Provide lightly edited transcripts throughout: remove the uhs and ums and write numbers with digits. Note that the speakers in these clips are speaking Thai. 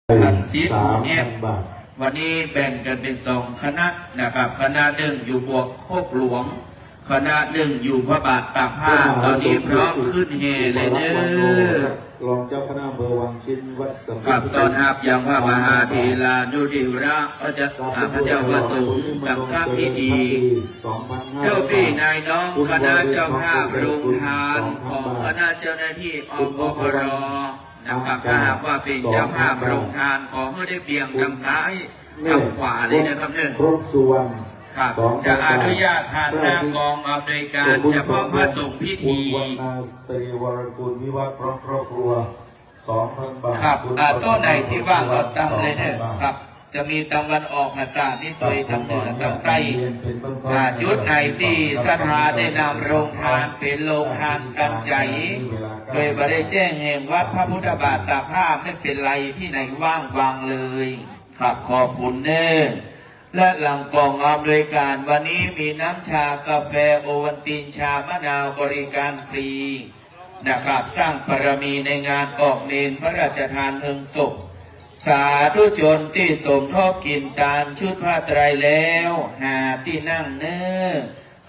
3,000 บาทวันนี้แบ่งกันเป็น2 คณะนะครับคณะหนึ่งอยู่บวกโคกหลวงคณะหนึ่งอยู่พระบาทตากผ้าตอนนี้พร้อมขึ้นเฮเลยเด้อรองเจ้าคณะอำเภอวังชิ้นวัดสมกับตอนหับยังพระมหาเถรานุทิระพระเจ้าประสงค์สังฆพิธีเจ้าพี่นายน้องคณะเจ้าภาพโรงทานของคณะเจ้าหน้าที่อบปรนะครับถ้าหากว่าเป็นเจ้าภาพโรงทานขอให้ได้เบี่ยงทางซ้ายทางขวาเลยนะครับเนี่ยครบสุวรรณครับจะอนุญาตผ่านหน้ากองอำนวยการเฉพาะพระสงฆ์พิธีวรรณาสตรีวรกุลวิวัฒน์พร้อมครอบครัว 2,000 บาทครับต้นไหนที่ว่างเราตั้งเลยเนี่ยครับจะมีตะวันออกมาสานี่ตัวทางเหนือทางใต้จุดไหนที่สถานได้นำโรงทานเป็นโรงทานกันใจโดยบริแจ้งแห่งวัดพระพุทธบาทตากผ้าไม่เป็นไรที่ไหนว่างวางเลยครับขอบคุณเน้อและหลังกองอำนวยการวันนี้มีน้ำชากาแฟโอวัลตินชามะนาวบริการฟรีนะครับสร้างบารมีในงานออกเมนพระราชทานเพลิงศพสาธุชนที่สมทบกินตามชุดผ้าไตรแล้วหาที่นั่งเน้อ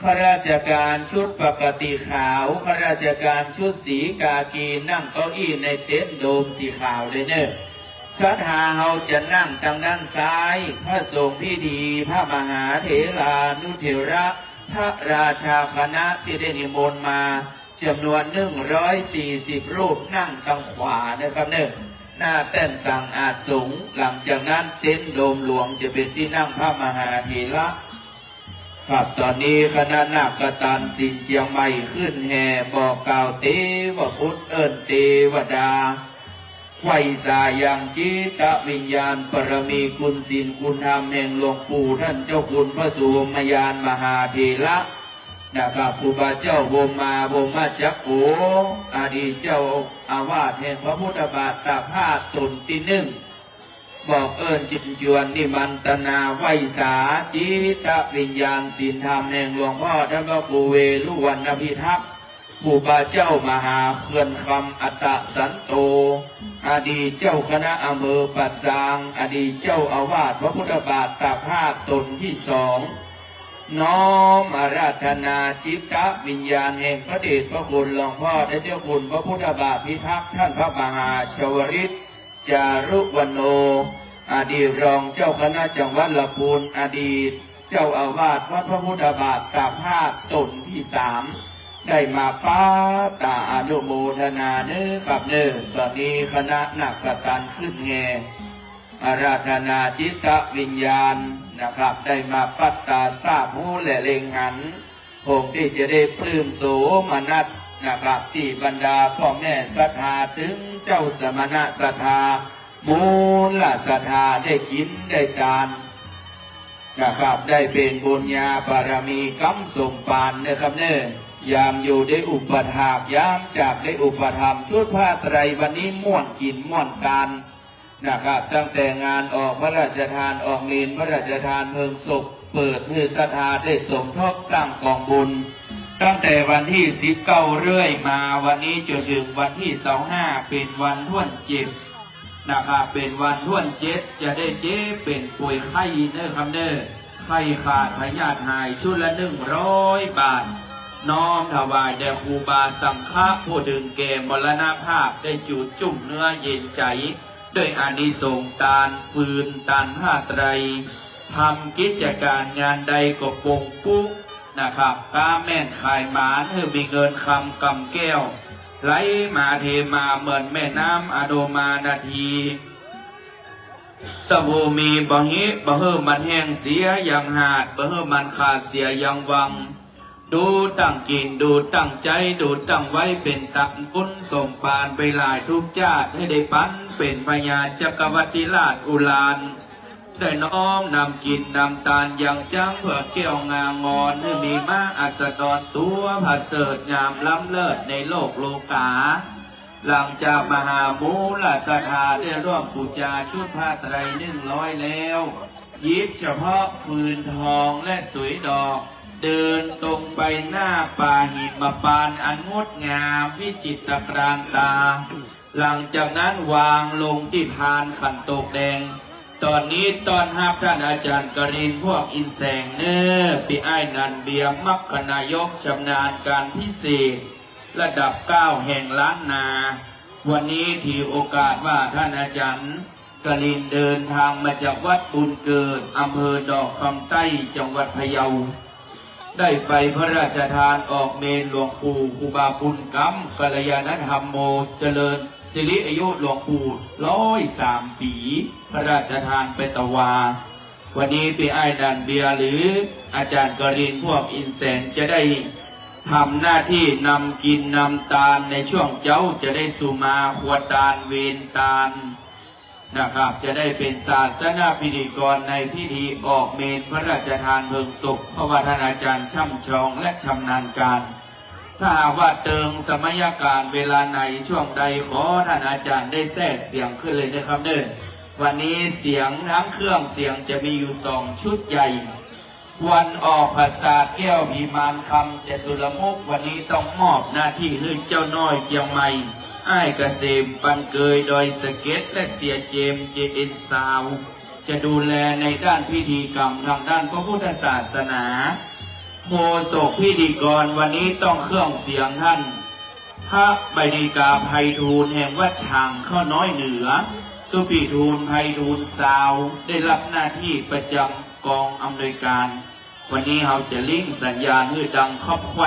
ข้าราชการชุดปกติขาวข้าราชการชุดสีกากีนั่งเก้าอี้ในเต็นท์โดมสีขาวเลยเน้อสัทธาเฮาจะนั่งทางด้านซ้ายพระสงฆ์พิธีพระมหาเถรานุเถระพระราชาคณะที่ได้นิมนต์มาจำนวน140 รูปนั่งทางขวานะครับเนี่ยหน้าเต้นสั่งอาสงหลังจากนั้นเต็นท์โดมหลวงจะเป็นที่นั่งพระมหาเถระครับตอนนี้คณะนาคตันสินเจียงใหม่ขึ้นแห่บอกกล่าวเทวพุทธเอิญเทวดาไวยสายังจิตวิญญาณปรมีคุณศีลคุณธรรมแห่งหลวงปู่ท่านเจ้าคุณพระสุวรรณยานมหาเถระนะครับครูบาเจ้าบรมจักโกอดีตเจ้าอาวาสแห่งพระพุทธบาทตากผ้าตนที่หนึ่งบอกเอิญจิตจวนนิมันตนาไวยสาจิตวิญญาณศีลธรรมแห่งหลวงพ่อธรรมกูเวลุวรรณพิทักษ์ครูบาเจ้ามหาเขื่อนคำอัตตสันโตอดีตเจ้าคณะอำเภอปัสสางอดีตเจ้าอาวาสพระพุทธบาทตากผ้าตนที่2น้อมอาราธนาจิตวิญญาณแห่งพระเดชพระคุณหลวงพ่อและเจ้าคุณพระพุทธบาทพิทักษ์ท่านพระมหาชวริตจารุวโนอดีตรองเจ้าคณะจังหวัดลำพูนอดีตเจ้าอาวาสวัดพระพุทธบาทตากผ้าตนที่3ได้มาป้าตาอนุโมทนาเนื้อครับเนื้อตอนนี้คณะนักกตันขึ้นแห่อาราธนาจิตวิญญาณนะครับได้มาปัตตาทราบหูและเล็งหันคงที่จะได้ปลื้มโสมนัสนะครับที่บรรดาพ่อแม่ศรัทธาถึงเจ้าสมณะศรัทธามูลศรัทธาได้กินได้ทานนะครับได้เป็นบุญญาบารมีกำสมปานนะครับเนื้อยามอยู่ได้อุปถากยามจากได้อุปธรรมชุดผ้าไตรวันนี้ม่วนกินม่วนการนะครับตั้งแต่งานออกพระราชทานออกเมนพระราชทานเพลิงศพเปิดให้ศรัทธาได้สมทบสร้างกองบุญตั้งแต่วันที่19เรื่อยมาวันนี้จนถึงวันที่25เป็นวันท่วนเจ็บนะครับเป็นวันท่วนเจ็บจะได้เจ็บเป็นป่วยไข้เน้อคำเน้อไข้ขาดพยาธิหายชุดละ100 บาทน้อมถวายแด่ครูบาสังฆะผู้ถึงแก่มรณภาพได้จูดจุ่มเนื้อเย็นใจด้วยอานิสงส์ตานฟืนตานผ้าไตรทำกิจการงานใดก็ปงปุ๊กนะครับกาแม่นขายหมานให้มีเงินคำกำแก้วไหลมาเทมาเหมือนแม่น้ำอโดมานาทีสบูมีบ่หิบ่เฮมันแห้งเสียยังหาดบ่เฮมันขาดเสียยังวังดูตั้งกินดูตั้งใจดูตั้งไว้เป็นตักบุญสมปานไปหลายทุกชาติให้ได้ปันเป็นพญาจักรวรรดิราชอุลานได้น้อมนำกินนำตาลอย่างจังเพื่อเกี่ยวงางอนให้มีมาอัสดรตัวผาเสดงามล้ำเลิศในโลกโลกาหลังจากมหามูลศรัทธาได้ร่วมปูจาชุดผ้าไตร100แล้วยิบเฉพาะฟืนทองและสวยดอกเดินตรงไปหน้าป่าหิมพานต์อันงดงามวิจิตรปราณตา หลังจากนั้นวางลงที่พานขันโตกแดงตอนนี้ตอนห้าท่านอาจารย์กรินพวกอินแสงเนอปีไอ้นันเบียร์มักคณายกชำนาญการพิเศษระดับ9แห่งล้านนาวันนี้ถือโอกาสว่าท่านอาจารย์กรินเดินทางมาจากวัดบุญเกิดอำเภอดอกคำใต้จังหวัดพะเยาได้ไปพระราชทานออกเมนหลวงปู่ครูบาบุญกำกัลยาณธรรมโมเจริญสิริอายุหลวงปู่103 ปีพระราชทานไปตะวาวันนี้ปีไอ้ดันเบียหรืออาจารย์กรินพวกอินแสนจะได้ทำหน้าที่นำกินนำตาลในช่วงเจ้าจะได้สุมาขวดตาลเวนตาลนะครับจะได้เป็นศาสนาพิธีกรในพิธีออกเมนพระราชทานเพลิงศพเพราะว่าท่านอาจารย์ช่ำชองและชำนาญการถ้าหากว่าเติงสมัยการเวลาไหนช่วงใดขอท่านอาจารย์ได้แทรกเสียงขึ้นเลยนะครับเด้อวันนี้เสียงทั้งเครื่องเสียงจะมีอยู่2 ชุดใหญ่วันออกภาษาแก้วพิมานคำจตุรมุกวันนี้ต้องมอบหน้าที่ให้เจ้าน้อยเจียงใหม่ไอ้เกษมปันเกยโดยสเก็ตและเสียเจมเจเอ็นซาวจะดูแลในด้านพิธีกรรมทางด้านพระพุทธศาสนาโฆษกพิธีกรวันนี้ต้องเครื่องเสียงท่านพระบดีกาไพฑูรย์แห่งวัดช่างข้าน้อยเหนือตุปีฑูรย์ไพฑูรย์ซาวได้รับหน้าที่ประจำกองอำนวยการวันนี้เราจะลิงก์สัญญาณให้ดังครอบครัว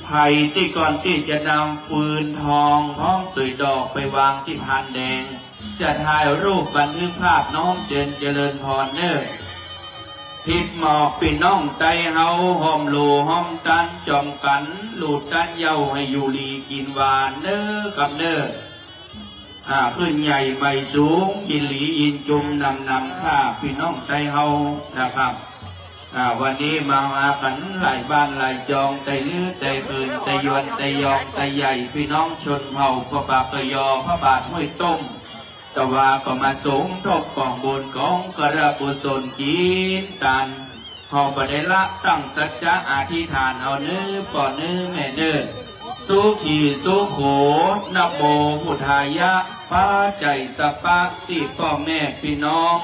ไผ่ที่ก่อนที่จะนำฟืนทองพร้อมสวยดอกไปวางที่พานแดงจะถ่ายรูปบันทึกภาพน้องเจริญพรเนอพิดหมอกปีน้องไตเฮาหอมโลหอมตันจอมกันหลุดตันเย้าให้อยู่ลีกินหวานเนอกับเนอขึ้นใหญ่ใบสูงกินหลีอินจุมนำข้าพี่น้องไตเฮานะครับวันนี้มากันหลายบ้านหลายจองไตลื้อไตคืนไตยวนไตยองไตใหญ่พี่น้องชนเผ่าพระบาทกยอพระบาทห้วยต้มแต่ว่าก็มาสมทบกองบุญกองกระปุศลกินตันหอประเดละตั้งสัจจะอธิษฐานเอาเนื้อปอเนื้อแม่เนื้อสุขีสุโขนะโมพุทธายะป้าใจสปะติพ่อแม่พี่น้อง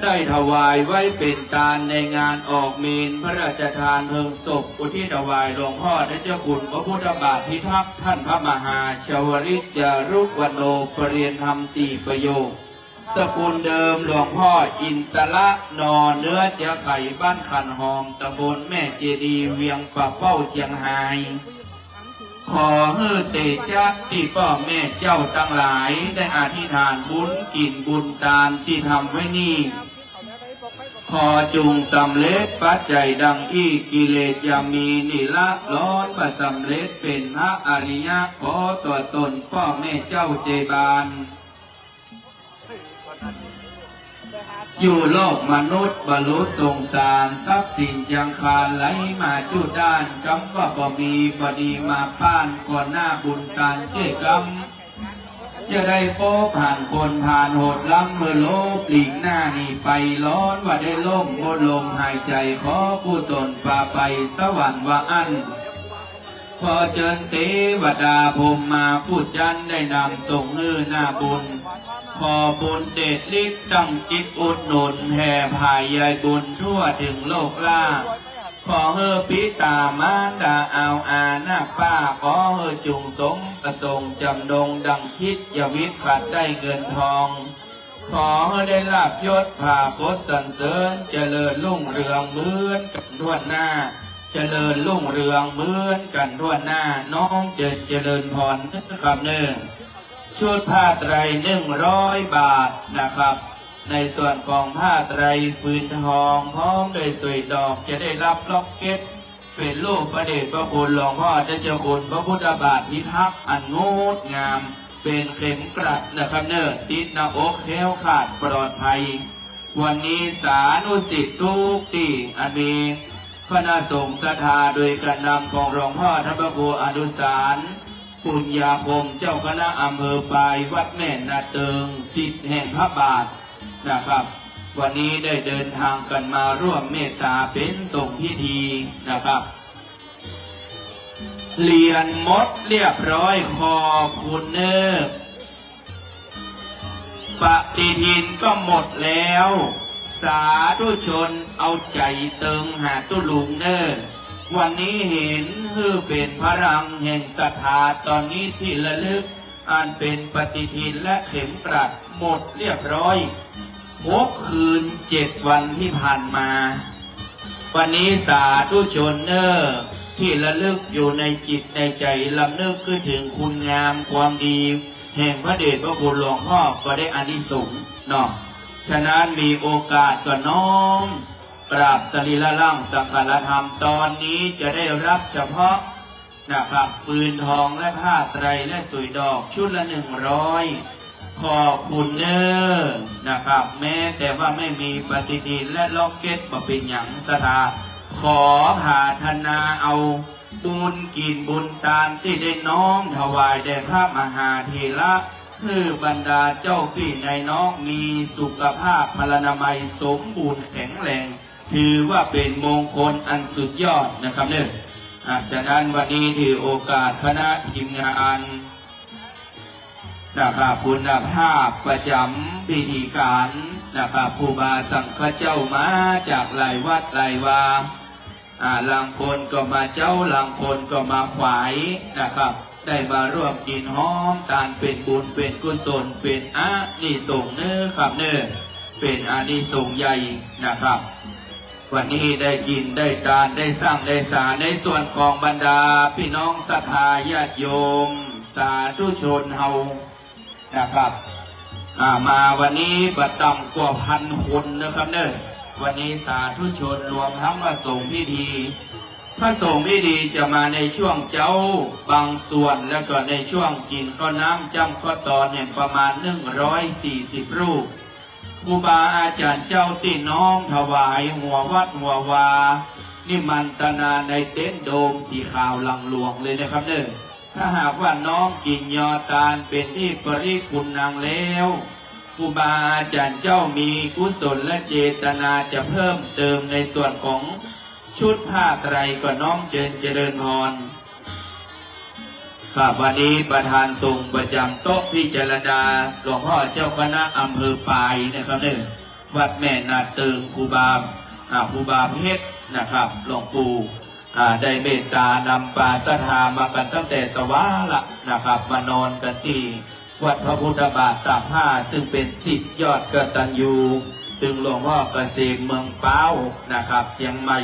ได้ถวายไว้เป็นการในงานออกเมนพระราชทานเพลิงศพอุทิศถวายหลวงพ่อได้เจ้าคุณพระพุทธบาทพิทักษ์ท่านพระมหาชวริตจารุกวันโนปรริยนธรรม4 ประโยคสกุลเดิมหลวงพ่ออินตละนอเนื้อเจ้าไข่บ้านขันหอมตำบลแม่เจดีเวียงป่าเป้าเจียงไฮ้ขอให้เตจักที่พ่อแม่เจ้าทั้งหลายได้อธิษฐานบุญกินบุญทานที่ทำไว้นี่ขอจุงสำเร็จปัจจัยดังที่กิเลสยามีนิละร้อนประสำเร็จเป็นพระอริยะขอตัวตนพ่อแม่เจ้าเจบานอยู่โลกมนุษย์บรรลุสงสารทรัพย์สินจังคารไหลมาจุดด้านกำว่าบ่มีบดีมาป้านก่อนหน้าบุญตานเจกำอย่าได้โป้ผ่านคนผ่านโหดล้ำเมื่อโลบหลีกหน้านี่ไปร้อนว่าได้ล่มบนลมหายใจขอกุศลพาไปสวรรค์ว่าอันขอเจิญเทวดาพรหมมาผู้จันได้นำส่งเฮือหน้าบุญขอบุญเดชฤทธิ์ตั้งจิตอุดหนุนแผ่ภายยายบุญทั่วถึงโลกล่าขอเฮอปิตามารดาเอาอาหน้าป้าขอเฮอจุงสมประสงค์จำดงดังคิดอย่าวิตขัดได้เงินทองขอเฮอได้ลาภยศผ่าโคสรรเสริญเจริญรุ่งเรืองเหมือนกันทั่วหน้าเจริญรุ่งเรืองเหมือนกันทั่วหน้าน้องเจริญพรนะครับเนื่องชุดผ้าไตร100 บาทนะครับในส่วนของผ้าไตรฟืนทองพร้อมโดยสวยดอกจะได้รับล็อกเก็ตเป็นรูปพระเดชพระคุณหลวงพ่อเจ้าคุณพระพุทธบาทพิทักษ์อันงดงามเป็นเข็มกลัดนะครับเนอติดหน้าอกแคล้วขาดปลอดภัยวันนี้สาธุสิทธิ์ทุกที่อันมีคณะสงฆ์ศรัทธาโดยการนำของหลวงพ่อท่านพระครูอนุสารปุญญาคมเจ้าคณะอำเภอปลายวัดแม่นาเติงศิษย์แห่งพระบาทนะครับวันนี้ได้เดินทางกันมาร่วมเมตตาเป็นส่งพิธีนะครับ เรียนหมดเรียบร้อยขอบคุณเนอปฏิทินก็หมดแล้ว สาธุชนเอาใจเติงหาตุลุงเนอวันนี้เห็นคือเป็นพลังแห่งศรัทธาตอนนี้ที่ระลึกอันเป็นปฏิทินและเข็มกลัดหมดเรียบร้อย6 คืน 7 วันที่ผ่านมาวันนี้สาธุชนเนอที่ระลึกอยู่ในจิตในใจลำนึกคือถึงคุณงามความดีแห่งพระเดชพระคุณหลวงพ่อก็ได้อานิสงส์เนาะฉะนั้นมีโอกาสก็น้อมกราบสรีระร่างสังฆธรรมตอนนี้จะได้รับเฉพาะนะครับปืนทองและผ้าไตรและสุยดอกชุดละ100ขอบคุณเนอนะครับแม้แต่ว่าไม่มีปฏิทินและล็อกเก็ตมาเป็นอย่างสถาขอพาธนาเอาบุญกินบุญตาลที่ได้น้อมถวายแด่พระมหาเถระเพื่อบรรดาเจ้าพี่ในน้องมีสุขภาพพลานามัยสมบูรณ์แข็งแรงถือว่าเป็นมงคลอันสุดยอดนะครับเนี่ยจากนั้นวันนี้ถือโอกาสคณะทีมงานนะครับคุณภาพประจำพิธีการนะครับครูบาสังฆเจ้ามาจากหลายวัดหลายวาหลังคนก็มาเจ้าหลังคนก็มาขวายนะครับได้มาร่วมกินหอมตาลเป็นบุญเป็นกุศลเป็นอานิสงส์เนื้อครับเนื้อเป็นอานิสงส์ใหญ่นะครับวันนี้ได้กินได้ทานได้สร้างได้สาในส่วนของบรรดาพี่น้องศรัทธาญาติโยมสาธุชนเฮานะครับมาวันนี้ประต่ำกว่า1,000 คนนะครับเนอะวันนี้สาธุชนรวมทั้งพระสงฆ์พิธีพระสงฆ์พิธีจะมาในช่วงเจ้าบางส่วนแล้วก็ในช่วงกินข้าวน้ำจำข้าวตอนเนี่ยประมาณ140 รูปครูบาอาจารย์เจ้าที่น้อมถวายหัววัดหัววานิมันตนาในเต็นท์โดมสีขาวหลังหลวงเลยนะครับเนอะถ้าหากว่าน้องกินยอตาลเป็นที่ปริคุณนางแล้วครูบาอาจารย์เจ้ามีกุศลและเจตนาจะเพิ่มเติมในส่วนของชุดผ้าไตรก็น้อมเจริญพรครับวันนี้ประธานทรงประจำโต๊ะพิจารณาหลวงพ่อเจ้าคณะอำเภอปายนะครับเนี่ยวัดแม่นาเติงครูบาเพชรนะครับหลวงปู่ได้เมตตานำปาสถามากันตั้งแต่ตะวันละนะครับมานอนกันที่วัดพระพุทธบาทตากผ้าซึ่งเป็นศิษย์ยอดกตัญญูถึงหลวงพ่อเกษมเมืองเป้านะครับเชียงใหม่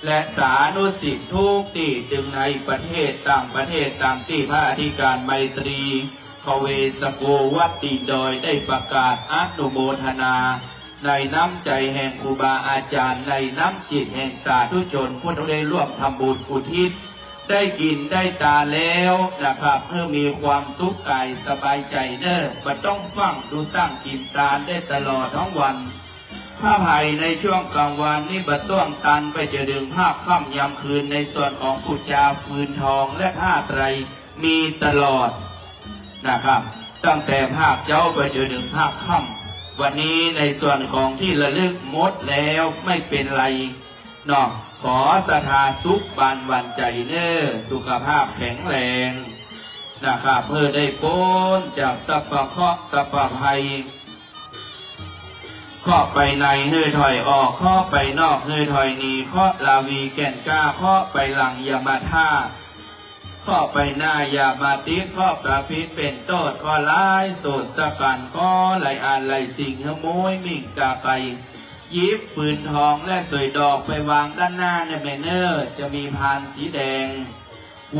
และสานุสิทธิทุกที่ถึงในประเทศต่างประเทศตามที่พระอธิการไมตรีคเวสโกวัดติดอยได้ประกาศอนุโมทนาในน้ำใจแห่งครูบาอาจารย์ในน้ำจิตแห่งสาธุชนผู้ได้ร่วมทำบุญอุทิศได้กินได้ตาแล้วนะครับเพื่อมีความสุขกายสบายใจเด้อไม่ต้องฟังดูตั้งกินตาได้ตลอดทั้งวันผ้าไผ่ในช่วงกลางวันนี่บัดต้องตันไปจะดึงภาพค่ำยามคืนในส่วนของกุจาฟืนทองและผ้าไตรมีตลอดนะครับตั้งแต่ภาคเจ้าไปจนถึงภาคค่ำวันนี้ในส่วนของที่ระลึกหมดแล้วไม่เป็นไรเนาะขอศรัทธาสุขบานวันใจเน้อสุขภาพแข็งแรงนะครับเพื่อได้พ้นจากสัพพะเคราะห์สัพพะภัยข้อไปในเฮือถอยออกข้อไปนอกเฮือถอยหนีข้อลาวีแก่นกล้าข้อไปหลังยามาท่าข้อไปหน้ายามาติข้อประพิษเป็นโตดข้อร้ายโสดสกันข้อไหลอ่านไหลสิ่งขโมยมิ่งกาไปยิบฟืนทองและสวยดอกไปวางด้านหน้าในแมนเนอร์จะมีพานสีแดง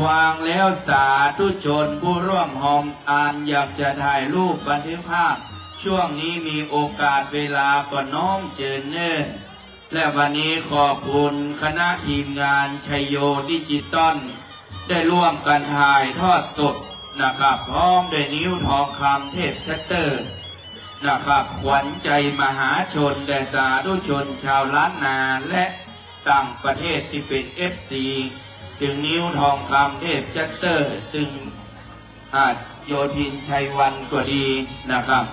วางแล้วสาธุชนผู้ร่วมหอมอ่านอยากจะถ่ายรูปบันทึกภาพช่วงนี้มีโอกาสเวลาก็น้อมเจิญเนิ่นและวันนี้ขอบคุณคณะทีมงานชัยโยดิจิตอลได้ร่วมกันถ่ายทอดสดนะครับพร้อมด้วยนิ้วทองคำเทพชัตเตอร์นะครับขวัญใจมหาชนแด่สาธุชนชาวล้านนาและต่างประเทศที่เป็น FC ถึงนิ้วทองคำเทพชัตเตอร์ถึงโยธินชัยวันก็ดีนะครับ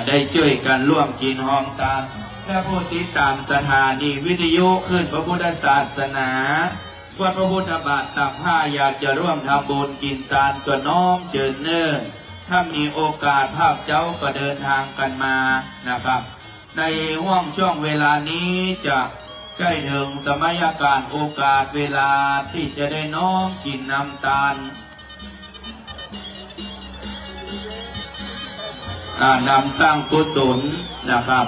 ได้ช่วยกันร่วมกินหอมตาลและผู้ติดตามสถานีวิทยุขึ้นพระพุทธศาสนา วัดพระพุทธบาทตากผ้าอยากจะร่วมทำบุญกินทานตัวน้อมเจิญเนิ่นถ้ามีโอกาสภาพเจ้าก็เดินทางกันมานะครับในห่วงช่วงเวลานี้จะใกล้ถึงสมัยการโอกาสเวลาที่จะได้น้อมกินน้ำตาลนำสร้างกุศลนะครับ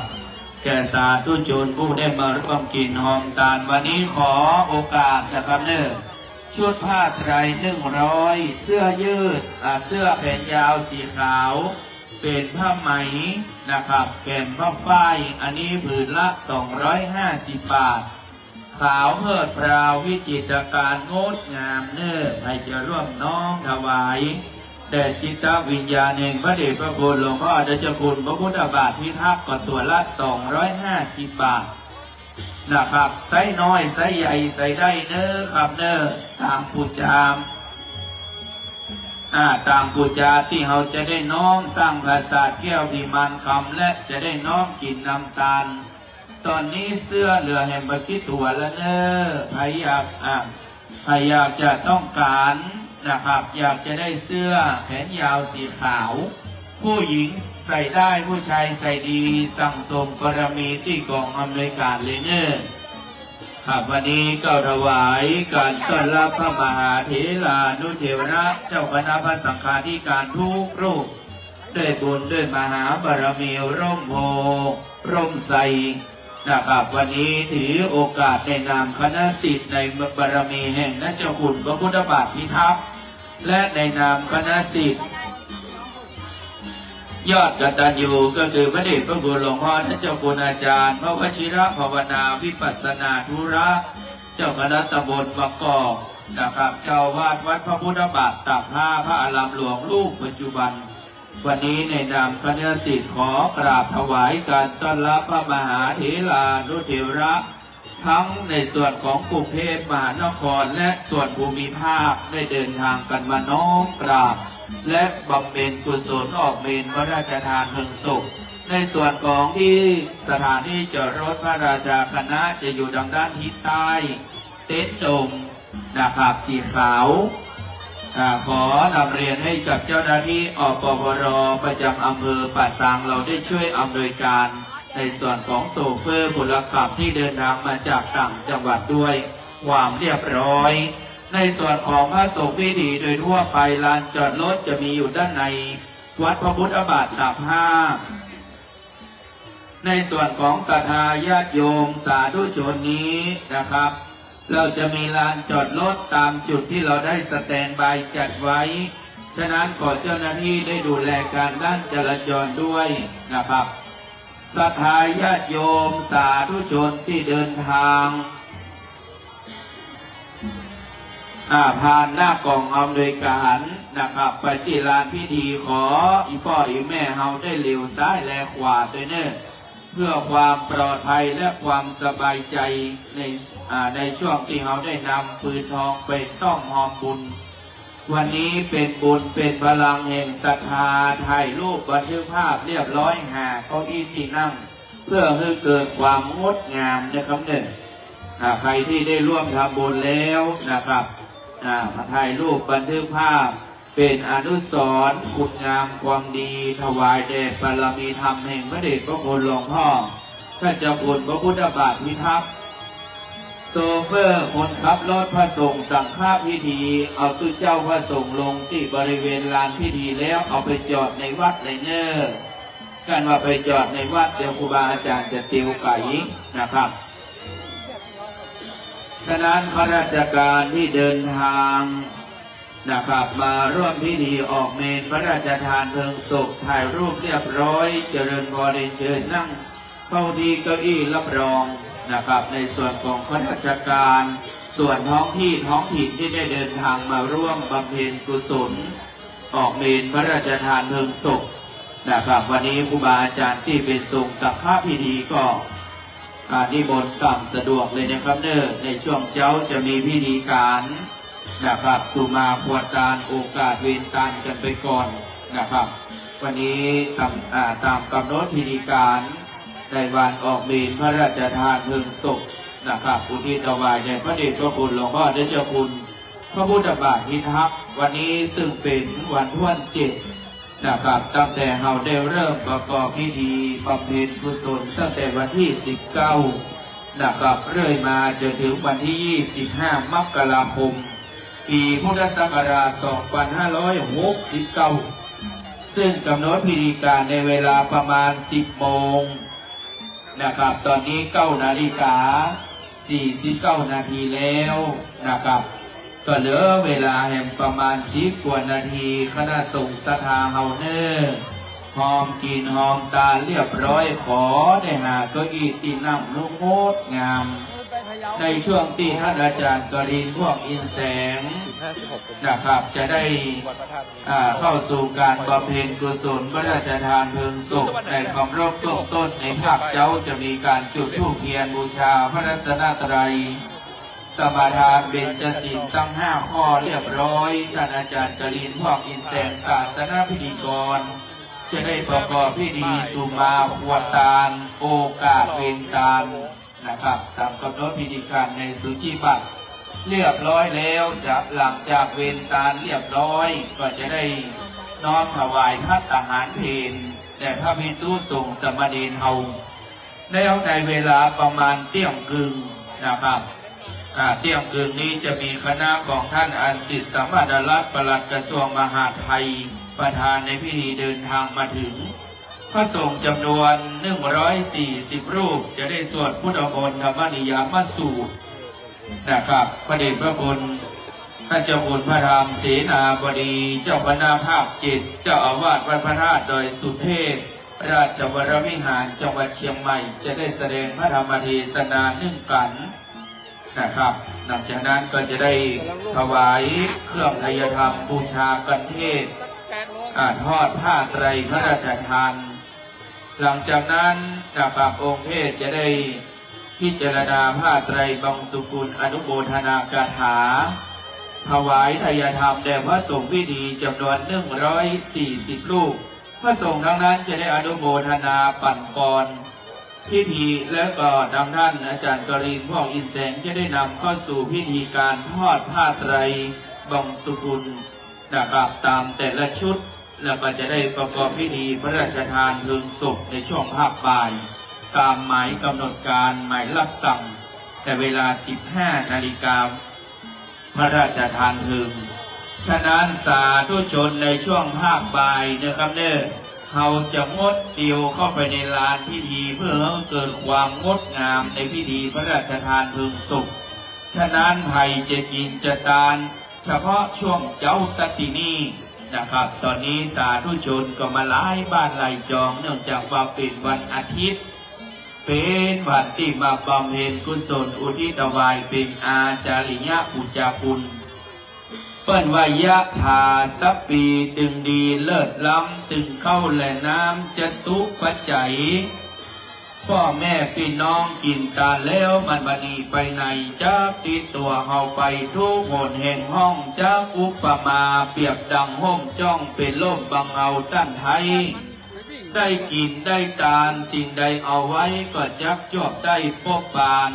แก่สาธุชนผู้ได้มาร่วมกินหอมตาลวันนี้ขอโอกาสนะครับชุดผ้าไตร100เสื้อยืดเสื้อแขนยาวสีขาวเป็นผ้าไหมนะครับแก่มผ้าฝ้ายอันนี้ผืนละ250 บาทขาวเพิดพราววิจิตรการงดงามให้จะร่วมน้อมถวายแด่จิตวิญญาณแห่งพระเดชพระคุณหลวงพ่อเดชคุณพระพุทธบาทพิทักษ์ก็ตัวละ250 บาทนะครับไซน้อยไซใหญ่ใส่ได้ครับตามปูจามตามปูจาที่เราจะได้น้อมสร้างปราสาทแก้วพิมานคำและจะได้น้อมกินน้ำตาลตอนนี้เสื้อเหลือแห่งบักิตัวแล้วใครอยากจะต้องการนะครับอยากจะได้เสื้อแขนยาวสีขาวผู้หญิงใส่ได้ผู้ชายใส่ดีสั่งสมกรมีที่กองอำนวยการเลยครับวันนี้ก็ถวายการต้อนรับพระมหาเถรานุเถระเจ้าคณะพระสังฆาธิการทุกรูปด้วยบุญด้วยมหาบารมีร่มโพร่มใสนะครับวันนี้ถือโอกาสในนามคณะศิษย์ในบารมีแห่งนักเจ้าคุณพระพุทธบาทพิทักษ์และในนามคณะศิษย์ยอดกตัญญูก็คือพระเดชพระคุณหลวงพ่อท่านเจ้าคุณอาจารย์พระวชิระภาวนาวิปัสสนาธุระเจ้าคณะตำบลบางกอกนะครับเจ้าวาดวัดพระพุทธบาทตากผ้าพระอารามหลวงลูกปัจจุบันวันนี้ในนามคณะศิษย์ขอกราบถวายการต้อนรับพระมหาเถรานุเถระทั้งในส่วนของกรุงเทพมหานครและส่วนภูมิภาคได้เดินทางกันมาน้อมกราบและบำเพ็ญกุศลออกเมนพระราชทานเพลิงศพในส่วนของที่สถานที่จอดรถพระราชาคณะจะอยู่ทางด้านทิศใต้เต็นท์ดงนะครับสีขาวขอนำเรียนให้กับเจ้าหน้าที่อปปรประจำอำเภอป่าซางเราได้ช่วยอำนวยการในส่วนของโซเฟอร์พลขับที่เดินทางมาจากต่างจังหวัดด้วยความเรียบร้อยในส่วนของพระสงฆ์พิธีโดยทั่วไปลานจอดรถจะมีอยู่ด้านในวัดพระพุทธบาทตากผ้าในส่วนของศรัทธาญาติโยมสาธุชนนี้นะครับเราจะมีลานจอดรถตามจุดที่เราได้สแตนบายจัดไว้ฉะนั้นขอเจ้าหน้าที่ได้ดูแลการด้านจราจรด้วยนะครับศรัทธาญาติโยมสาธุชนที่เดินทางผ่านหน้ากองอำนวยการนะครับไปที่ลานพิธีขออีพ่ออีแม่เฮาได้เลี้ยวซ้ายและขวาด้วยเพื่อความปลอดภัยและความสบายใจในช่วงที่เฮาได้นำปืนทองไปต้องหอมบุญวันนี้เป็นบุญเป็นพลังแห่งศรัทธาถ่ายรูปบันทึกภาพเรียบร้อยหาเก้าอี้ที่นั่งเพื่อให้เกิดความงดงามนะครับใครที่ได้ร่วมทำบุญแล้วนะครับมาถ่ายรูปบันทึกภาพเป็นอนุสรณ์คุณงามความดีถวายแด่บารมีธรรมแห่งพระเดชพระคุณหลวงพ่อท่านเจ้าคุณพระพุทธบาทพิทักษ์โซเฟอร์คนขับรถพระสงฆ์สังฆาพิธีเอาตู้เจ้าพระสงฆ์ลงที่บริเวณลานพิธีแล้วเอาไปจอดในวัดเลยการว่าไปจอดในวัดเดี๋ยวครูบาอาจารย์จะติวไก่นะครับฉะนั้นข้าราชการที่เดินทางนะครับมาร่วมพิธีออกเมนพระราชทานเพลิงศพถ่ายรูปเรียบร้อยเจริญพรเชิญนั่งเข้าที่เก้าอี้รับรองนะครับในส่วนของข้าราชการส่วนท้องถิ่นที่ได้เดินทางมาร่วมบำเพ็ญกุศลออกเมนพระราชทานเพลิงศพนะครับวันนี้ครูบาอาจารย์ที่เป็นทรงสังฆพิธีก็นิมนต์ตามสะดวกเลยนะครับในช่วงเช้าจะมีพิธีการนะครับสุมาพวดการโอกาสเว้นการกันไปก่อนนะครับวันนี้ตามกำหนดพิธีการในวันออกเมนพระราชทานเพลิงศพ นะครับอุทิศถวายแด่พระเดชพระคุณหลวงพ่อเดชคุณพระพุทธบาทพิทักษ์วันนี้ซึ่งเป็นวันท่วนเจ็ดนะครับตั้งแต่เราได้เริ่มประกอบพิธีบำเพ็ญกุศลตั้งแต่วันที่19นะครับเรื่อยมาจนถึงวันที่25มกราคมปีพุทธศักราช2569ซึ่งกำหนดพิธีการในเวลาประมาณ10 โมงนะครับตอนนี้9:49 นาทีแล้วนะครับก็เหลือเวลาแห่งประมาณ10 กว่านาทีคณะสงฆ์ศรัทธาเฮาเนอร์หอมกินหอมตาเรียบร้อยขอได้หาเก้าอี้ตีนั่งลูกโมดงามในช่วงที่ท่านอาจารย์กรินทร์พวกอินแสงนะครับจะได้เข้าสู่การบำเพ็ญกุศลพระราชทานเพลิงศพในคำรบช่วงต้นในภาคเจ้าจะมีการจุดธูปเทียนบูชาพระรัตนตรัยสมาทานเบญจศีลตั้ง5 ข้อเรียบร้อยท่านอาจารย์กรินทร์พวกอินแสงศาสนพิธีกรจะได้ประกอบพิธีสุมาขวดตาลโอกาสเวนตาลนะครับตามกำหนดพิธีการในสุจิบัตรเรียบร้อยแล้วจะหลังจากเวนตาลเรียบร้อยก็จะได้น้อมถวายภัตตาหารเพลแด่พระภิกษุสงฆ์สมณเณรเฮาแล้วในเวลาประมาณเที่ยงคืนนะครับเที่ยงคืนนี้จะมีคณะของท่านอันสิทธิสัมมาดรัตน์ปลัดกระทรวงมหาดไทยประธานในพิธีเดินทางมาถึงพระสงฆ์จำนวน140 รูปจะได้สวดพุทธมนต์ธรรมนิยามสูตรนะครับพระเดชพระคุณท่านเจ้าคุณพระธรรมเสนาบดีเจ้าคณะภาค7เจ้าอาวาสวัดพระธาตุดอยสุเทพราชวรวิหารจังหวัดเชียงใหม่จะได้แสดงพระธรรมเทศนา1 กันนะครับหลังจากนั้นก็จะได้ถวายเครื่องไทยธรรมบูชากันเทศทอดผ้าไตรพระราชทานหลังจากนั้นนะครับองค์เทศจะได้พิจารณาผ้าไตรบังสุกุลอนุโมทนากถาถวายไทยธรรมแด่พระสงฆ์พิธีจำนวน140 รูปพระสงฆ์ทั้งนั้นจะได้อนุโมทนาปั่นปอนพิธีแล้วก็นำท่านอาจารย์กรินทร์พวกอินแสงจะได้นำเข้าสู่พิธีการทอดผ้าไตรบังสุกุลนะครับตามแต่ละชุดแล้วก็จะได้ประกอบพิธีพระราชทานเพลิงศพในช่วงภาคบ่ายตามหมายกำหนดการหมายลักสั่งแต่เวลา 15 นาฬิกาพระราชทานเพลิงฉะนั้นสาธุชนในช่วงภาคบ่ายนะครับเราจะงดเดียวเข้าไปในลานพิธีเพื่อให้เกิดความงดงามในพิธีพระราชทานเพลิงศพฉะนั้นไผ่จะกินจะทานเฉพาะช่วงเจ้าตตินีนะครับตอนนี้สาธุชนก็มาหลายบ้านหลายจองเนื่องจากว่าเป็นวันอาทิตย์เป็นวันที่มาบำเพ็ญกุศลอุทิศถวายเป็นอาจาริยะปุจจาคุณเปิ้นว่ายะถาสัพปีดึงดีเลิศล้ำตึงเข้าแหล่น้ำจตุปัจจัยพ่อแม่พี่น้องกินตาแล้วมันบันีไปไหนจะติดตัวเฮาไปทุกหนแห่งห้องจะอุปมาเปรียบดังห้มจ้องเป็นล่มบังเอาต้านไทยได้กินได้ทานสิ่งใดเอาไว้ก็จักจบได้พบบาน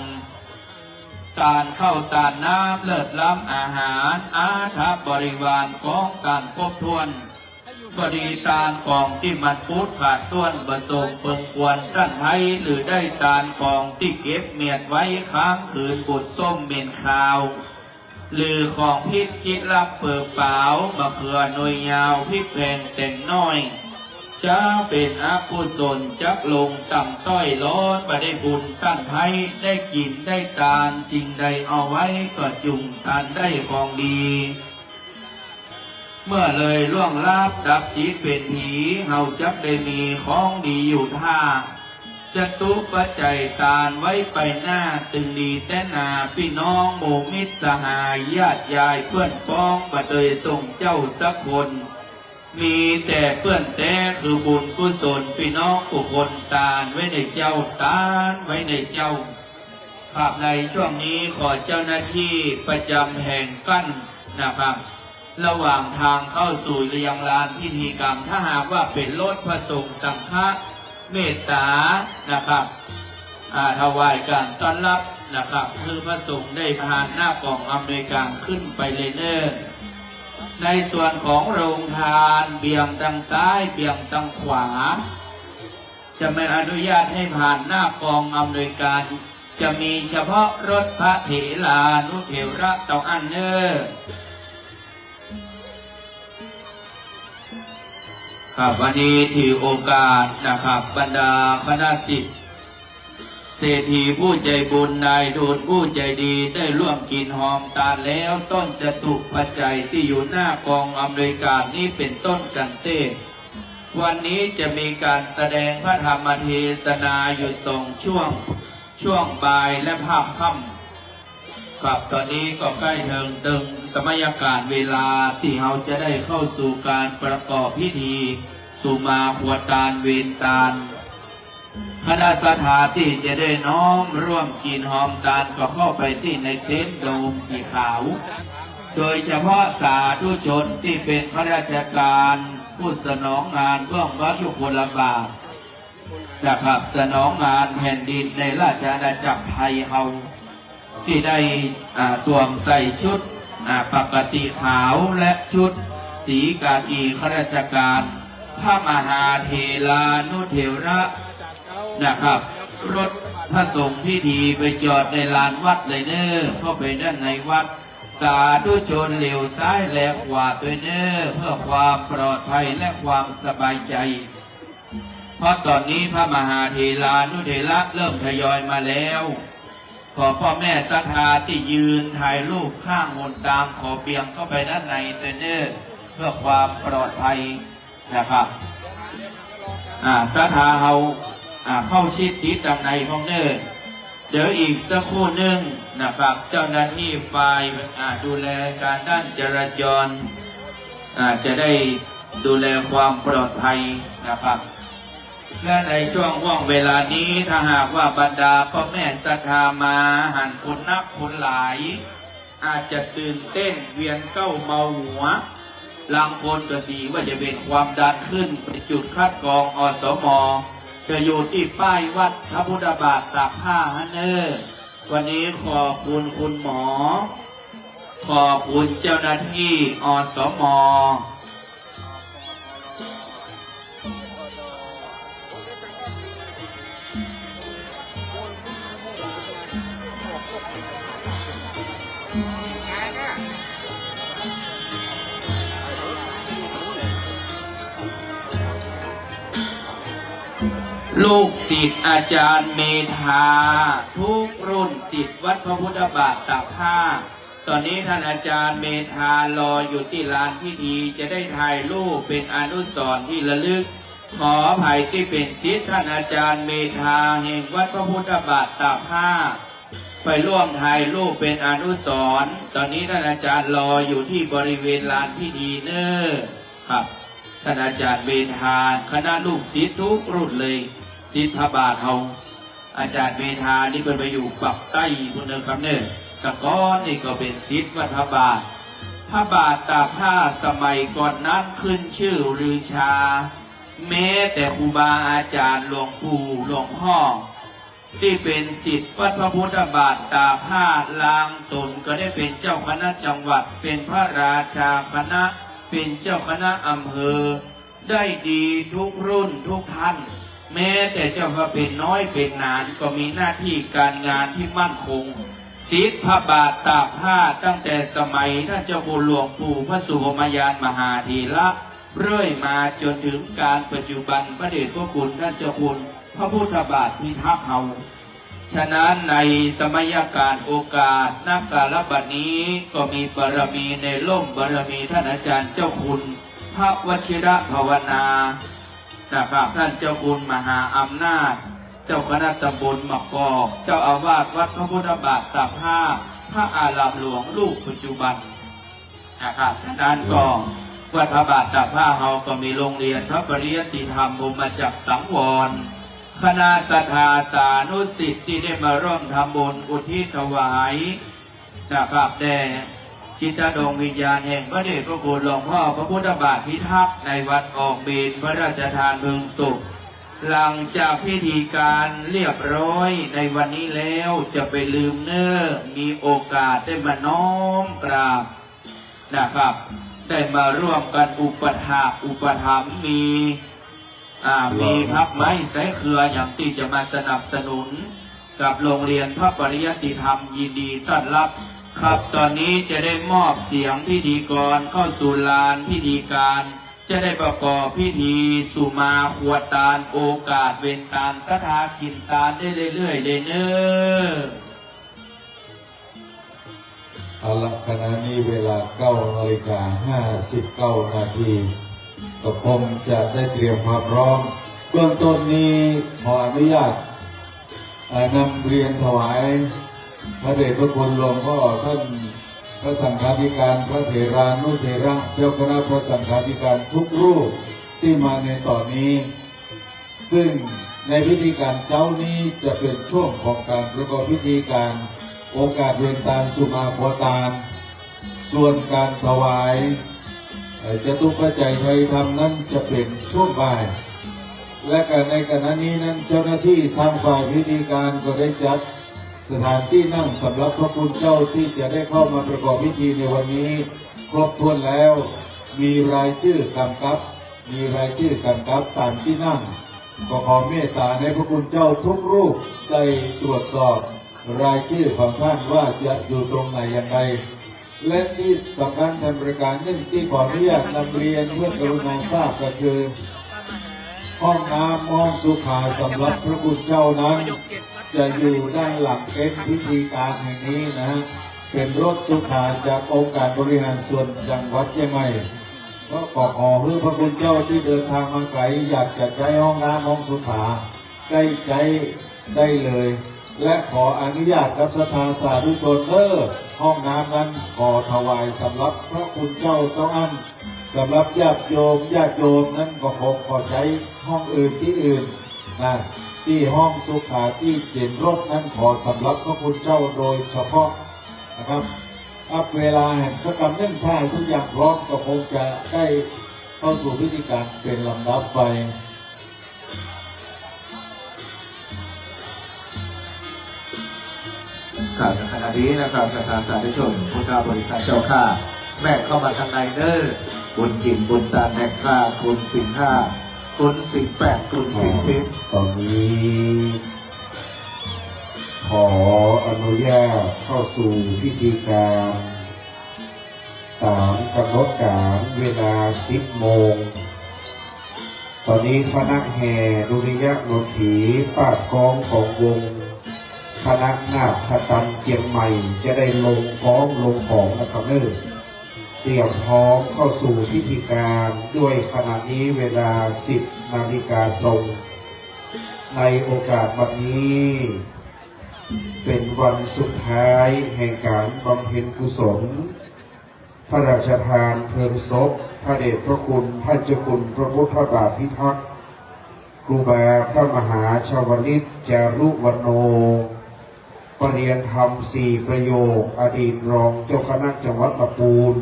ตานเข้าตานน้ำเลิศล้ำอาหารอาถาบริวารของการครบถ้วนบดีตานของที่มันพูดขาดต้วนประสงเปิงควรตั้นไทยหรือได้ตานของที่เก็บเมียดไว้ค้างคืนบุดส้มเมนขาวหรือของพิษคิดลับเปิดเปล่ามะเขือหน่วยยาวพิษแพงเต็มน้อยจะเป็นอกุศลจักลงต่ำต้อยล้อนมาได้บุญตั้นไทยได้กินได้ทานสิ่งใดเอาไว้ก็จุงทานได้ของดีเมื่อเลยล่วงลับดับจิตเป็นผีเฮาจักได้มีของดีอยู่ท่าจตุปัจจัยทานไว้ไปหน้าตึงดีแต่นาพี่น้องหมู่มิตรสหายญาติยายเพื่อนพ้องบัดเลยส่งเจ้าสักคนมีแต่เพื่อนแต่คือบุญกุศลพี่น้องผู้คนตานไว้ในเจ้าตานไว้ในเจ้าครับในช่วงนี้ขอเจ้าหน้าที่ประจำแห่งกั้นนะครับระหว่างทางเข้าสู่ยังลานพิธีกรรมถ้าหากว่าเป็นรถพระสงฆ์สังฆะเมตตานะครับถวายการต้อนรับ นะครับคือพระสงฆ์ได้พาหน้ากองอำนวยการขึ้นไปเลยเนอร์ในส่วนของโรงทานเบี่ยงทางซ้ายเบี่ยงทางขวาจะไม่อนุญาตให้ผ่านหน้ากองอำนวยการจะมีเฉพาะรถพระเถรานุเถระเต่าอันเนอร์ครับวันนี้ถือโอกาสนะครับบรรดาคณะศิษย์เศรษฐีผู้ใจบุญนายทุนผู้ใจดีได้ร่วมกินหอมตาลแล้วต้นจตุปัจจัยที่อยู่หน้ากองอำนวยการนี้เป็นต้นกันเต้วันนี้จะมีการแสดงพระธรรมเทศนาอยู่2 ช่วงบ่ายและภาคค่ำครับตอนนี้ก็ใกล้ถึงสมัยการเวลาที่เราจะได้เข้าสู่การประกอบพิธีสุมาขวตานเวนตาลคณะสัทธาที่จะได้น้อมร่วมกินหอมตาลก็เข้าไปที่ในเต็นท์โดมสีขาวโดยเฉพาะสาธุชนที่เป็นข้าราชการผู้สนองงานเบื้องวัดยุคลบาทนะครับสนองงานแผ่นดินในราชอาณาจักรไทยเฮาที่ได้สวมใส่ชุดปกติขาวและชุดสีกากีข้าราชการพระมหาเถรานุเถระนะครับรถพระสงฆ์พิธีไปจอดในลานวัดเลยเนอเข้าไปด้านในวัดสาธุชนเหลียวซ้ายและขวาตัวเนอเพื่อความปลอดภัยและความสบายใจเพราะตอนนี้พระมหาเถรานุเถระเริ่มทยอยมาแล้วขอพ่อแม่ศรัทธาที่ยืนถ่ายรูปข้างมนตามขอเบียงเข้าไปด้านในตัวเนอเพื่อความปลอดภัยนะครับศรัทธาเฮาเข้าชิดติดดังในพงเนอเดี๋ยวอีกสักครู่หนึ่งนะครับเจ้าหน้าที่ฝ่ายดูแลการด้านจราจรจะได้ดูแลความปลอดภัยนะครับและในช่วงว่างเวลานี้ถ้าหากว่าบรรดาพ่อแม่ศรัทธามาหันคนนับคนหลายอาจจะตื่นเต้นเวียนเก้าเมาหัวลางคนกระสีว่าจะเป็นความดันขึ้นเป็นจุดคัดกรองอสม.จะอยู่ที่ป้ายวัดพระพุทธบาทตากผ้าฮันเนอร์วันนี้ขอบคุณคุณหมอขอบคุณเจ้าหน้าที่อสม.ลูกศิษย์อาจารย์เมธาทุกรุ่นศิษย์วัดพระพุทธบาทตากผ้าตอนนี้ท่านอาจารย์เมธารออยู่ที่ลานพิธีจะได้ถ่ายรูปเป็นอนุสรณ์ที่ระลึกขออภัยที่เป็นศิษย์ท่านอาจารย์เมธาแห่งวัดพระพุทธบาทตากผ้าไปร่วมถ่ายรูปเป็นอนุสรณ์ตอนนี้ท่านอาจารย์รออยู่ที่บริเวณลานพิธีเนอครับท่านอาจารย์เมธาคณะลูกศิษย์ทุกรุ่นเลยศิษย์พระบาทเฮาอาจารย์เมธานี่เป็นไปอยู่ปักใต้พุ่นเดิมครับเนี่ยแต่ก้อนนี่ก็เป็นศิษย์วัดพระบาทพระบาทตากผ้าสมัยก่อนนั้นขึ้นชื่อลือชาแม้แต่ครูบาอาจารย์หลวงปู่หลวงพ่อที่เป็นศิษย์วัดพระพุทธบาทตากผ้าลางตนก็ได้เป็นเจ้าคณะจังหวัดเป็นพระราชาคณะเป็นเจ้าคณะอำเภอได้ดีทุกรุ่นทุกท่านแม้แต่เจ้าพระเป็นน้อยเป็นนานก็มีหน้าที่การงานที่มั่นคงศิษย์พระบาทตากผ้าตั้งแต่สมัยท่านเจ้าคุณหลวงปู่พระสุภมยานมหาธีระเรื่อยมาจนถึงการปัจจุบันพระเดชพระคุณท่านเจ้าคุณพระพุทธบาทพิทักษ์เฮาฉะนั้นในสมัยการโอกาสนักการบัดนี้ก็มีบารมีในล่มบารมีท่านอาจารย์เจ้าคุณพระวชิระภาวนานะครับท่านเจ้าคุณมหาอำนาจเจ้าคณะตำบลมะกอกเจ้าอาวาสวัดพระพุทธบาทตากผ้าพระอารามหลวงลูกปัจจุบันนะครับฉะนั้นก็วัดพระบาทตากผ้าเฮาก็มีโรงเรียนพระปริยัติธรรมพรหมจักรสังวรคณะศรัทธาสานุสิษย์ที่ได้มาร่วมทำบุญอุทิศถวายนะครับแด่จิตดวงวิญญาณแห่งพระเดชพระคุณหลวงพ่อพระพุทธบาทพิทักษ์ในวัดออกเบญพระราชทานเมืองสุข หลังจากพิธีการเรียบร้อยในวันนี้แล้วจะไปลืมเนื้อมีโอกาสได้มาน้อมกราบนะครับได้มาร่วมกันอุปถัมภ์มีพักไม้สายเครืออย่างที่จะมาสนับสนุนกับโรงเรียนพระปริยัติธรรมยินดีต้อนรับครับตอนนี้จะได้มอบเสียงพิธีกรเข้าสู่ลานพิธีการจะได้ประกอบพิธีสุมาขวดตาลโอกาสเวนตาลสถากินตาลได้เรื่อยๆเลยเนอเอาละขณะนี้เวลา9:59 นาทีก็คงจะได้เตรียมความพร้อมเบื้องต้นนี้ขออนุญาตนำเรียนถวายพระเดชพระคุณหลวงพ่อท่านพระสังฆาธิการพระเถรานุเถระเจ้าคณะพระสังฆาธิการทุกรูปที่มาในตอนนี้ซึ่งในพิธีการเจ้านี้จะเป็นช่วงของการประกอบพิธีการโอกาสเวียนตาลสุมาโคตาลส่วนการถวายจตุปัจจัยไทยธรรมนั้นจะเป็นช่วงบ่ายและการในขณะนี้นั้นเจ้าหน้าที่ทางฝ่ายพิธีการก็ได้จัดสถานที่นั่งสำหรับพระคุณเจ้าที่จะได้เข้ามาประกอบพิธีในวันนี้ครบถ้วนแล้วมีรายชื่อกำกับตามที่นั่งก็ขอเมตตาในพระคุณเจ้าทุกรูปได้ตรวจสอบรายชื่อของท่านว่าจะอยู่ตรงไหนอย่างไรและที่สำคัญทางประการหนึ่งที่ขออนุญาตนำเรียนเพื่อกรุณาทราบก็คือห้องน้ำห้องสุขาสำหรับพระคุณเจ้านั้นจะอยู่ด้านหลังเต็นท์พิธีการแห่งนี้นะเป็นรถสุขาจากองค์การบริหารส่วนจังหวัดเชียงใหม่ก็ขอให้พระคุณเจ้าที่เดินทางมาไกลอยากจะใช้ห้องน้ำห้องสุขาได้ใช้ได้เลยและขออนุญาตกับศรัทธาสาธุชนห้องน้ำนั้นขอถวายสำหรับพระคุณเจ้าต้องอันสำหรับญาติโยมนั้นก็ขอใช้ห้องอื่นที่อื่นนะที่ห้องสุขาที่เต็นรถนั้นขอสำหรับพระคุณเจ้าโดยเฉพาะนะครับเวลาแห่งสกรรมเนื่องท่าทุกอย่างพร้อมก็คงจะได้เข้าสู่พิธีการเป็นลำดับไปครับขณะนี้นะครับสถานสาธุชนพุทธบริษัทเจ้าข้าแม่เข้ามาทางในเด้อบุญกินบุญตาแนกข้าคุณสิงห้าคุณสิงแปดคุณสิงสิบตอนนี้ขออนุญาตเข้าสู่พิธีการตามกำหนดการเวลา 10 โมงตอนนี้คณะแห่ดุริยะโนถีปาดกองของวงคณะนาคตันเจียงใหม่จะได้ลงกองลงของนะครับเตรียมพร้อมเข้าสู่พิธีการด้วยขณะนี้เวลา 10 นาฬิกาตรงในโอกาสวันนี้เป็นวันสุดท้ายแห่งการบำเพ็ญกุศลพระราชทานเพลิงศพพระเดชพระคุณท่านเจ้าคุณพระพุทธบาทพิทักษ์ครูบาพระมหาชาวลิตจารุวรรณโนปรริยนธรรม4 ประโยคอดีตรองเจ้าคณะจังหวัดลำพูน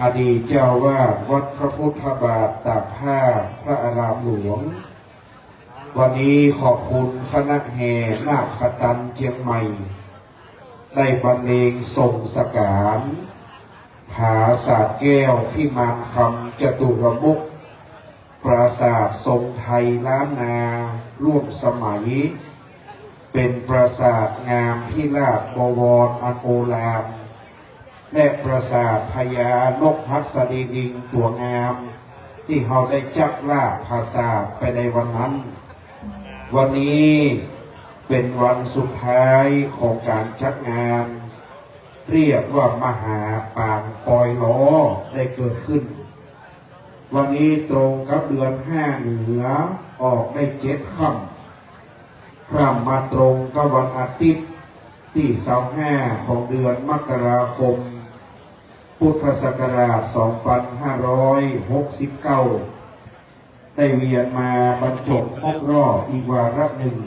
อดีตเจ้าวาดวัดพระพุทธบาทตากผ้าพระอารามหลวงวันนี้ขอบคุณคณะแห่นาคตันเชียงใหม่ได้บรรเลงส่งสการผาศาสตร์แก้วพิมานคำจตุรมุขปราสาททรงไทยล้านนาร่วมสมัยเป็นปราสาทงามพิราชบวรอันโอฬารและปราสาทพญานกหัสดีลิงตัวงามที่เขาได้จักลาภาษาไปในวันนั้นวันนี้เป็นวันสุดท้ายของการจัดงานเรียกว่ามหาปางปอยล้อได้เกิดขึ้นวันนี้ตรงกับเดือน5เหนือออกได้7 ค่ำพร่ำมาตรงกับวันอาทิตย์ที่25ของเดือนมกราคมพุทธศักราช 2569ได้เวียนมาบรรจบครบรอบอีกวาระหนึ่ง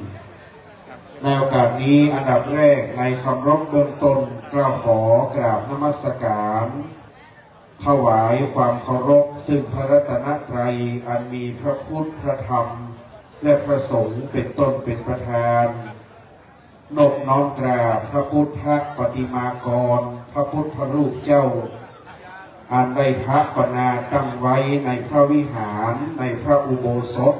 ในโอกาสนี้อันดับแรกในคำร้องเบื้องต้นกล่าวขอกราบนมัสการถวายความเคารพซึ่งพระรัตนตรัยอันมีพระพุทธพระธรรม และพระสงฆ์เป็นต้นเป็นประธานนบน้อมกราบพระพุทธปฏิมากรพระพุทธรูปเจ้าอันได้ทัปนาตั้งไว้ในพระวิหารในพระอุโบสถ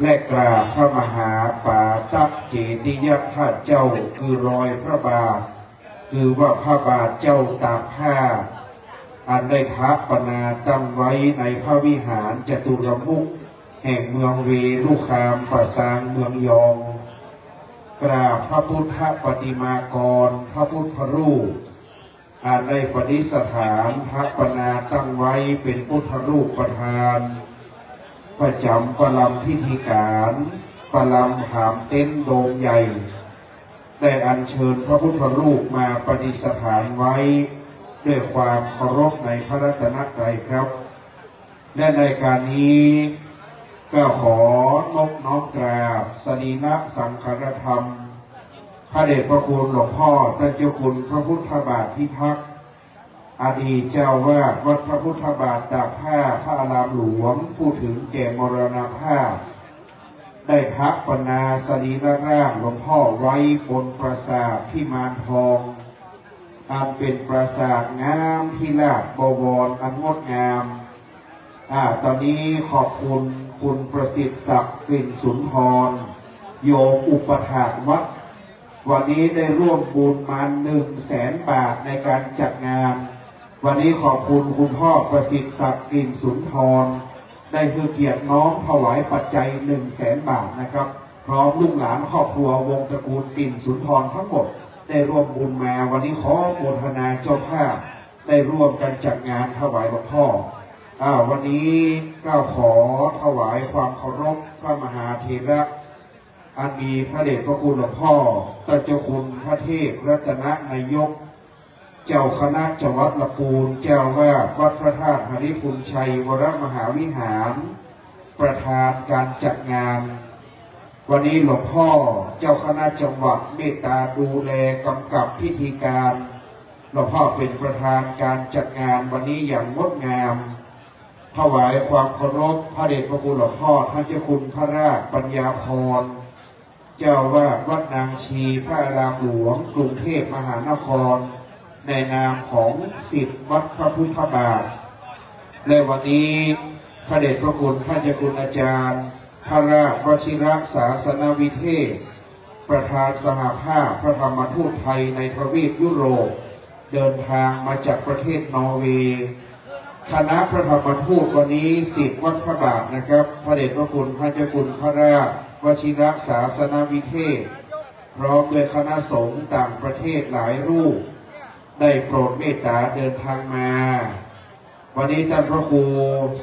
และกราบพระมหาปาตักเจติยธาตุเจ้าคือรอยพระบาทคือว่าพระบาทเจ้าตากผ้าอันได้ทัปนาตั้งไว้ในพระวิหารจตุรมุขแห่งเมืองเวลุคามปะซางเมืองยองกราบพระพุทธปฏิมากรพระพุทธรูปอันได้ประดิษฐานทัปนาตั้งไว้เป็นพุทธรูปประธานประจำประลัมพิธีการประลัมหามเต็นท์โดมใหญ่ได้อัญเชิญพระพุทธรูปมาประดิษฐานไว้ด้วยความเคารพในพระรัตนตรัยครับและในการนี้ก็ขอนบน้อมกราบสรีระสังขารธรรมพระเดชพระคุณหลวงพ่อท่านเจ้าคุณพระพุทธบาทพิทักษ์อดีตเจ้าวาดวัดพระพุทธบาทตากผ้าพระอารามหลวงผู้ถึงแก่มรณภาพได้ทัปนาสรีระร่างหลวงพ่อไว้บนปราสาทพิมานทองอันเป็นปราสาทงามพิราชบวรอันงดงามตอนนี้ขอบคุณคุณประสิทธิ์ศักดิ์กลิ่นสุนทรโยมอุปถากวัดวันนี้ได้ร่วมบุญมา100,000 บาทในการจัดงานวันนี้ขอบคุณคุณพ่อประสิทธิ์ศักดิ์กลิ่นสุนทรได้คือเกียรติน้อมถวายปัจจัย100,000 บาทนะครับพร้อมลูกหลานครอบครัววงตระกูลกลิ่นสุนทรทั้งหมดได้ร่วมบุญมาวันนี้ขอโมทนาเจ้าภาพได้ร่วมกันจัดงานถวายหลวงพ่อวันนี้ก็ขอถวายความเคารพพระมหาเถระอันมีพระเดชพระคุณหลวงพ่อท่านเจ้าคุณพระเทพรัตนนายกเจ้าคณะจังหวัดลำพูนเจ้าวาดวัดพระธาตุหริพุนชัยวรมหาวิหารประธานการจัดงานวันนี้หลวงพ่อเจ้าคณะจังหวัดเมตตาดูแลกำกับพิธีการหลวงพ่อเป็นประธานการจัดงานวันนี้อย่างงดงามถวายความเคารพพระเดชพระคุณหลวงพ่อท่านเจ้าคุณพระราชปัญญาพรเจ้าวาดวัดนางชีพระอารามหลวงกรุงเทพมหานครในนามของศิษย์วัดพระพุทธบาทในวันนี้พระเดชพระคุณท่านเจ้าคุณอาจารย์พระราชวชิรศาสนวิเทศประธานสหภาพพระธรรมทูตไทยในทวีปยุโรปเดินทางมาจากประเทศนอร์เวย์คณะพระธรรมทูตวันนี้ศิษย์วัดพระบาทนะครับพระเดชพระคุณท่านเจ้าคุณพระราชวชิรศาสนวิเทศพร้อมด้วยคณะสงฆ์ต่างประเทศหลายรูปได้โปรดเมตตาเดินทางมาวันนี้ท่านพระครู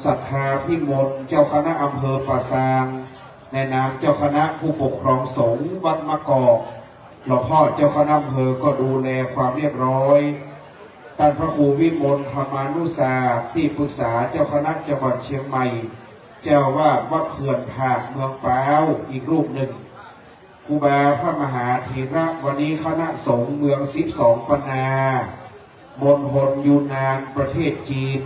ศรัทธาพิมลเจ้าคณะอำเภอป่าซางในนามเจ้าคณะผู้ปกครองสงฆ์วัดมะกอกหลวงพ่อเจ้าคณะอำเภอก็ดูแลความเรียบร้อยท่านพระครูวิมลธรรมานุสาที่ปรึกษาเจ้าคณะจังหวัดเชียงใหม่เจ้าวาดวัดเขื่อนผากเมืองป้าวอีกรูปหนึ่งครูบาพระมหาเถระวันนี้คณะสงฆ์เมือง12 ปนามณฑลยูนานประเทศจีน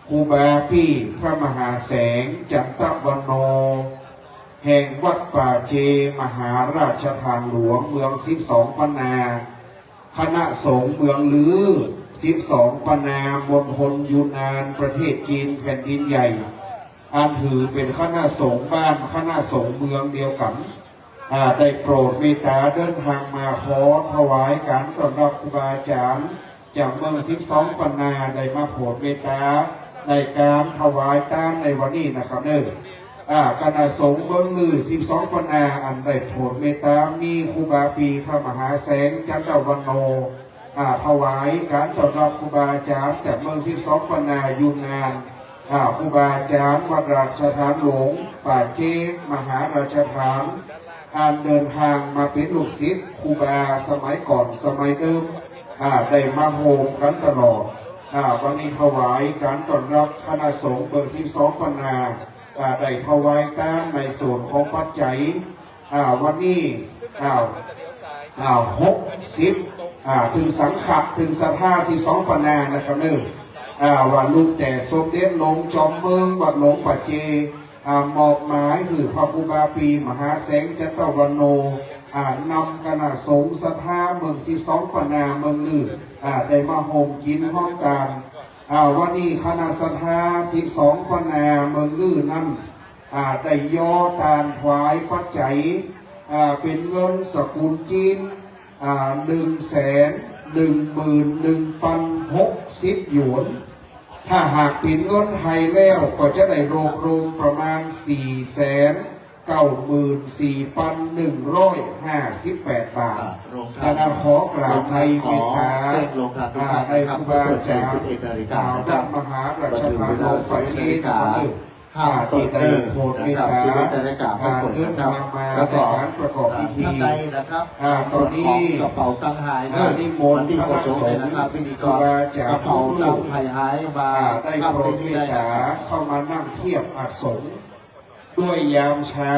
ครูบาพี่พระมหาแสงจันตวันโนแห่งวัดป่าเจมหาราชทานหลวงเมือง12 ปนาคณะสงฆ์เมืองลือ12 ปนามณฑลยูนานประเทศจีนแผ่นดินใหญ่อันถือเป็นคณะสงฆ์บ้านคณะสงฆ์เมืองเดียวกันได้โปรดเมตตาเดินทางมาขอถวายการต้อนรับครูบาอาจารย์จากเมือง12 ปนาได้มาโปรดเมตตาในการถวายตามในวันนี้นะครับคณะสงฆ์เมืองลือ12 ปนาอันได้โปรดเมตตามีครูบาปีพระมหาแสงจันทวันโนถวายการต้อนรับครูบาอาจารย์จากเมือง12 ปนายูนานครูบาอาจารย์วัดราชฐานหลวงป่าเจมหาราชฐานเดินทางมาเป็นลูกศิษย์ครูบาสมัยก่อนสมัยเดิมได้มาโฮมกันตลอดวันนี้ถวายการต้อนรับคณะสงฆ์เมือง12 ปนาได้ถวายตามในส่วนของปัจจัยวันนี้60ถึงสังขะถึงศรัทธา12 ปนานะครับว่าลูกแต่สมเด็จหลวงจอมเมืองวัดหลวงป่าเจ มอบหมายคือพระครูบาปีมหาแสงจัตวันโนนำคณะสงฆ์ศรัทธาเมือง12 ปนาเมืองลือได้มาโฮมกินห้องการวันนี้คณะศรัทธา12 ปนาเมืองลือนั้นได้ย่อตานถวายปัจจัยเป็นเงินสกุลจีน111,060 หยวน ถ้าหากเป็นเงินไทยแล้วก็จะได้รวบรวมประมาณ 494,158 บาทดังนั้นขอกราบในเมตตาในครูบาอาจารย์ดังมหาราชทานโลกสัจเจนที่ได้โปรดเมตตาเดินทางมาในการประกอบพิธีตอนนี้กระเป๋าตังหายนิมนต์คณะสงฆ์ครูบาอาจารย์ทุกรูปได้โปรดเมตตาเข้ามานั่งเทียบอาสงฆ์ด้วยยามเช้า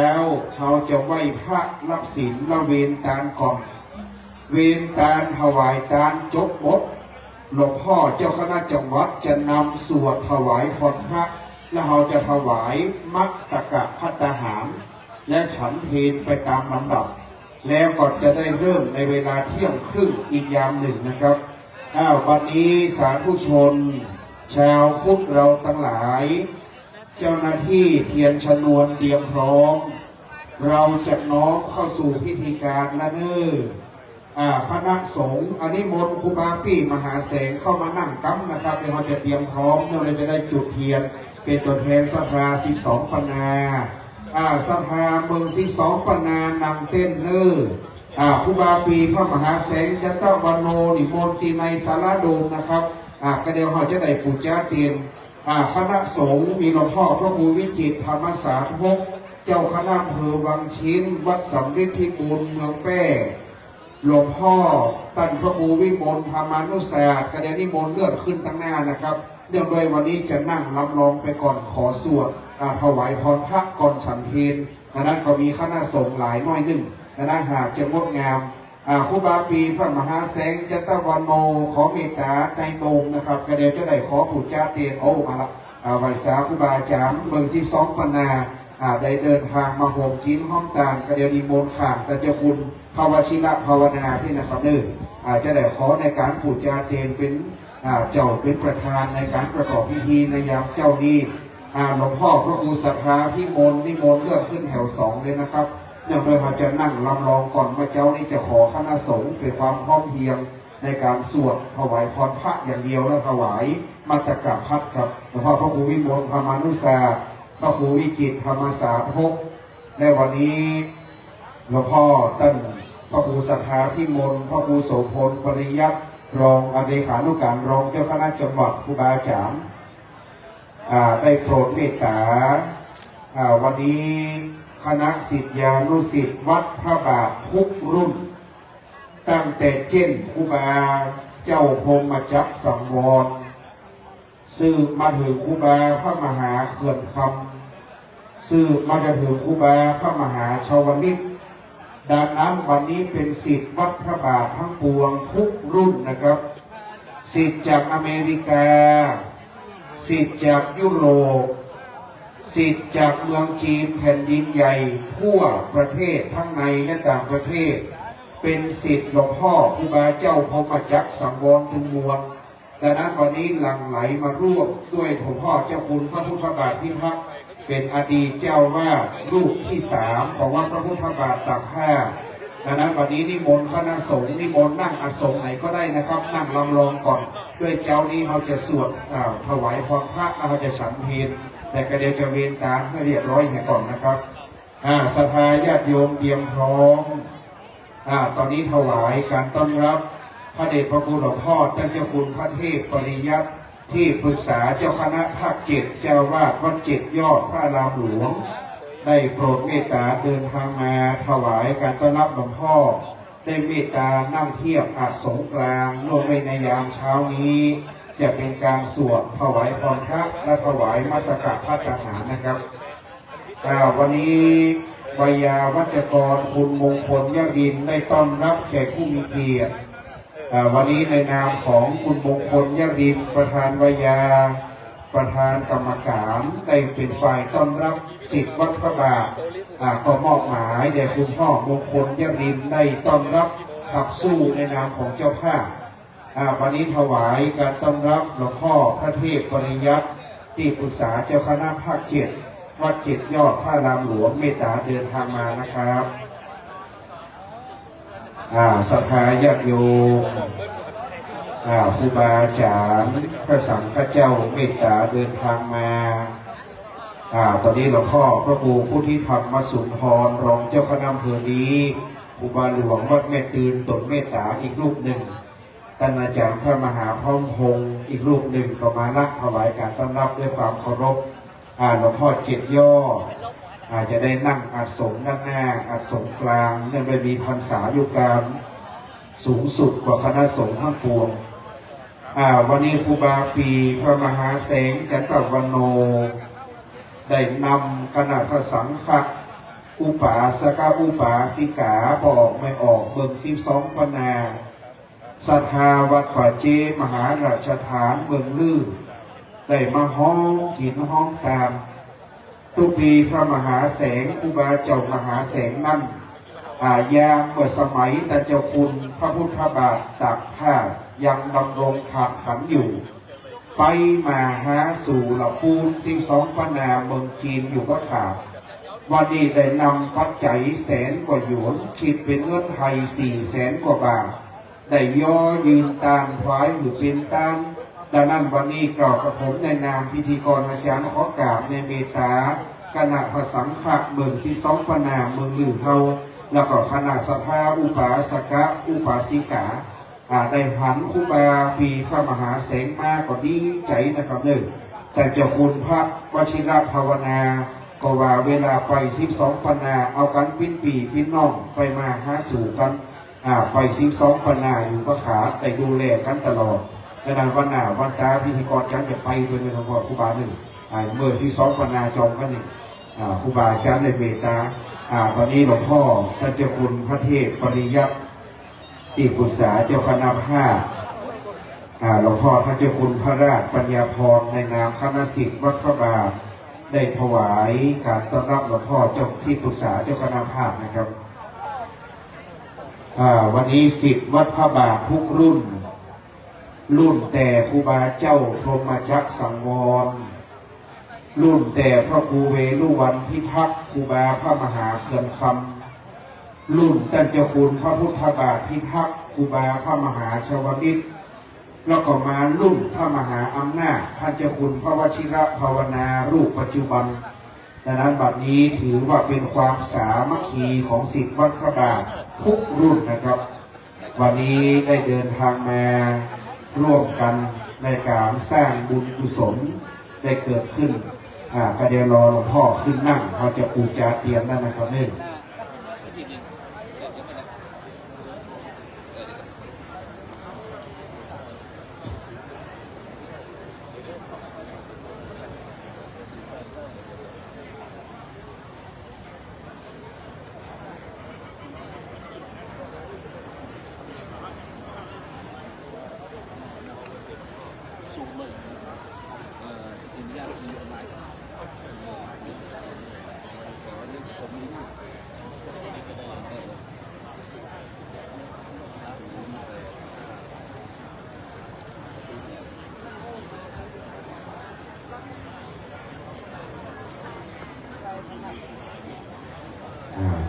เราจะไหว้พระรับศีลละเวนตาลก่อนเวนตาลถวายตาลจบหมดหลวงพ่อเจ้าคณะจังหวัดจะนำสวดถวายพรพระและเราจะถวายมักตะกะภัตตาหารและฉันเพลไปตามลำดับแล้วก็จะได้เริ่มในเวลาเที่ยงครึ่งอีกยามหนึ่งนะครับวันนี้สาธุชนชาวพุทธเราทั้งหลายเจ้าหน้าที่เทียนชนวนเตรียมพร้อมเราจะน้อมเข้าสู่พิธีการละเน้อคณะสงฆ์อันนี้มนต์ครูบาปี้มหาแสงเข้ามานั่งกั้มนะครับเดี๋ยวเราจะเตรียมพร้อมเราจะได้จุดเทียนเป็นตัวแทนศรัทธา12 ปนาศรัทธาเมือง12 ปนานำเต้นครูบาปีพระมหาแสงยัตตวันโนนิมนต์ตีในศาลาโดมนะครับก็เดี๋ยวเราจะได้ปูจาเตียนคณะสงฆ์มีหลวงพ่อพระครูวิจิตรธรรมสาธกเจ้าคณะอำเภอวังชิ้นวัดสำริดที่บุญเมืองแป้หลวงพ่อตั้นพระครูวิมลธรรมานุศาสตร์ก็เดี๋ยวนิมนต์เลื่อนขึ้นตั้งหน้านะครับเนื่องด้วยวันนี้จะนั่งลำลองไปก่อนขอสวดถวายพรพระก่อนฉันเพลดังนั้นก็มีคณะสงฆ์หลายน้อยหนึ่งดังนั้นหากจะงดงามครูบาปีพระมหาแสงจัตวันโนขอเมตตาในโมงนะครับก็เดี๋ยวจะได้ขอปู่จ้าเตียนมาละไหวสาครูบาอาจารย์เมือง12 ปนาได้เดินทางมาโฮมกินห้องตาลก็เดี๋ยวนิมนต์ข่างแต่เจ้าคุณภาวชิระภาวนาพี่นะครับจะได้ขอในการปู่จ้าเตียนเป็นเจ้าเป็นประธานในการประกอบพิธีในยามเจ้านี้หลวงพ่อพระครูศรัทธาพิมลนิมนต์เลือกขึ้นแถว2เลยนะครับเนื่องด้วยเราจะนั่งลำลองก่อนว่าเจ้านี้จะขอคณะสงฆ์เป็นความพร้อมเพรียงในการสวดถวายพรพระอย่างเดียวและถวายมัตตกะพัดครับหลวงพ่อพระครูวิมลธรรมานุศาสตร์พระครูวิจิตรธรรมสาธกในวันนี้หลวงพ่อตั้งพระครูศรัทธาพิมลพระครูโสพลปริยัติรองเลขานุการรองเจ้าคณะจังหวัดครูบาอาจารย์ได้โปรดเมตตาวันนี้คณะศิษยานุศิษย์วัดพระบาททุกรุ่นตั้งแต่เช่นครูบาเจ้าพรหมจักรสังวรสืบมาถึงครูบาพระมหาเขื่อนคำสืบมาจะถึงครูบาพระมหาชาวนิตดังนั้นวันนี้เป็นศิษย์วัดพระบาททั้งปวงทุกรุ่นนะครับศิษย์จากอเมริกาศิษย์จากยุโรปศิษย์จากเมืองจีนแผ่นดินใหญ่ทั่วประเทศทั้งในและต่างประเทศเป็นศิษย์หลวงพ่อครูบาเจ้าพรหมจักรสังวรถึงมวลดังนั้นวันนี้หลั่งไหลมาร่วมด้วยหลวงพ่อเจ้าคุณพระพุทธบาทพิทักษ์เป็นอดีตเจ้าวาดรูปที่3ของวัดพระพุทธบาทตากผ้าดังนั้นวันนี้นิมนต์คณะสงฆ์นิมนต์นั่งอาสงไหนก็ได้นะครับนั่งลำลองก่อนด้วยเจ้านี้เราจะสวดถวายพรพระเราจะฉันเพลแต่กระเดียวจะเวนตามให้เรียบร้อยให้ก่อนนะครับศรัทธาญาติโยมเตรียมพร้อมตอนนี้ถวายการต้อนรับพระเดชพระคุณหลวงพ่อท่านเจ้าคุณพระเทพปริยัติที่ปรึกษาเจ้าคณะภาค7เจ้าวาดวัด7ยอดพระอารามหลวงได้โปรดเมตตาเดินทางมาถวายการต้อนรับหลวงพ่อได้เมตตานั่งเทียบอาสงกลางลงในยามเช้านี้จะเป็นการสวดถวายพรพระและถวายมัตตกะภัตตาหารนะครับวันนี้วิยาวัจกรคุณมงคลยดินได้ต้อนรับแขกผู้มีเกียรติวันนี้ในนามของคุณมงคลยดินประธานวิยา ประธานกรรมการได้เป็นฝ่ายต้อนรับสิทธิ์วัดพระบาทก็มอบหมายแด่คุณพ่อมงคลยรินได้ต้อนรับขับสู้ในนามของเจ้าภาพวันนี้ถวายการต้อนรับหลวงพ่อพระเทพปริยัติที่ปรึกษาเจ้าคณะภาคเจ็ดวัดเจ็ดยอดพระรามหลวงเมตตาเดินทางมานะครับสภาญาติโยมครูบาอาจารย์พระสังฆเจ้าเมตตาเดินทางมาตอนนี้หลวงพ่อพระครูพุทธิธรรมสุนทรรองเจ้าคณะอำเภอนี้ครูบาหลวงวัดแม่ตื่นตนเมตตาอีกรูปหนึ่งท่านอาจารย์พระมหาพร้อมพงศ์อีกรูปหนึ่งก็มาละถวายการต้อนรับด้วยความเคารพหลวงพ่อเจ็ดยอดอาจจะได้นั่งอาสงด้านหน้าอาสงกลางเนื่องด้วยมีพรรษาอยู่การสูงสุดกว่าคณะสงฆ์ทั้งปวงวันนี้ครูบาปีพระมหาเสงจันตวันโนได้นำคณะพระสังฆอุปาสกอุปาสิกาบอกไม่ออกเบิ่ง12 ปนาศรัทธาวัดป่าเจมหาราชฐานเมืองลื่นได้มาห้องกินห้องตามตุปีพระมหาแสงครูบาเจ้ามหาแสงนั่นยามเมื่อสมัยแต่เจ้าคุณพระพุทธบาทตากผ้ายังดำรงขาดขันอยู่ไปมาหาสู่ละปูน12 ปนาเมืองจีนอยู่ก็ขาดวันนี้ได้นำปัจจัย100,000 กว่าหยวนคิดเป็นเงินไทย400,000 กว่าบาทได้ย่อยืนตามถวายหรือเป็นตามดังนั้นวันนี้กล่าวกับผมในนามพิธีกรอาจารย์ขอกราบในเมตตาคณะพระสังฆะเมือง12 ปนาเมืองลื่นเราแล้วก็คณะสภาอุปาสกะอุปาสิกาได้หันครูบาปีพระมหาเสงมาก็ดีใจนะครับเนี่ยแต่เจ้าคุณพระวชิรภาวนาก็ว่าเวลาไป12 ปนาเอากันปิ้นปีปิ้นน้องไปมาหาสู่กันไป12 ปนาอยู่ก็ขาดได้ดูแลกันตลอดดังนั้นวันหน้าวันตาพิธีกรจังจะไปด้วยในหลวงพ่อครูบาหนึ่งเมื่อ12 ปนาจองกันนี่ครูบาอาจารย์ในเมตตาตอนนี้หลวงพ่อท่านเจ้าคุณพระเทพปริยัติที่ปรึกษาเจ้าคณะภาคหลวงพ่อท่านเจ้าคุณพระราชปัญญาพรในนามคณะศิษย์วัดพระบาทได้ถวายการต้อนรับหลวงพ่อเจ้าที่ปรึกษาเจ้าคณะภาคนะครับวันนี้ศิษย์วัดพระบาททุกรุ่นแต่ครูบาเจ้าพรหมจักรสังวรรุ่นแต่พระครูเวลุวันพิทักษ์ครูบาพระมหาเขื่อนคำรุ่นท่านเจ้าคุณพระพุทธบาทพิทักษ์ครูบาพระมหาชวลิตแล้วก็มารุ่นพระมหาอำนาจท่านเจ้าคุณพระวชิรภาวนารูปปัจจุบันดังนั้นบัดนี้ถือว่าเป็นความสามัคคีของศิษย์วัดพระบาททุกรุ่นนะครับวันนี้ได้เดินทางมาร่วมกันในการสร้างบุญกุศลได้เกิดขึ้นก็เดี๋ยวรอหลวงพ่อขึ้นนั่งเขาจะปูจาเตรียมนั่นนะครับนี่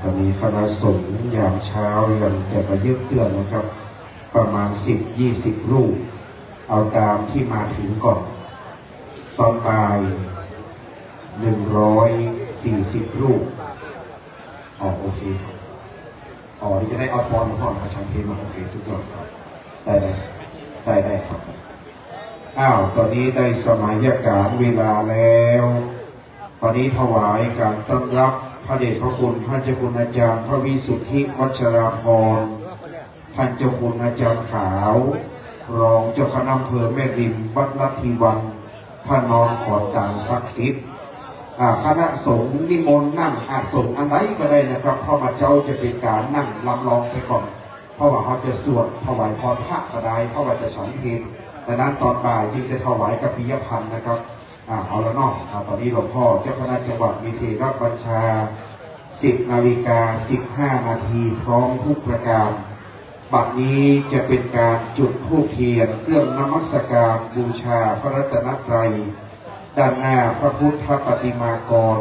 ตอนนี้คณะสงฆ์ยามเช้ายังจะมายึดเตือนนะครับประมาณ10-20 รูปเอาตามที่มาถึงก่อนตอนบ่าย140 รูปโอเคครับนี่จะได้เอาปอนมาพ่อมาชันเพลงมาโอเคสุดยอดครับได้ครับตอนนี้ได้สมัยการเวลาแล้วตอนนี้ถวายการต้อนรับพระเดชพระคุณท่านเจ้าคุณอาจารย์พระวิสุทธิวัชราภรณ์ท่านเจ้าคุณอาจารย์ขาวรองเจ้าคณะอำเภอแม่ริมวัดลัทธิวันพระนอนขอนตาลศักดิ์สิทธิ์คณะสงฆ์นิมนต์นั่งอาสงฆ์อันไหนก็ได้นะครับเพราะว่าเจ้าจะเป็นการนั่งลำลองไปก่อนเพราะว่าเขาจะสวดถวายพรพระก็ได้เพราะว่าจะฉันเพลดังนั้นตอนบ่ายจึงจะถวายกัปปิยพันธ์นะครับ เอาละเนาะตอนนี้หลวงพ่อเจ้าคณะจังหวัดมีเทรับบัญชา 10:15 นาทีพร้อมทุกประการบัดนี้จะเป็นการจุดธูปเทียนเครื่องนมัสการบูชาพระรัตนตรัยด้านหน้าพระพุทธปฏิมากร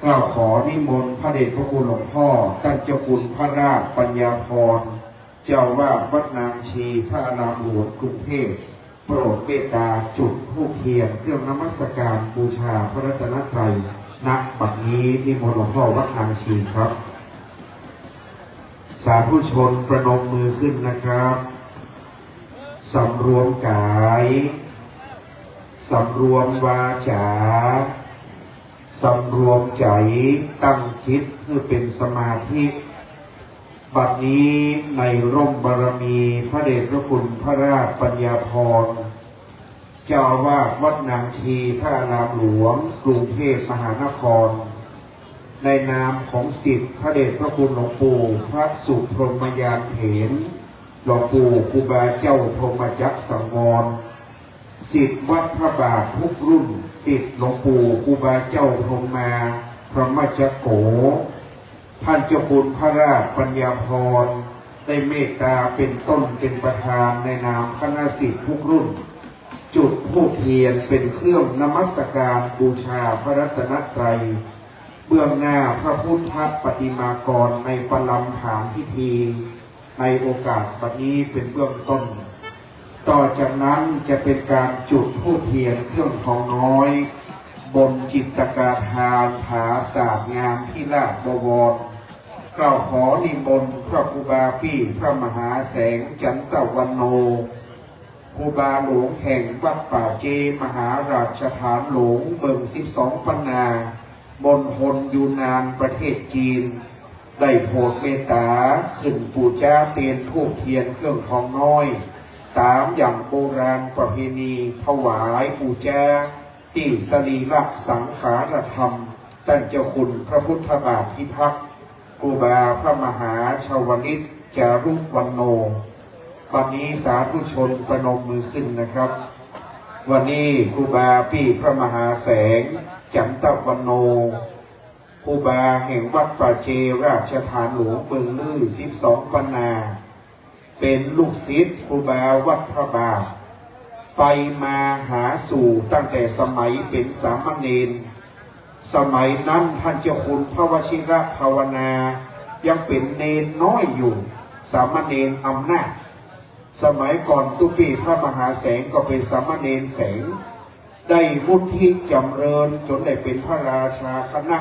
กล่าวขอนิมนต์พระเดชพระคุณหลวงพ่อท่านเจ้าคุณพระราชปัญญาพรเจ้าวาดวัดนางชีพระอารามหลวงกรุงเทพโปรดเมตตาจุดธูปเทียนเครื่องนมัสการบูชาพระรัตนตรัยณบัดนี้นิมนต์หลวงพ่อวัดนางชีครับสาธุชนประนมมือขึ้นนะครับสำรวมกายสำรวมวาจาสำรวมใจตั้งจิตเพื่อเป็นสมาธิบัดนี้ในร่มบารมีพระเดชพระคุณพระราชปัญญาพรเจ้าอาวาสวัดนางชีพระอารามหลวงกรุงเทพมหานครในนามของศิษย์พระเดชพระคุณหลวงปู่พระสุพรหมยานเถรหลวงปู่ครูบาเจ้าพรหมจักรสังวรศิษย์วัดพระบาททุกรุ่นศิษย์หลวงปู่ครูบาเจ้าพรหมาพระมัจจโกท่านเจ้าคุณพระราชปัญญาพรได้เมตตาเป็นต้นเป็นประธานในนามคณะศิษย์ทุกรุ่นจุดธูปเทียนเป็นเครื่องนมัสการบูชาพระรัตนตรัยเบื้องหน้าพระพุทธปฏิมากรในประลัมฐานพิธีในโอกาสบัดนี้เป็นเบื้องต้นต่อจากนั้นจะเป็นการจุดธูปเทียนเครื่องทองน้อยบนจิตกาทานผาศาสตร์งามพิราชบวรกล่าวขอนิมนต์พระครูบาปี้พระมหาแสงจันตวันโนครูบาหลวงแห่งวัดป่าเจมหาราชฐานหลวงเบิ่ง12 ปันนาบนหนยูนานประเทศจีนได้โปรดเมตตาขึ้นปูชาเตียนธูปเทียนเครื่องทองน้อยตามอย่างโบราณประเพณีถวายปูชาที่สรีระสังขารธรรมท่านเจ้าคุณพระพุทธบาทพิทักษ์ครูบาพระมหาชาวลิตจารุวันโนวันนี้สาธุชนประนมมือขึ้นนะครับวันนี้ครูบาปี้พระมหาแสงจันตวันโนครูบาแห่งวัดป่าเจราชฐานหลวงเบิงลือ12 ปันนาเป็นลูกศิษย์ครูบาวัดพระบาทไปมาหาสู่ตั้งแต่สมัยเป็นสามเณรสมัยนั้นท่านเจ้าคุณพระวชิระภาวนายังเป็นเนรน้อยอยู่สามเณรอำนาจสมัยก่อนตุปีพระมหาแสงก็เป็นสามเณรแสงได้มุทิจำเริญจนได้เป็นพระราชาคณะ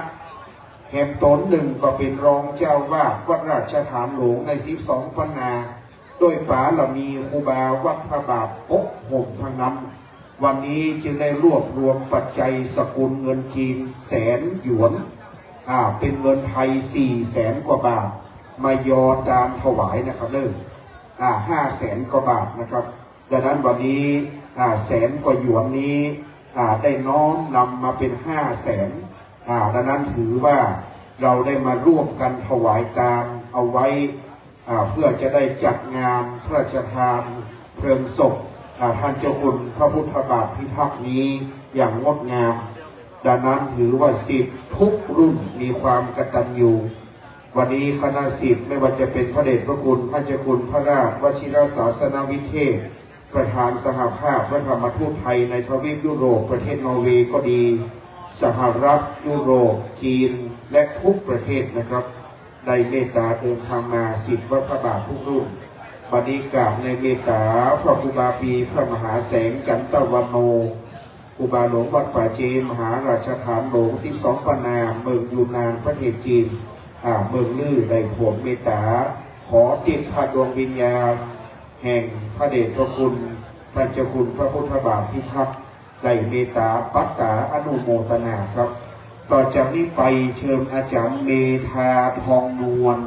แห่งตนหนึ่งก็เป็นรองเจ้าวาดวัดราชฐานหลวงใน12 ปันนาโดยป๋าละมีครูบาวัดพระบาทอกห่มทั้งนั้นวันนี้จึงได้รวบรวมปัจจัยสกุลเงินจีน100,000 หยวนเป็นเงินไทย400,000 กว่าบาทมายอดานถวายนะครับ500,000 กว่าบาทนะครับดังนั้นวันนี้100,000 กว่าหยวนนี้ได้น้อมนำมาเป็น500,000ดังนั้นถือว่าเราได้มาร่วมกันถวายทานเอาไว้เพื่อจะได้จัดงานพระราชทานเพลิงศพท่านเจ้าคุณพระพุทธบาทพิทักษ์นี้อย่างงดงามดังนั้นถือว่าศิษย์ทุกรุ่นมีความกตัญญูวันนี้คณะศิษย์ไม่ว่าจะเป็นพระเดชพระคุณท่านเจ้าคุณพระราชวชิรศาสนวิเทศประธานสหภาพพระธรรมทูตไทยในทวีปยุโรปประเทศนอร์เวย์ก็ดีสหรัฐยุโรปจีนและทุกประเทศนะครับได้เมตตาเดินทางมาศิษย์วัดพระบาททุกรุ่นบัดนี้กราบในเมตตาพระครูบาปีพระมหาแสงจันตวันโนครูบาหลวงวัดป่าเจมหาราชฐานหลวง12 ปันนาเมืองยูนานประเทศจีนเมืองลือได้โปรดเมตตาขอติดพระดวงวิญญาณแห่งพระเดชพระคุณท่านเจ้าคุณพระพุทธบาทพิทักษ์ได้เมตตาปัตตาอนุโมทนาครับต่อจากนี้ไปเชิญอาจารย์เมธาทองนวล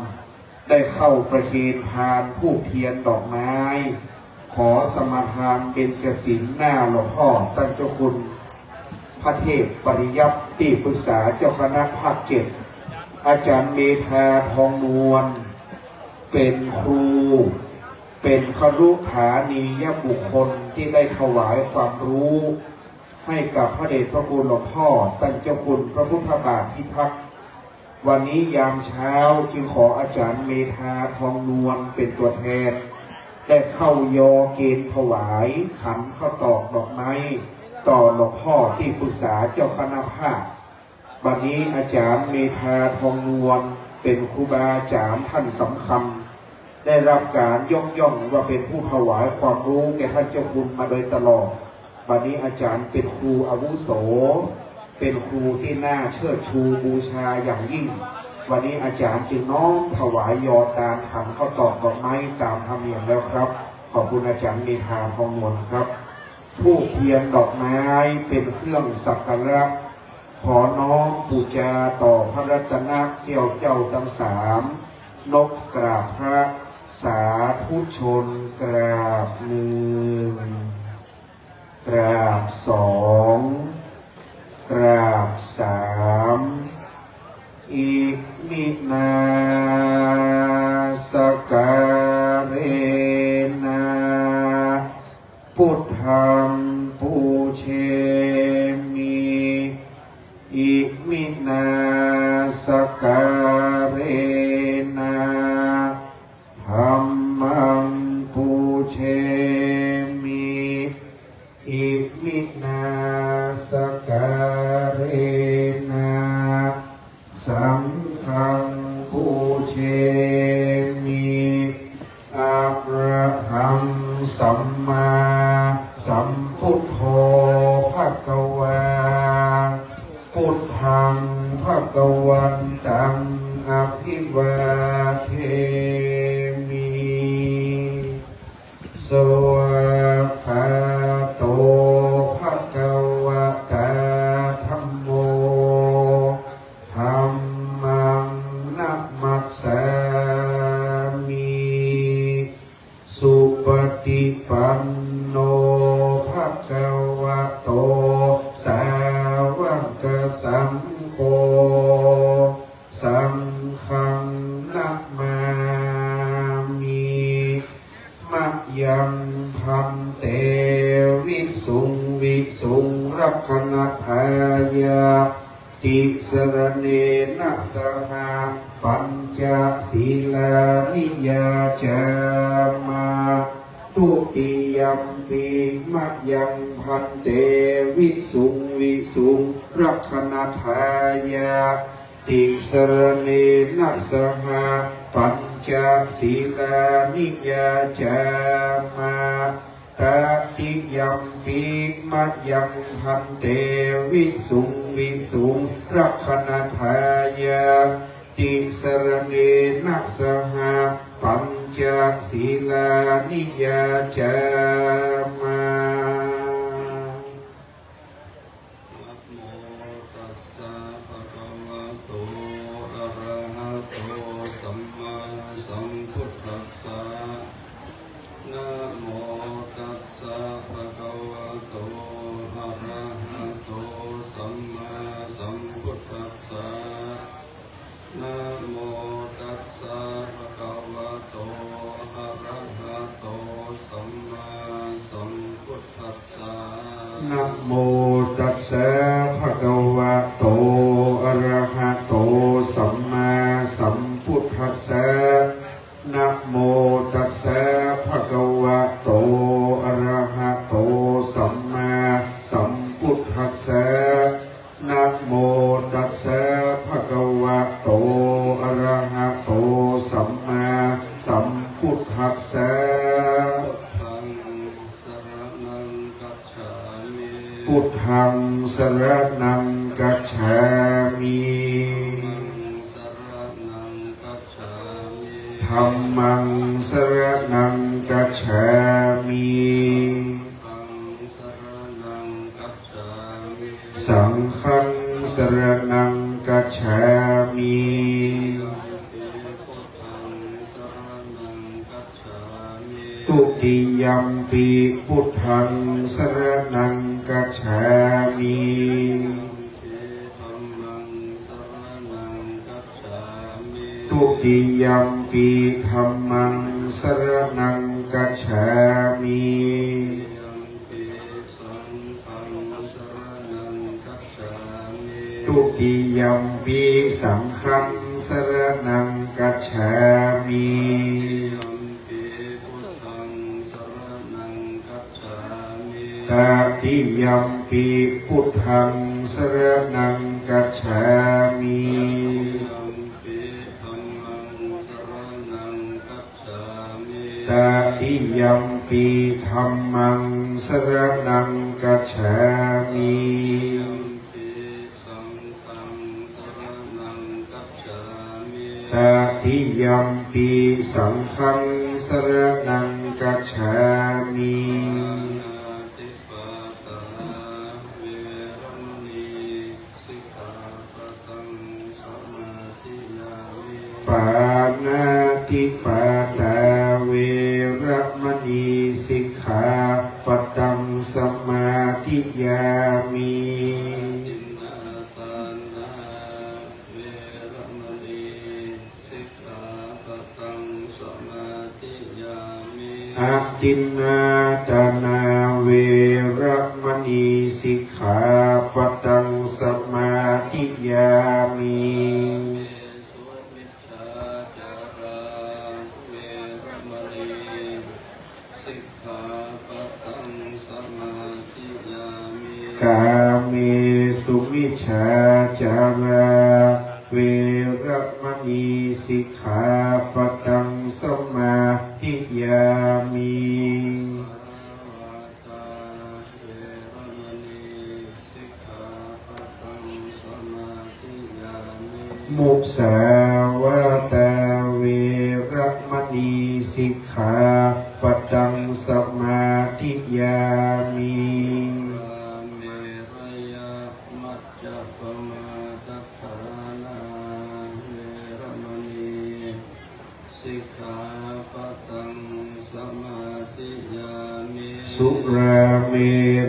ได้เข้าประเคนพานธูปเทียนดอกไม้ขอสมาทานเบญจศีลหน้าหลวงพ่อท่านเจ้าคุณพระเทพปริยัติที่ปรึกษาเจ้าคณะภาค 7อาจารย์เมธาทองนวลเป็นครูเป็นครุฐานียบุคคลที่ได้ถวายความรู้ ให้กับพระเดชพระคุณหลวงพ่อตั้งเจ้าคุณพระพุทธบาทพิทักษ์วันนี้ยามเช้าจึงขออาจารย์เมธาทองนวลเป็นตัวแทนได้เข้ายอเกณฑ์ถวายขันข้าวตอกดอกไม้ต่อหลวงพ่อที่ปรึกษาเจ้าคณะภาควันนี้อาจารย์เมธาทองนวลเป็นครูบาอาจารย์ท่านสำคัญได้รับการยกย่องว่าเป็นผู้ถวายความรู้แก่ท่านเจ้าคุณมาโดยตลอดวันนี้อาจารย์เป็นครูอาวุโสเป็นครูที่น่าเชิดชูบูชาอย่างยิ่งวันนี้อาจารย์จึงน้อมถวายยอตานขันข้าวตอกดอกไม้ตามธรรมเนียมแล้วครับขอบคุณอาจารย์เมธาทองนวลครับผู้เพียรดอกไม้เป็นเครื่องสักการะขอน้อมบูชาต่อพระรัตนเกี่ยวเจ้าทั้งสามนบกราบพระสาธุชนกราบหนึ่งกราบสองกราบสามอิมินาสการเรนะพุทธังปูเชมิอิมินาสการเรนะธัมมังปูเชมิอิมินาสการเรนะสังฆังปูเชมิอะระหังสัมมาสัมพุทโธภควาพุทธังภควันตังอภิวาเทมิสวากขาโตภควตาธัมโมธัมมังนัมมัสสามิสุปฏิปันโนภควโตสาวกสังโฆสังฆังนัมมามิมะยังพันเตวิสุงวิสุงรักขณทายาติสรเนนะสหาปัญจศีลานิยาจามาตุติยัมปิมะยังพันเตวิสุงวิสุงรักขณทายาติสรเนนะสหาปัญจศีลานิยาจามาตติยัมปิมะยังพันเตวิสุงวิสุงรักขณทายาติสรเนนะสหาปัญจศีลานิยาจามานะโมตัสสะภะคะวะโตอะระหะโตสัมมาสัมพุทธัสสะนะโมตัสสะภะคะวะโตอะระหะโตสัมมาสัมพุทธัสสะนะโมตัสสะภะคะวะโตอะระหะโตสัมมาสัมพุทธัสสะนะโมตัสสะภะคะวะโตอะระหะโตสัมมาสัมพุทธัสสะนะโมตัสสะภะคะวะโตอะระหะโตสัมมาสัมพุทธัสสะนะโมตัสสะภะคะวะโตอะระหะโตสัมมาสัมพุทธัสสะพุทธังสรณังกัจฉามิธัมมังสรณังกัจฉามิสังฆังสรณังกัจฉามิตุติยัมปิพุทธังสรณังกัจฉามิตุติยัมปิธัมมังสรณังกัจฉามิ สังฆังสร ทุติยัมปิสังฆังสรณังกัจฉามิ ยัมปิพุทธังสรณังคัจฉามิ ตติยัมปิพุทธังสรณังกัจฉามิ ยัมปิธัมมังสรณังคัจฉามิ ตติยัมปิธัมมังสรณังกัจฉามิ ยัมปิสังฆังสรณังคัจฉามิ ตติยัมปิสังฆังสรณังกัจฉามิ นาติปาตาเวรมณีสิกขาปะทังสมาธิยามิ ปานาติปาตาเวระมณีสิกขาปะตังสมาธิยามิ จินนาทานาเวรมณีสิกขาปะทังสมาธิยามิ อาตินนาตานาเวระมณีสิกขาปะตังสมาธิยามิ สุมิจฉาจาราเวรมณีสิกขาปะทังสมาธิยามิ กาเมสุมิจฉาจาราเวระมณีสิกขาปะตังสมาธิยามิ วาตาเวรมณีสิกขาปะทังสมาธิยามิ มุสาวาตาเวระมณีสิกขาปะตังสมาธิยามิ เมรยะมัจจปมาทัฏฐานาเวรมณีสิกขาปะทังสมาธิยามิ สุราเม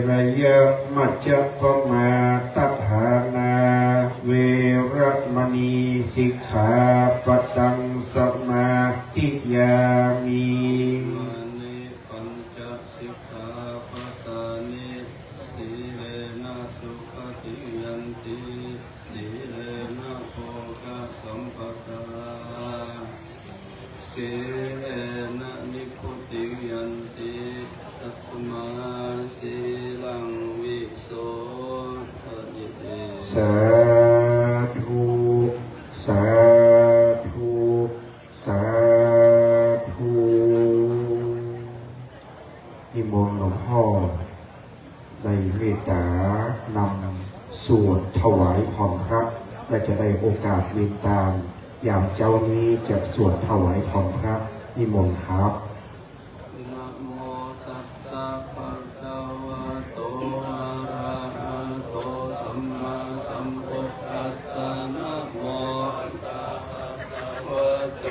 รยะมัจจปมาตัฏฐานาเวระมณีสิกขาปะตังสมาธิยามิ มานิปัญจสิกขาปะทานิสีเลนะสุขติยันติสีเลนะโภคสัมปทาสีเลนะนิพพุติยันติตัตมาสีลังวิโสทะยิเต สาธุสาธุสาธุนิมนต์หลวงพ่อได้เมตตานำสวดถวายพรพระและจะได้โอกาสมีตามยามเจ้านี้จะสวดถวายพรพระนิมนต์ครับ นะโมตัสสะภะคะวะโตอะระหะโตสัมมาสัมพุทธัสสะนะโมตัสสะภะคะวะโต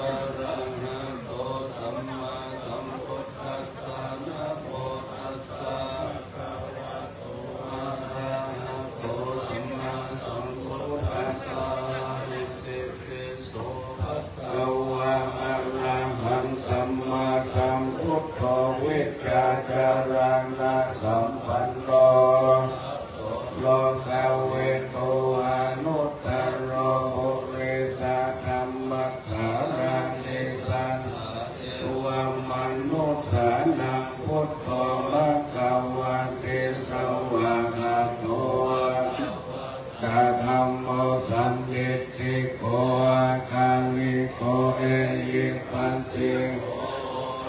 อะระหะโตสัมมาสัมพุทธัสสะนะโมตัสสะภะคะวะโตอะระหะโตสัมมาสัมพุทธัสสะอิติปิโสภะคะวะอะระหังสัมมาสัมพุทโธวิชชาจารานะสัมปันโนโลกาเวโตอนุตตโรปุริสธรรมสารานิสันวมนุสานังพุทโธภะคะวะเตสวากาโตกะธัมโมสันนิติโกอาคาลิโกเอหิปัสสิ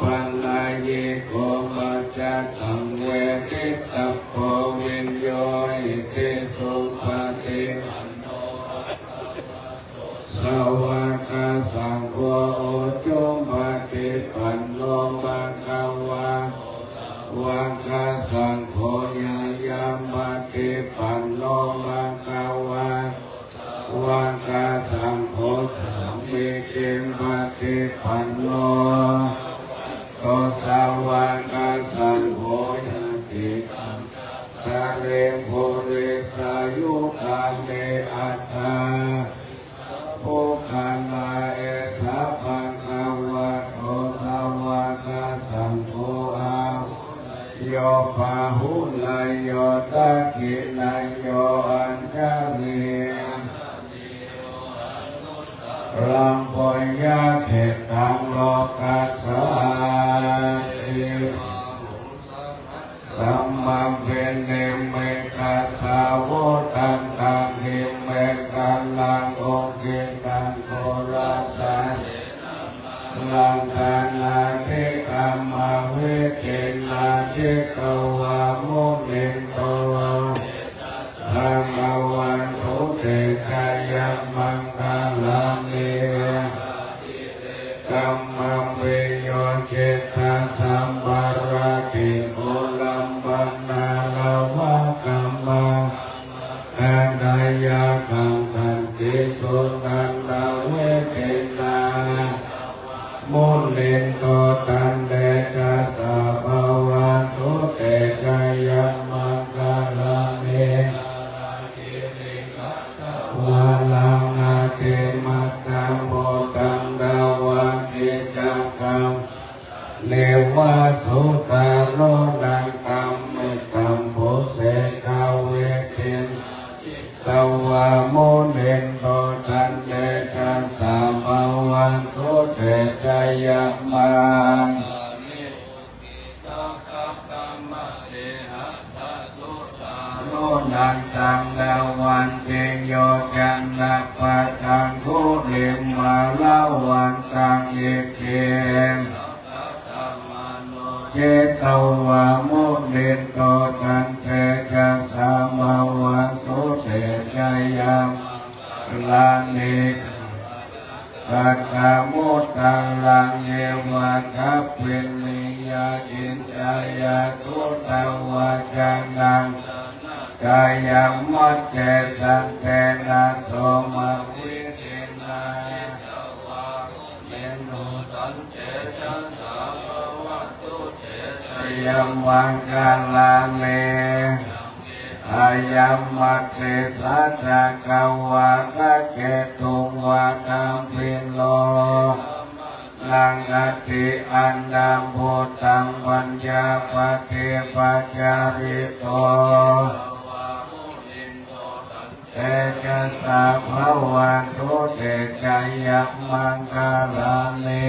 ปัญญายโกมัจจตังเวทิตาโพวินโยอิติสุปฏิสวากาสังโฆโอจุปฏิปันโนภะคะวะวากาสังโฆยายามปฏิปันโนภะคะวะวากาสังโฆสัมมิจิปฏิปันโนโตสาวกสังโฆยติทะเลภูริสายุคาเลอัตถาภูคานาเอสะภะคะวะโตสาวกสังโฆอาโยปะหุนายโยตะกินายโยอัญชลี เขตังโลกัสสะติสัมมังเป็นเนเมกัสสะโวตันตังหิเมกัลลังโอเกตังโคราสะลังกานาเทกามาเวเตนาเทกวามุนินโตสังฆวันโตเตกายมังคลามิกัมมังเวโยเจตาสัมปาราติโกลัมปันนาลาวะกัมมังอันดายาคังคันติสุนันตเวเทนามุนินโตตันเดชะสะภาวะโตเตกายมังคลามิวาลังอาเทมัตตังโมตังดาวะเกจังคังเลวะสุตาโรนังกัมเมตัมโพเสกาเวทินตวะโมนินโตตันเดชะสะภาวะโตเตกายมังโรนังตังดาวันเตโยจันทปัตตังทุลิมมาลาวันตังเอเกนเจตวะมุนินโตตันเตจัสสะภาวะโตเตจายามลานิกัตตามุตตังลังเยวะคัพพินิยาจินจายาทุตวะจันนังกายมัจเจสันเตนะโสมวิเทนะเยโนตันเจจัสสะภาวะโตเตชยมังคลาเมอายัมมัตเตสัจจกวาระเกตุงวาตัมปิโลลังอติอันดัมพุตังปัญญาปฏิปัจจาริโตเตจัสสะภาวะโตเตจายมังคลานิ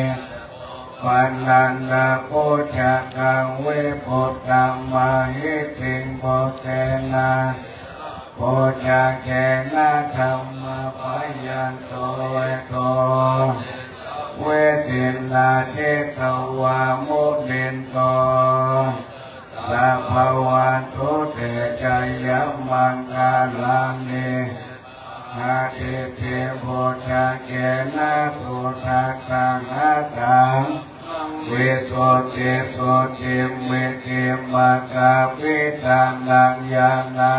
ปันนันดาโพชะกังเวปุตตังมาหิติงโพเตนะโพชะเกนะธรรมะปะยันโตเวโตเวทินาเจตวามุนินโตสัพพะโตเตจายมังคลานินาทิเทโพชะเกนะสุทัตตังหัตถังวิสุทธิสุทธิมิติมากาปิตังนังยานา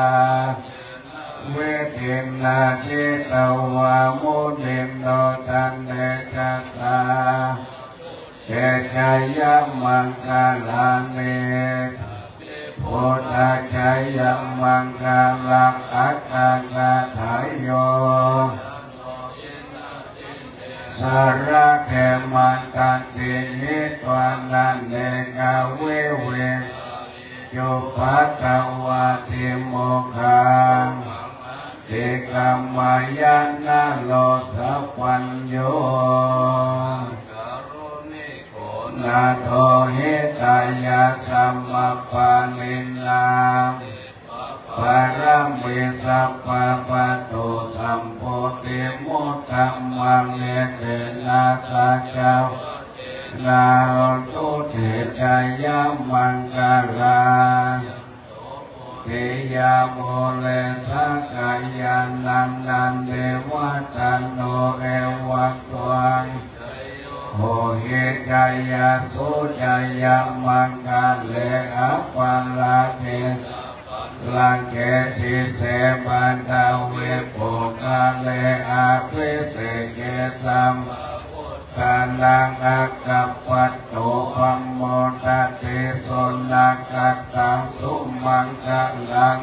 เวทินาทิตวามุนินโตตันเดจัสสะเตจายมังคลานิโพธาชายมังคลังอัตตังคาถายโยสาระเทมันตันตินิตวานันเนกาเวเวโยปัตตวาติโมขังเทกามายานาโลสัพพัญโยนาโทหิตายาสัมมาปานินาปารามิสัพพะปัตโตสัมโพธิมุตตัมมังเอเตนะสัจจานาตุเตจายมังคลาปิยาโมเลสักกายานันนันเดวะตันโนเอวังตวังโอหิจายาสุจายามังคเลอปัลลาเทลังเกสิเสปันดาเวปุคาเลอาภิเสเกสัมกาลังอากัปปัตโตพัมโมตติสุนักตังสุมังคลัง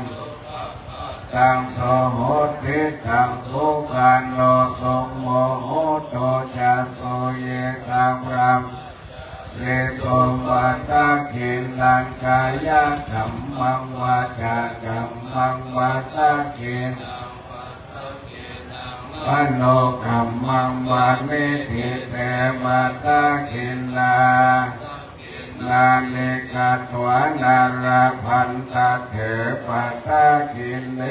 ตังโสโหติตังสุขันโนสุโมโหโตจะโสเยตังรัมเรโสวัตตะขินังกายกัมมังวาจากัมมังวัตตะขินม ปันโนกัมมังวานิทิเตมาตาคินลานาเนกัตวานาราพันตาเถปัตตาคินเล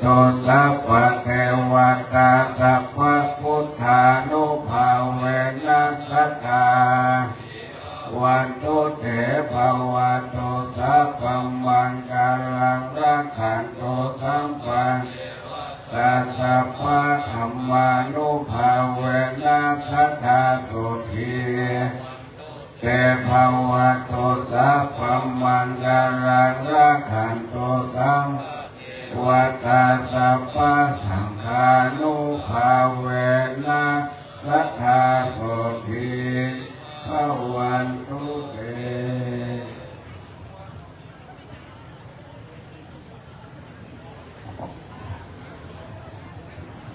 โตสัพพะเทวตาสัพพะพุทธานุภาเวนัสสตาวันตุเถภวันตุสัพพมังคลังรักขันตุสัมปันตัสสะภะธัมมานุภาเวนัสสตาสุขีเตภวันตุสัพพมังคลังรักขันตุสัมวัตตาสัพพะสังฆานุภาเวนัสสตาสุขีภวันตุเต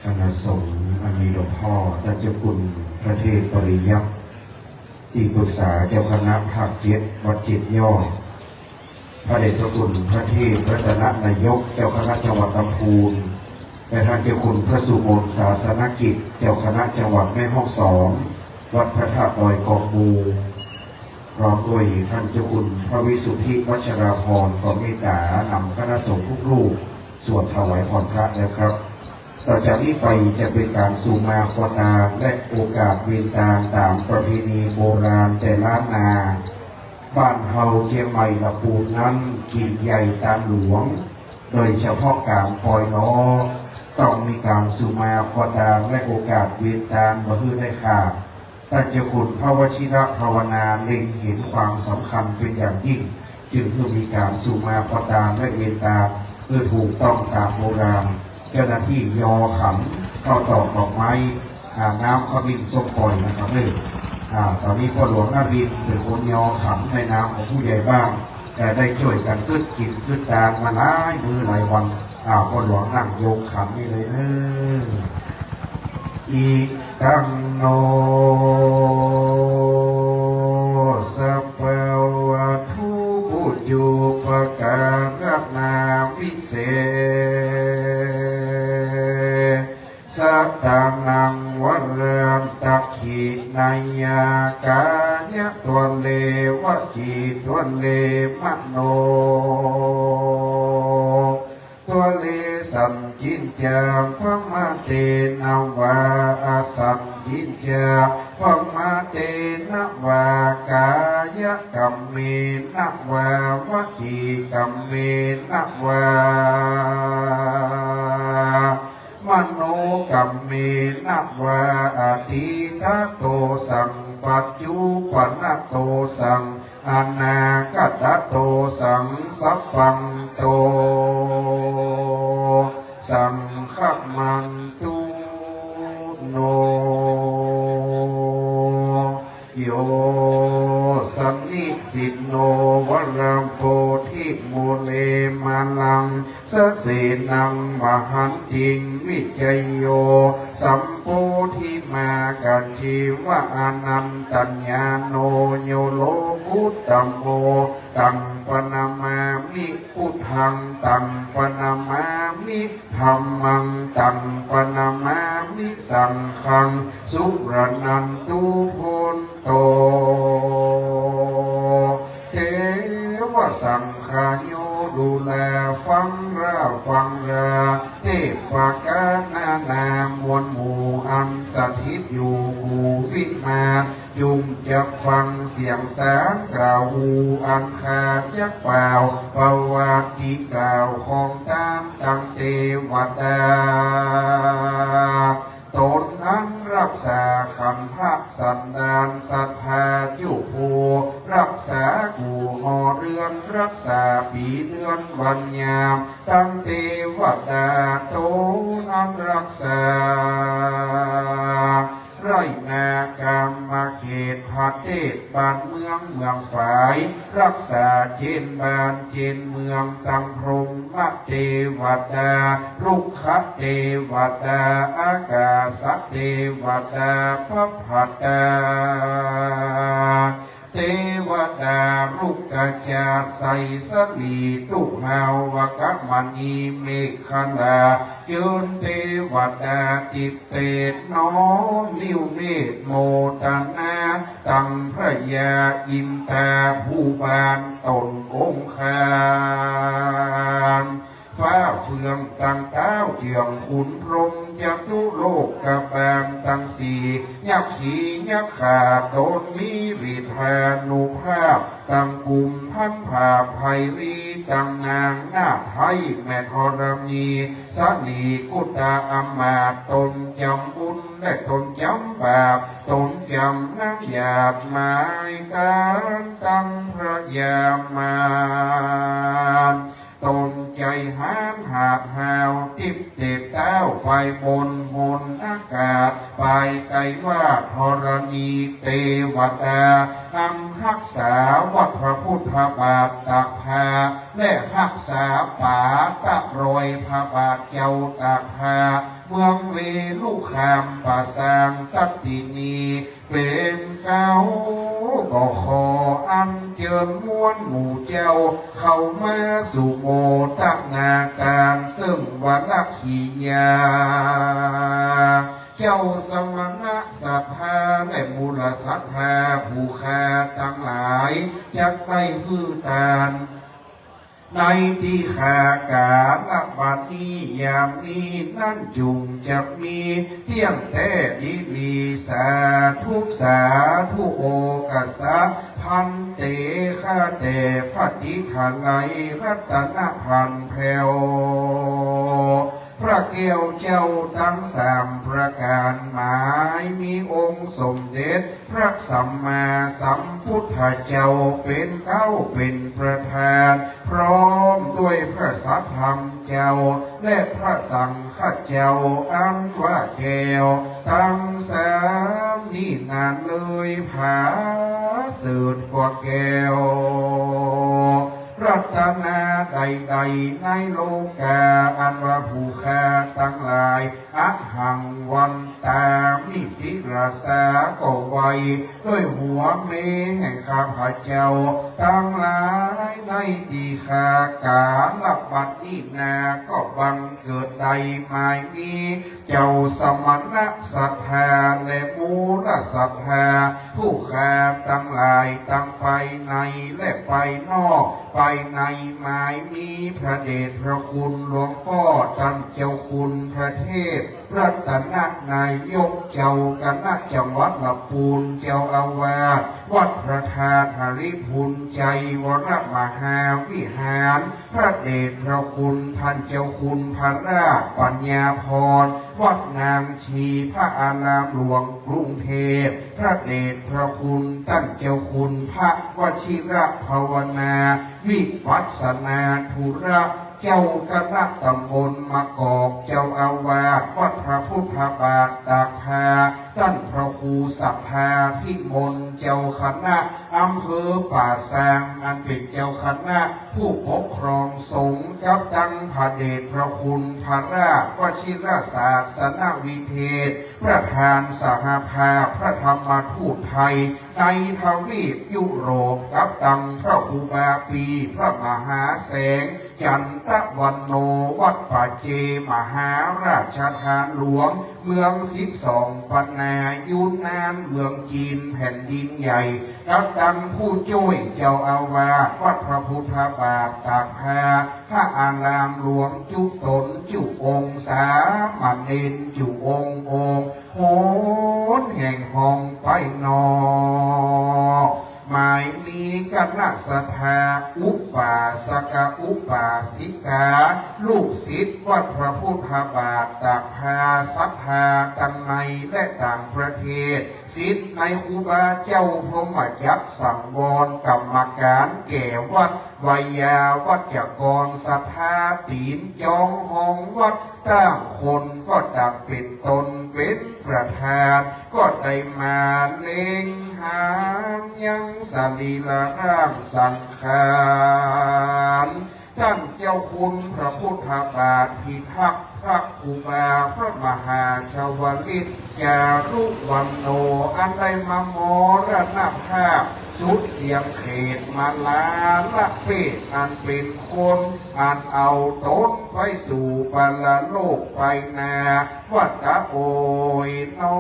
คณะสงฆ์อันมีหลวงพ่อท่านเจ้าคุณพระเทพปริยัติที่ปรึกษาเจ้าคณะภาคเจ็ดวัดเจ็ดยอดพระเดชพระคุณพระเทพรัตนนายกเจ้าคณะจังหวัดลำพูนและท่านเจ้าคุณพระสุมนศาสนกิจเจ้าคณะจังหวัดแม่ฮ่องสอนวัดพระธาตุดอยกองมูพร้อมด้วยท่านเจ้าคุณพระวิสุทธิวัชราภรณ์กองเมตตานำคณะสงฆ์ทุกรูปสวดถวายพรพระแล้วครับต่อจากนี้ไปจะเป็นการสู่มาควตาและโอกาสเวียนตาตามประเพณีโบราณแต่ล้านนาบ้านเฮาเชียงใหม่ลำพูนนั้นกินใหญ่ตามหลวงโดยเฉพาะการปล่อยล้อต้องมีการสู่มาควตาและโอกาสเวียนตาบ่ฮื้อได้ขาดท่านเจ้าคุณพระวชิระภาวนาเล็งเห็นความสำคัญเป็นอย่างยิ่งจึงเพื่อมีการสู่มาควตาและเวียนตาเพื่อถูกต้องตามโบราณเจ้าหน้าที่ยอขำเข้าตอกดอกไม้น้ำขมิ้นส้มปล่อยนะครับตอนนี้พ่อหลวงนารินทร์เป็นคนยอขำในนามของผู้ใหญ่บ้านแต่ได้ช่วยกันกึดกินกึดตามมาหลายมือหลายวันพ่อหลวงนั่งโยกขำนี่เลยอีตังโนสัพพวะทุปุจจุปการนาวิเศษสัตตานังวรันตักขินายากายะตัวเลวะจิตตัวเลมโนตัวเลสันจินจามพมาเตนาวาสันจินจาพมาเตนาวากายกัมเมนาวาวจีกัมเมนาวามโนกัมเมนะวะอติทัตโตสังปัจจุปันโตสังอนาคตโตสังสัพพังโตสังฆมันตุโนโยสันนิสิตโนวรัมโพธิโมเลมาลังสเสนังมหันติงวิจัยโยสัมโพธิมากันชีวะอนันตัญญาโนโยโลกุตตโมตังปนามามิพุทธังตังปนามามิธัมมังตังปนามามิสังฆังสุรนันตุโพนโตเทวสังฆาโยดูแลฟังราเทพกานานามวลหมู่อันสถิตอยู่กูวิมานจุมจะฟังเสียงแสงกล่าวหูอันขาดยักเปล่าประวัติกล่าวของตามตังเทวดาตนอันรักษาขันธ์พักสันดานสัทธายุภูรักษากูหอเรือนรักษาปีเดือนวันยามตั้งเทวดาตนอันรักษาไรนากรรมมาเขตพัดเทศบ้านเมืองฝ่ายรักษาเจนบ้านเจนเมืองตั้งพรหมเทวดารุกขเทวดาอากาศเทวดาพระพัตตา เทวดาลูกกาจาดใสสลีตุหาวกมณีเมฆลาเจิญเทวดาติเตตน้อมนิ้วเนตรโมตนาตั้งพระยาอินตาผู้บานตนองค์คานฟ้าเฟืองตั้งเต้าเกี่ยงขุนพรหมจะทุโลกกะบางตั้งสี่ยักษ์ขียักษ์ขาตนมีฤทธานุภาพตั้งกลุ่มพันผ่าไพรีตั้งนางหน้าไทยแม่ธรณีสนีกุตาอมาตตนจำบุญและตนจำบาปตนจำน้ำหยาบหมายการตั้งพระยามานตนใจหานหาดหาวติบเต็บเต้าไปบนมนอากาศไปไกลว่าธรณีเทวดาอัมรักษาวัดพระพุทธบาทตักพาและรักษาป่าตะรอยพระบาทเจ้าตักพาเมืองเวลุคามป่าสางตัตตินีเป็นเก้าก็ขออันเจิญมวลหมู่เจ้าเข้ามาสู่โมตนาการซึ่งวันละขียาเจ้าสมณะสัทธาและมูลสัทธาผู้ค้าทั้งหลายจักได้ฮือตานในที่ขาการละบัดนี้ยามนี้นั่นจุงจะมีเที่ยงแท้ดีลีสาทุกสาทุโอกาสะพันเตข้าแต่พระติทาไลรัตนพันแผ่วพระเกศเจ้าทั้งสามประการหมายมีองค์สมเด็จพระสัมมาสัมพุทธเจ้าเป็นเก้าเป็นประธานพร้อมด้วยพระสัทธรรมเจ้าและพระสังฆเจ้าอันว่าแก้วตั้งสามนี่นานเลยผาสืบกว่าแก้วรัตนาใดๆในโลกาอันว่าผู้ค้าทั้งหลายอะหังวันตามิสิราสาก็ไวด้วยหัวเมแห่งข้าพเจ้าทั้งหลายในที่ขาการลับบัดนี้นาก็บังเกิดใดไม่มีเจ้าสมณะศรัทธาและมูลศรัทธาผู้ค้าทั้งหลายตั้งไปในและไปนอกไปในหมายมีพระเดชพระคุณหลวงพ่อท่านเจ้าคุณพระเทพรัตนนายกเจ้าคณะจังหวัดลำพูนเจ้าอาวาสวัดพระธาตุหริพุนใจวรมหาวิหารพระเดชพระคุณท่านเจ้าคุณพระราชปัญญาพรวัดนางชีพระอารามหลวงกรุงเทพพระเดชพระคุณท่านเจ้าคุณพระวชิระภาวนาวิปัสสนาธุระเจ้าคณะตำบลมะกอกเจ้าอาวาสวัดพระพุทธบาทตากพาท่านพระครูสัทธาพิมลเจ้าคณะอำเภอป่าซางอันเป็นเจ้าคณะผู้ปกครองสงฆ์กับจังพระเดชพระคุณพระราชวชิรศาสนวิเทศประธานสหภาพพระธรรมทูตไทยในทวีปยุโรปกับตังพระครูบาปีพระมหาแสงจันทวันโนวัดป่าเจมหาราชทานหลวงเมือง12ปันนายูนานเมืองจีนแผ่นดินใหญ่กับตังผู้ช่วยเจ้าอาวาสวัดพระพุทธบาทตากพาพระอารามหลวงจุตนจุองสามันเนนจุองโหนแห่งห้องไปนอหมายมีคณะศรัทธาอุปาสกอุปาสิกาลูกศิษย์วัดพระพุทธบาทตากพาศรัทธาทั้งในและต่างประเทศศิษย์ในครูบาเจ้าพรหมยักษ์สังวรกรรมการแก่วัดวิยาวัจกรศรัทธาตีนจองห้องวัดตั้งคนก็ตักเป็นตนเป็นประธานก็ได้มาเล็งหามยังสรีระร่างสังขารท่านเจ้าคุณพระพุทธบาทพิทักษ์พระครูบาพระมหาชาวลิตจารุวันโนอันได้มามรณภาพ สุดเสียงเขตมาลาละเพศอันเป็นคนอันเอาตนไปสู่ปรโลกไปนาวัฏโอยน้อ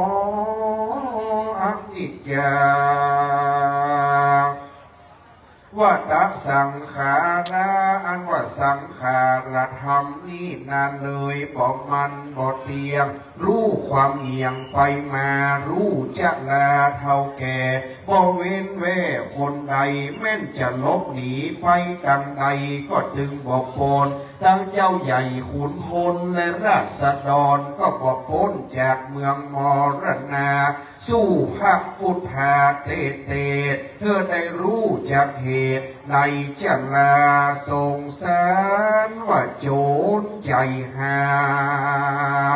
อักอิจจาวัฏสังขาราอันว่าสังขารธรรมนี่นานเลยบอกมันบอกเตียงรู้ความเอียงไปมารู้จะลาเท่าแก่บ่เว้นแว่คนใดแม่นจะลบหนีไปดังใดก็จึงบอกโปนตั้งเจ้าใหญ่ขุนพลและราษฎรก็บอกพ้นจากเมืองมรณาสู้พระพุทธาเตเตเธอได้รู้จากเหตุในจะลาสงสารว่าโจรใจหา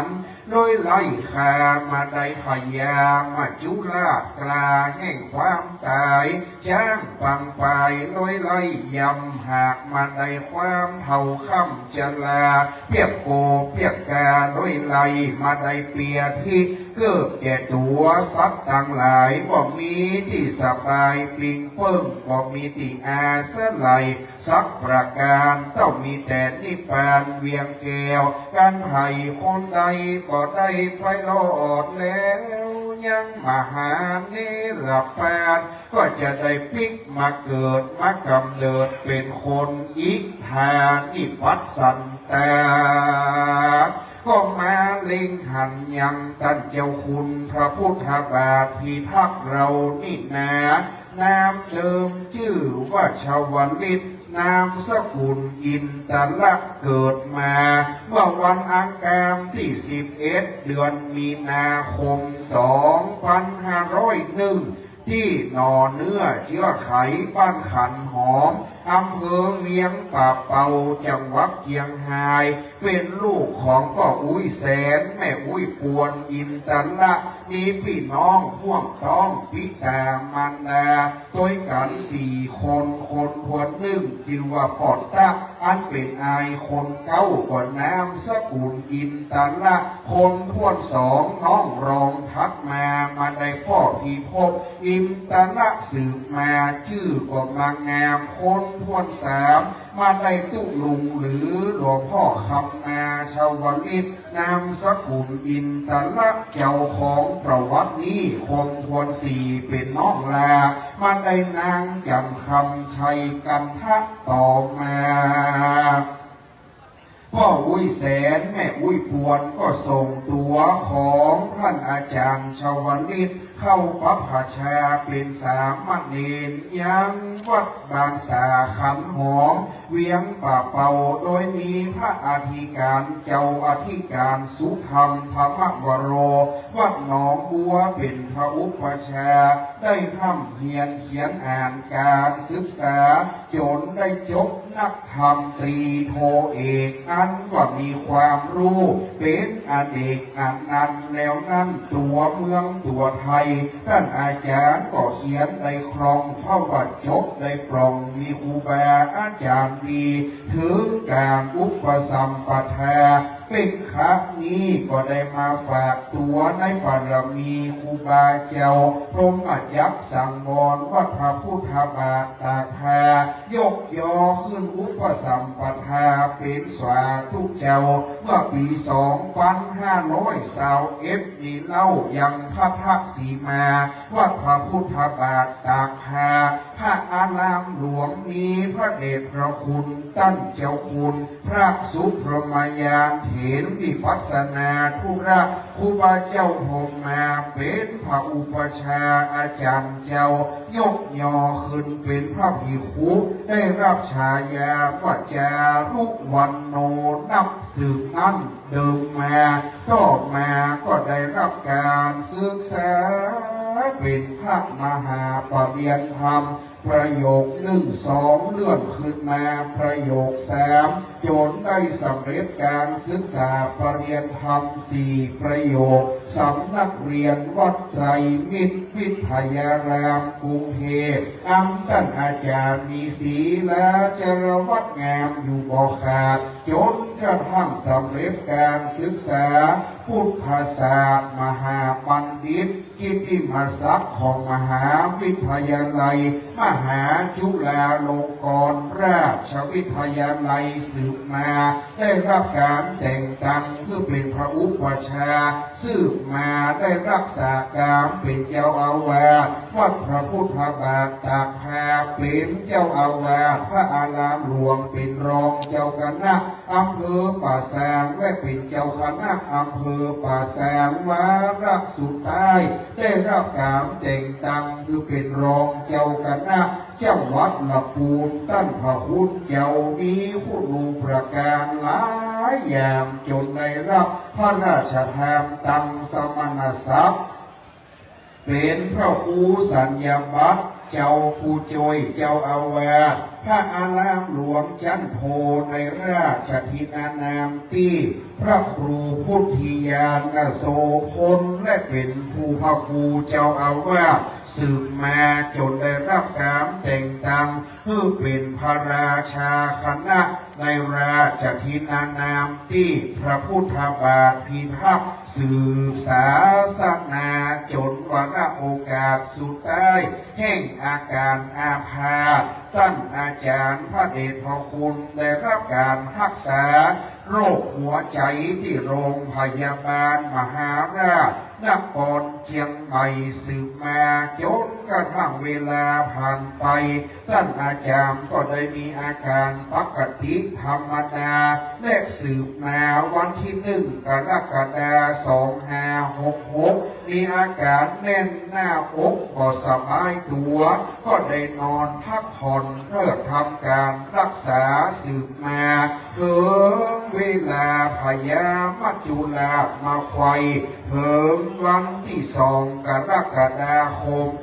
นโดยไล่ขามาได้พยามาจุลากลาแห่งความตายจ้างปังไปโดยไล่ยำหากมาได้ความเท่าค่ำจะลาเพียบโกเพียบกาโดยไล่มาได้เปียที่เกิดแก่ตัวสัตว์ต่างหลายบ่มีที่สบายปิงเปิ้งบ่มีที่อาสลัยสักประการต้องมีแต่นิพพานเวียงแก้วการไผ่คนใดก็ได้ไปรอดแล้วยังมหาเนรปานก็จะได้พลิกมาเกิดมากำเนิดเป็นคนอีกทางอิปัสสันตาก็มาเล็งหันยังท่านเจ้าคุณพระพุทธบาทพิทักษ์เรานี่นานามเดิมชื่อว่าชาวลิตนามสกุลอินตละเกิดมาเมื่อวันอังคารที่11 เดือนมีนาคม 2501ที่หนอเนื้อเชื้อไขบ้านขันหอมอำเภอเวียงป่าเป่าจังหวัดเชียงรายเป็นลูกของพ่ออุ้ยแสนแม่อุ้ยปวนอินตละมีพี่น้องพ่วงท้องพิตามารดาตัวกัน4 คนคนทวนหนึ่งชื่อว่าปอดตะอันเป็นอายคนเก้าก่อนน้ำสกุลอินตละคนทวน2น้องรองทัดมาได้พ่อพี่พบอินตละสืบมาชื่อก็มางามคนทวน3มาได้ตุลุงหรือหลวงพ่อคำนาชาวลิตนามสกุลอินตละเจ้าของประวัตินี้คนทวน4เป็นน้องลามาได้นางจันคำชัยกันทะต่อมาพ่ออุ้ยแสนแม่อุ้ยปวนก็ส่งตัวของท่านอาจารย์ชาวลิตเข้าปัพชาเป็นสามเณรยังวัดบางสาขันหอมเวียงป่าเป่าโดยมีพระอธิการเจ้าอธิการสุธรรมธรรมวโรวัดหนองบัวเป็นพระอุปชาได้ทำเขียนอ่านการศึกษาจนได้จบนักธรรมตรีโทเอกอันว่ามีความรู้เป็นอเนกอันนั้นแล้วนั่นตัวเมืองตัวไทยท่านอาจารย์ก็เขียนได้ครองพระวัดจบได้ปรองมีครูบาอาจารย์ดีถึงการอุปสัมปทาเป็นครับนี้ก็ได้มาฝากตัวในบารมีครูบาเจ้าพรหมยักษ์สังวรวัดพระพุทธบาทตากพายกยอขึ้นอุปสัมปทาเป็นสาธุเจ้าเมื่อปี2521นี้เล่ายังพระทักษีมาวัดพระพุทธบาทตากพาพระอารามหลวงมีพระเดชพระคุณตั้งเจ้าคุณพระสุพรหมยานเถรวิปัสสนาธุระครูบาเจ้าผมมาเป็นพระอุปชาอาจารย์เจ้ายกยอขึ้นเป็นพระภิกขุได้รับฉายาว่าจารุวันโนนับสืบนั้นเดิมมาต่อมาก็ได้รับการศึกษาเป็นพระมหาปริญญาธรรมประโยค1-2เลื่อนขึ้นมาประโยค3จนได้สำเร็จการศึกษาปริญญาธรรม4ประโยคสำนักเรียนวัดไตรมิตรวิทยารามกรุงเทพท่านอาจารย์มีศีลาจรวัดงามอยู่บ่ขาดจน กระทั่งสำเร็จการศึกษาพุทธศาสตร์มหาบัณฑิตกิตติมศักดิ์ของมหาวิทยาลัยมหาจุฬาลงกรณราชวิทยาลัยสืบมาได้รับการแต่งตั้งเพื่อเป็นพระอุปชฌาย์สืบมาได้รักษาการเป็นเจ้าอาวาสวัดพระพุทธบาทตากแพเป็นเจ้าอาวาสพระอารามหลวงเป็นรองเจ้าคณะอำเภอป่าแซงและเป็นเจ้าคณะอำเภอป่าแซงวาระสุดท้ายได้รับการแต่งตั้งคือเป็นรองเจ้าคณะเจ้าวัดละปูนตั้นพระคุณเจ้ามีคุณูประการหลายอย่างจนได้รับพระราชทานตั้งสมณศักดิ์เป็นพระครูสัญญาบัตรเจ้าผู้ช่วยเจ้าอาวาสพระอารามหลวงจันโทในราชทินานามตีพระครูพุทธิยานโสพลและเป็นผู้พระครูเจ้าอาวาสสืบมาจนได้รับการแต่งตั้งเพื่อเป็นพระราชาคณะในราชทินานามตีพระพุทธบาทพิทักษ์สืบศาสนาจนวาระโอกาสสุดท้ายแห่งอาการอาภาษท่านอาจารย์พระเดชพระคุณได้รับการรักษาโรคหัวใจที่โรงพยาบาลมหาราชนครเชียงใหม่สืบมาจนกระทั่งเวลาผ่านไปท่านอาจารย์ก็ได้มีอาการปกติธรรมดาและสืบมาวันที่1 กรกฎาคม 2566มีอาการแน่นหน้าอกบ่สบายตัวก็ได้นอนพักผ่อนเพื่อทำการรักษาสืบมาถึงเวลาพญามัจจุราชมาไขว่ถึงวันที่2 กรกฎาคม 2566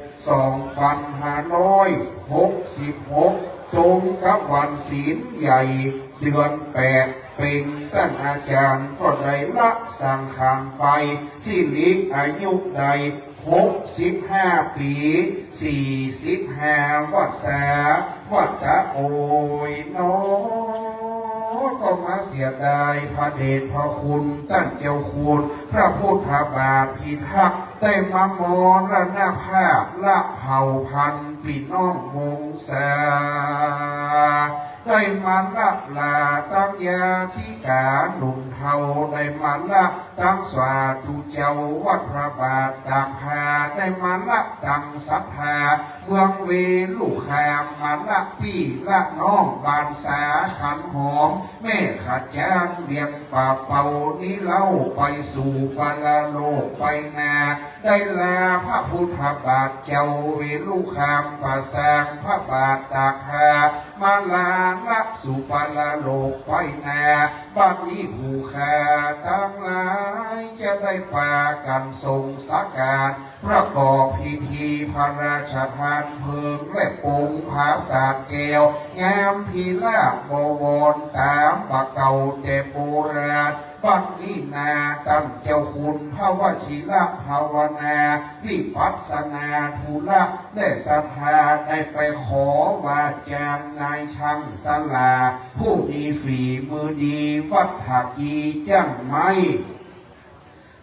ตรงกับวันศีลใหญ่เดือน 8เป็นท่านอาจารย์ก็ได้ละสังขารไปสิริอายุใด65 ปี 45 วรรษาวัฏโอยน้อก็มาเสียดายพระเดชพระคุณท่านเจ้าคุณพระพุทธบาทพิทักษ์ได้มามรณภาพละเผ่าพันธุ์พี่น้องวงศาได้มาละลาตั้งยาธิกาหนุ่มเทาได้มาละตั้งสวาธุเจ้าวัดพระบาทตากพาได้มาละตั้งศรัทธาเมืองเวลุขามมาละพี่ละน้องบานสาขันหอมแม่ขัดจานเวียงป่าเป่านี้เล่าไปสู่ปาลโลกไปนาได้ลาพระพุทธบาทเจ้าเวลุขามป่าแสงพระบาทตากพามาลาละสู่ปาลโลกไปนาบัดนี้ผู้ขาทั้งหลายจะได้พากันทรงสักการประกอบพิธีพระราชทานเพลิงและปงผาสาแก้วงามพิลาบวรตามบะเก่าแต่โบราณบัดนี้นาตั้งเจ้าคุณพระวชิระภาวนาวิปัสสนาธุระได้ศรัทธาได้ไปขอว่าจางนายช่างสลาผู้มีฝีมือดีวัดถักยีจังไม่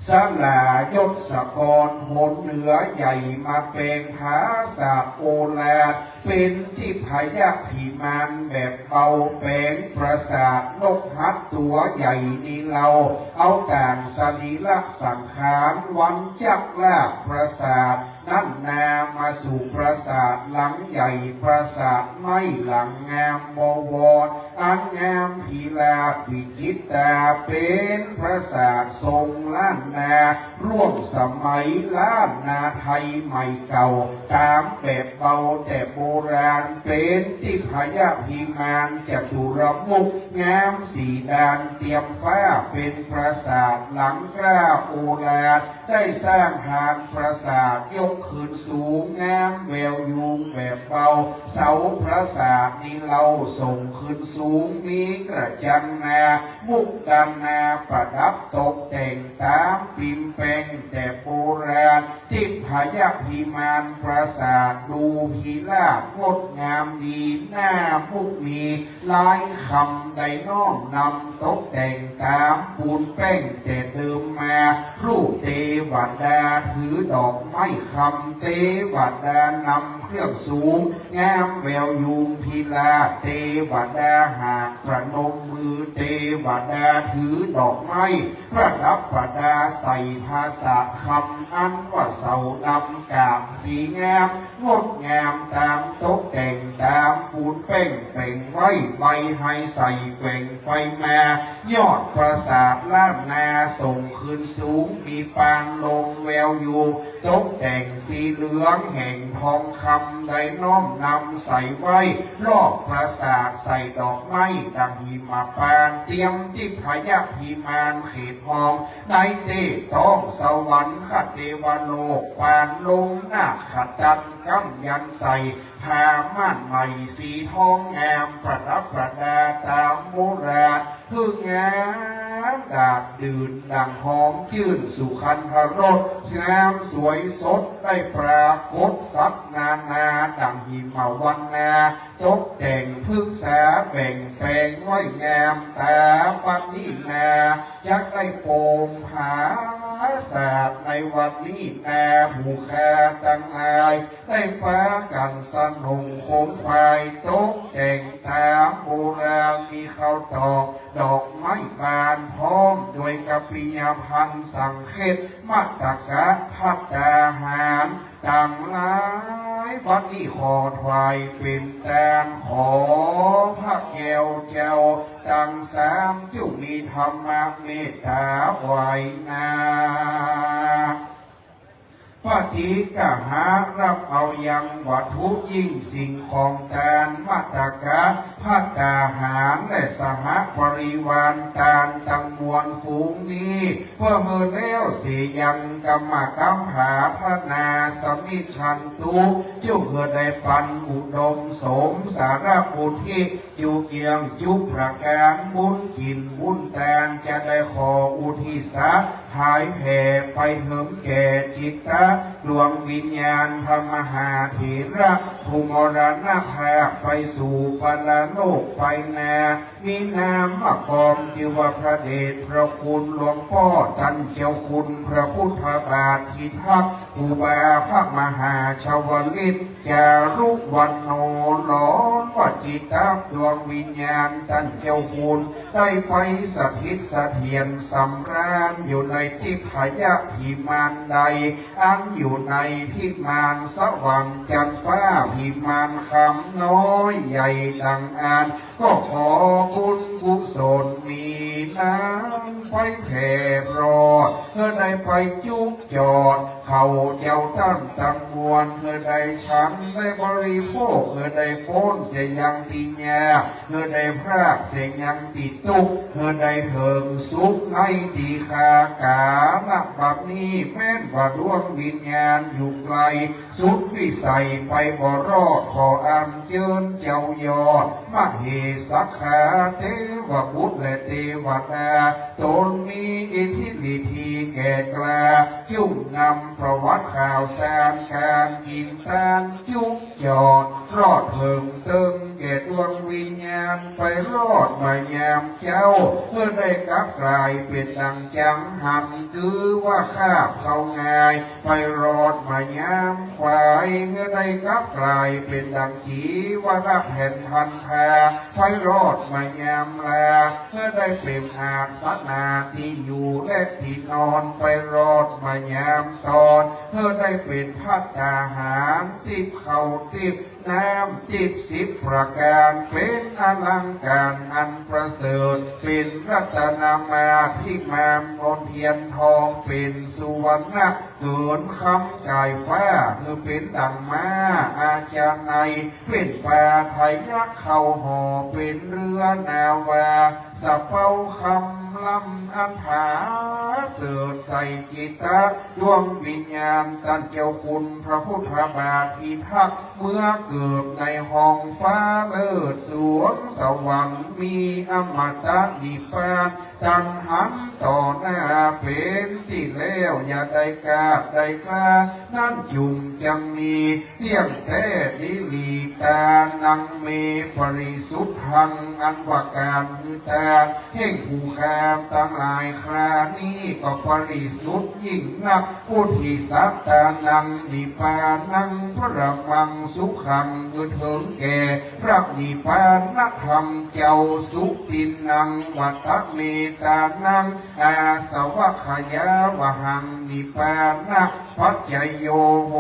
สลายศสกรหนเหนือใหญ่มาเป็นภาษาโอลาเป็นที่พยาพิมานแบบเบาแปลงประสาทนกฮัดตัวใหญ่นี่เราเอาต่างสรีระสังขารวันจักลาประสาทนั่นนามาสู่ประสาทหลังใหญ่ประสาทไม่หลังงามบวรอันงามพิลาศวิจิตราเป็นประสาททรงล้านนาร่วมสมัยล้านนาไทยใหม่เก่าตามแบบเบาแต่โบราณเป็นที่พยาพิมานจตุรมุขงามสีดานเตรียมฟ้าเป็นประสาทหลังกล้าโอฬารได้สร้างหานประสาทยกขึ้นสูงงามแววยุงแบบเบาเสาพระศาสตร์นี้เราส่งขึ้นสูงมีกระจังนามุกดานาประดับตกแต่งตามปิมแปงแต่โบราณที่พยาพิมานปราสาทดูพิลาศงดงามดีหน้ามุกมีลายคำ ได้น้อมนำตกแต่งตามปูนแป้งแต่เดิมมารูปเทวดาถือดอกไม้คำเทวดานำเครื่องสูงงามแววยุงพิลาเทวดาหากประนมมือเทวดาถือดอกไม้ประดับประดาใส่ภาษาคำอันว่าเสาดำกาบสีงามงดงามตามตกแต่งตามปูนเป้งเป่งไว้ใบให้ใส่แกว่งไปมายอดปราสาทล้านนาส่งคืนสูงมีปานลมแววอยู่ตกแต่งสีเหลืองแห่งทองคำได้น้อมนำใส่ไว้รอบปราสาทใส่ดอกไม้ดังหิมปานเตรียมที่พยาพิมานเขตหอมได้เตท้องสวรรค์ขัดเทวโลกปานลงหน้าขัดดันกำยันใส่ผ้าม่านใหม่สีทองงามประดับประดาตามโบราณคืองามดาดดื่นดังหอมชื่นสุขันธรสงามสวยสดได้ปรากฏสัตนานาดังหิมวันนาตกแต่งพึกษาแบ่งแปลงไว้งามแต่ปันนี้นายักได้โปมผาศาสตร์ในวันนี้นาผู้แค่ตั้งนายได้ปากันสนุงโคมควายตกแต่งตามโบราณมีข้าวตอกดอกไม้บานพร้อมโดยกปิยพันธ์สังเขตมาตกะพัตตาหารต่างหลายบัดนี้ขอถวายเป็นแตนขอพระแก้วเจ้าตั้งสามจุมีธรรมเมตตาไว้นาปฏิกหารับเอายังวัตถุยิ่งสิ่งของแทนมาตกะพัตตาหารและสหปริวารการตั้งมวลฝูงนี้เพื่อเฮแล้วเสียยังกรรมกำหาพนาสมิชันตุจุเกิดได้ปันอุดมสมสารบุตรที่อยู่เกียงจุประการบุญกินบุญแตนจะได้ขออุทิศหายแผ่ไปเถิมแก่จิตตะดวงวิญญาณพระมหาเถระผู้มรณภาพไปสู่ปรโลกไปนามีนามมกอมจิวพระเดชพระคุณหลวงพ่อท่านเจ้าคุณพระพุทธบาทพิทักษ์อุบาพระมหาชาวลิตจารุวันโนหลอนว่าจิตตะดวงวิญญาณท่านเจ้าคุณได้ไปสถิตเสถียรสำราญอยู่ในทิพยพิมานใดอันอยู่ในพิมานสว่างจันทร์ฟ้าพิมานคำน้อยใหญ่ดังอ่านก็ขอบุญกุศลมีน้ำไปแผ่รอดเธอได้ไปจุกจอดเขาเจ้าตั้งตังมวลเธอได้ฉันได้บริโภคเธอได้โป้นเสียยังตีญาเธอได้พรากเสียยังติตุกเธอได้เถิงสุขในตีคากาณบัดนี้แม้นว่าดวงวิญญาณอยู่ไกลสุดวิสัยไปบ่รอดขออัญเชิญเจ้ายอดมเหสักขาเทวบุตรและเทวดาตนมีอิทธิฤทธิแก่กล้าจุ่มนำประวัติข่าวสารการกินทานจุกจอดรอดเพิ่งเติมแก่ดวงวิญญาณไปรอดมายามเจ้าเพื่อได้กลับกลายเป็นดังจังหันคือว่าข้าบเข้าง่ายไปรอดมายามควายเพื่อได้กลับกลายเป็นดังจีว่ารับแผ่นพันพาไปรอดมายามลาเพื่อได้เป็นอาสนาที่อยู่และที่นอนไปรอดมายามตอนเพื่อได้เป็นภัตตาหารติบเข่าติบน้ำติบ10ประการเป็นอลังการอันประเสริฐเป็นรัตนามาพิมามมนเทียนทองเป็นสุวรรณเกินคำกายฟ้าคือเป็นดังมาอาจารย์ในเป็นปลาไทยยักษ์เข้าห่อเป็นเรือนาวาสะเป้าคำลำอันผาเสดใส่จิตตะดวงวิญญาณตันเจ้าคุณพระพุทธบาทพิทักษ์เมื่อเกิดในห้องฟ้าเลิศสวงสวรรค์มีอมตะนิพพานตันหัน ต่อหน้าเป็นที่แล้วอย่าได้กาดได้กล้านั่นจุงจังมีเที่ยงแท้นิลีตานังเมปริสุทธังอันว่าการคือตาเฮ่งผู้คามตั้งหลายครานี้ก็ปริสุทธิ์ยิ่งนักผู้ที่สัตตานังนิพพานังพระมังสุขังคือถึงแก่พระนิพพานธรรมเจ้าสุตินังวัตเมตานังอาสวะขยาวหังนิพพานะปัจจโยโห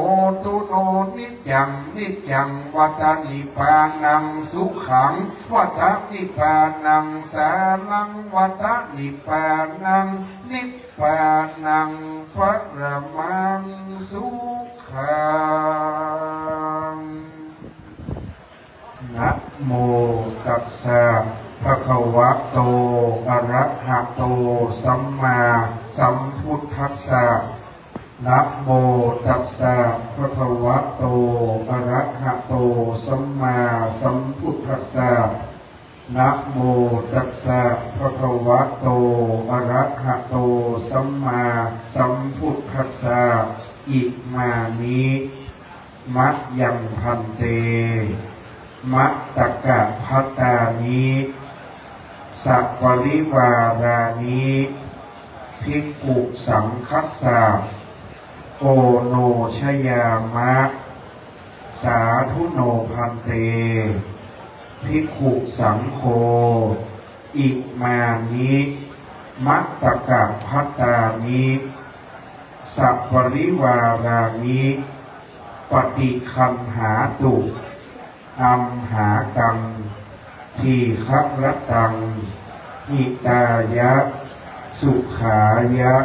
ตุโนนิจังนิจังวัตนิพพานังสุขังวัตนิพพานังสาลังวัตนิพพานังนิพพานังพระมังสุขังนะโมตัสสะภะคะวะโตอะระหะโตสัมมาสัมพุทธัสสะนะโมตัสสะภะคะวะโตอะระหะโตสัมมาสัมพุทธัสสะนะโมตัสสะภะคะวะโตอะระหะโตสัมมาสัมพุทธัสสะอิมานิมะยังพันเตมัตตกะพัตตานิสัพปริวารานิภิกขุสังคัสสะโอโนชยามะสาธุโนพันเตภิกขุสังโฆอิมานิมัตตกะพัตตานิสัพปริวารานิปฏิคันหาตุอัมหากังทีฆรตังหิตายะสุขายะ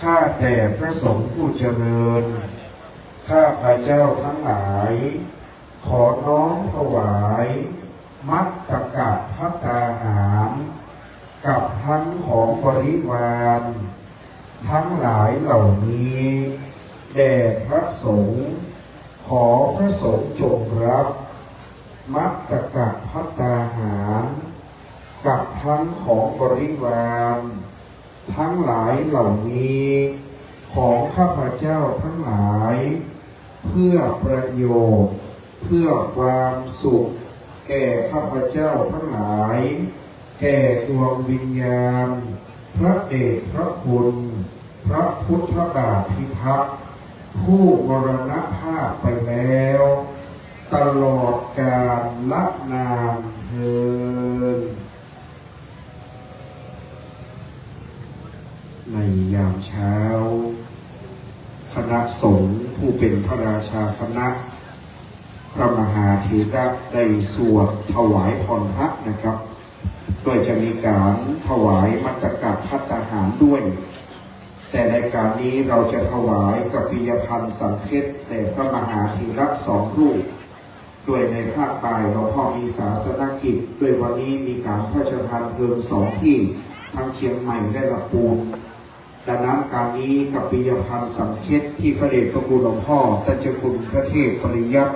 ข้าแต่พระสงฆ์ผู้เจริญข้าพระเจ้าทั้งหลายขอน้อมถวายมัตตกะภัตตาหารกับทั้งของบริวารทั้งหลายเหล่านี้แด่พระสงฆ์ขอพระสงฆ์จงรับมัตตกะภัตตาหารกับทั้งของบริวารทั้งหลายเหล่านี้ของข้าพเจ้าทั้งหลายเพื่อประโยชน์เพื่อความสุขแก่ข้าพเจ้าทั้งหลายแก่ดวงวิญญาณพระเดชพระคุณพระพุทธบาทพิทักษ์ผู้มรณภาพไปแล้วตลอดกาลละนานเทินในยามเช้าคณะสงฆ์ผู้เป็นพระราชาคณะพระมหาเถระได้สวดถวายพรพระนะครับโดยจะมีการถวายมัตตกะภัตตาหารด้วยแต่ในการนี้เราจะถวายกัปปิยพันธ์สังเฆตแต่พระมหาเถระ2 รูปโดยในภาคบ่ายเราพอมีศาสนกิจโดยวันนี้มีการพระราชทานเพลิง2 ที่ทั้งเชียงใหม่และลำพูนดังนั้นการนี้กัปปิยพันธ์สังเฆตที่พระเดชพระคุณหลวงพ่อตัจคุณพระเทพปริยัติ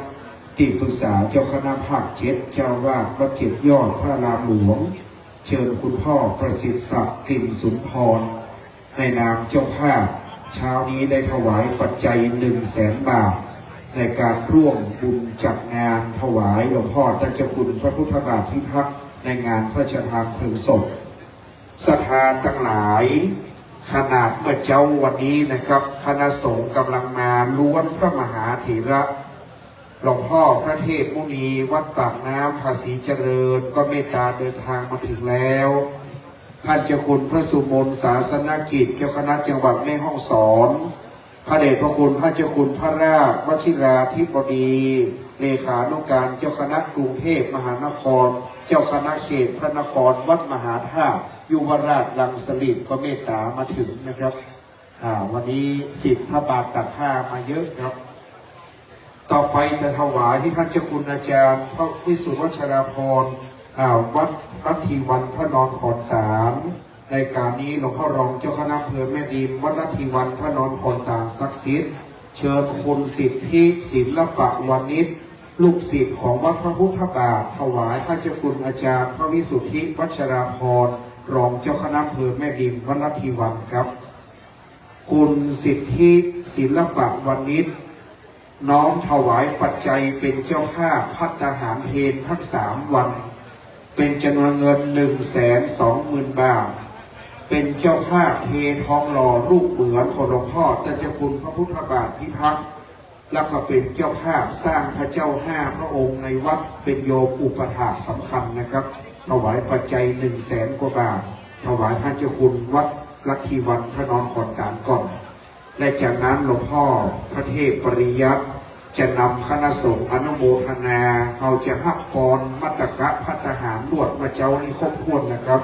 ที่ปรึกษาเจ้าคณะภาค7เจ้าวาดวัดเจ็ดยอดพระรามหลวงเชิญคุณพ่อประสิทธิ์ศักดิ์กลิ่นสุนทรในนามเจ้าภาพเช้านี้ได้ถวายปัจจัย100,000 บาทในการร่วมบุญจัดงานถวายหลวงพ่อตัจคุณพระพุทธบาทพิทักษ์ในงานพระราชทานเพลิงศพศรัทธาทั้งหลายขนาดเมื่อเจ้าวันนี้นะครับคณะสงฆ์กำลังมาล้วนพระมหาเถระหลวงพ่อพระเทพมุนีวัดปากน้ำภาษีเจริญก็เมตตาเดินทางมาถึงแล้วท่านเจ้าคุณพระสุมนศาสนกิจเจ้าคณะจังหวัดแม่ฮ่องสอนพระเดชพระคุณพระเจ้าคุณพระราชวชิราธิบดีเลขานุการเจ้าคณะกรุงเทพมหานครเจ้าคณะเขตพระนครวัดมหาธาตุยุวราชรังสฤษก็เมตตามาถึงนะครับวันนี้สิทธิพระบาทตัดผ้ามาเยอะครับต่อไปจะถวายที่ท่านเจ้าคุณอาจารย์พระวิสุทธิวัชราภรณ์วัดทีวันพระนอนขอนตาลในการนี้หลวงพ่อรองเจ้าคณะอำเภอแม่ดิมวัดลัทธิวันพระนอนขอนตาลศักดิ์สิทธิ์เชิญคุณสิทธิศิลปะวณิชลูกศิษย์ของวัดพระพุทธบาทถวายท่านเจ้าคุณอาจารย์พระวิสุทธิวัชราภรณ์ รองเจ้าคณะอำเภอแม่ริมวัดลัทธิวันครับ คุณสิทธิศิลปะวณิชน้อมถวายปัจจัยเป็นเจ้าภาพภัตตาหารเพลทั้ง3 วัน เป็นจำนวนเงิน 120,000 บาท เป็นเจ้าภาพเททองหล่อรูปเหมือนของหลวงพ่อเจ้าคุณพระพุทธบาทพิทักษ์แล้วก็เป็นเจ้าภาพสร้างพระเจ้า5 พระองค์ในวัดเป็นโยมอุปถากสำคัญนะครับ ถวายปัจจัย 100,000 กว่าบาท ถวายท่านเจ้าคุณวัดลัทธิวันพระนอนขอนตาลก่อน และจากนั้นหลวงพ่อพระเทพปริยัติจะนำคณะสงฆ์อนุโมทนาเขาจะหักกรมัตตกะพัฒหารบวชมาเจ้านิคมพวนนะครับ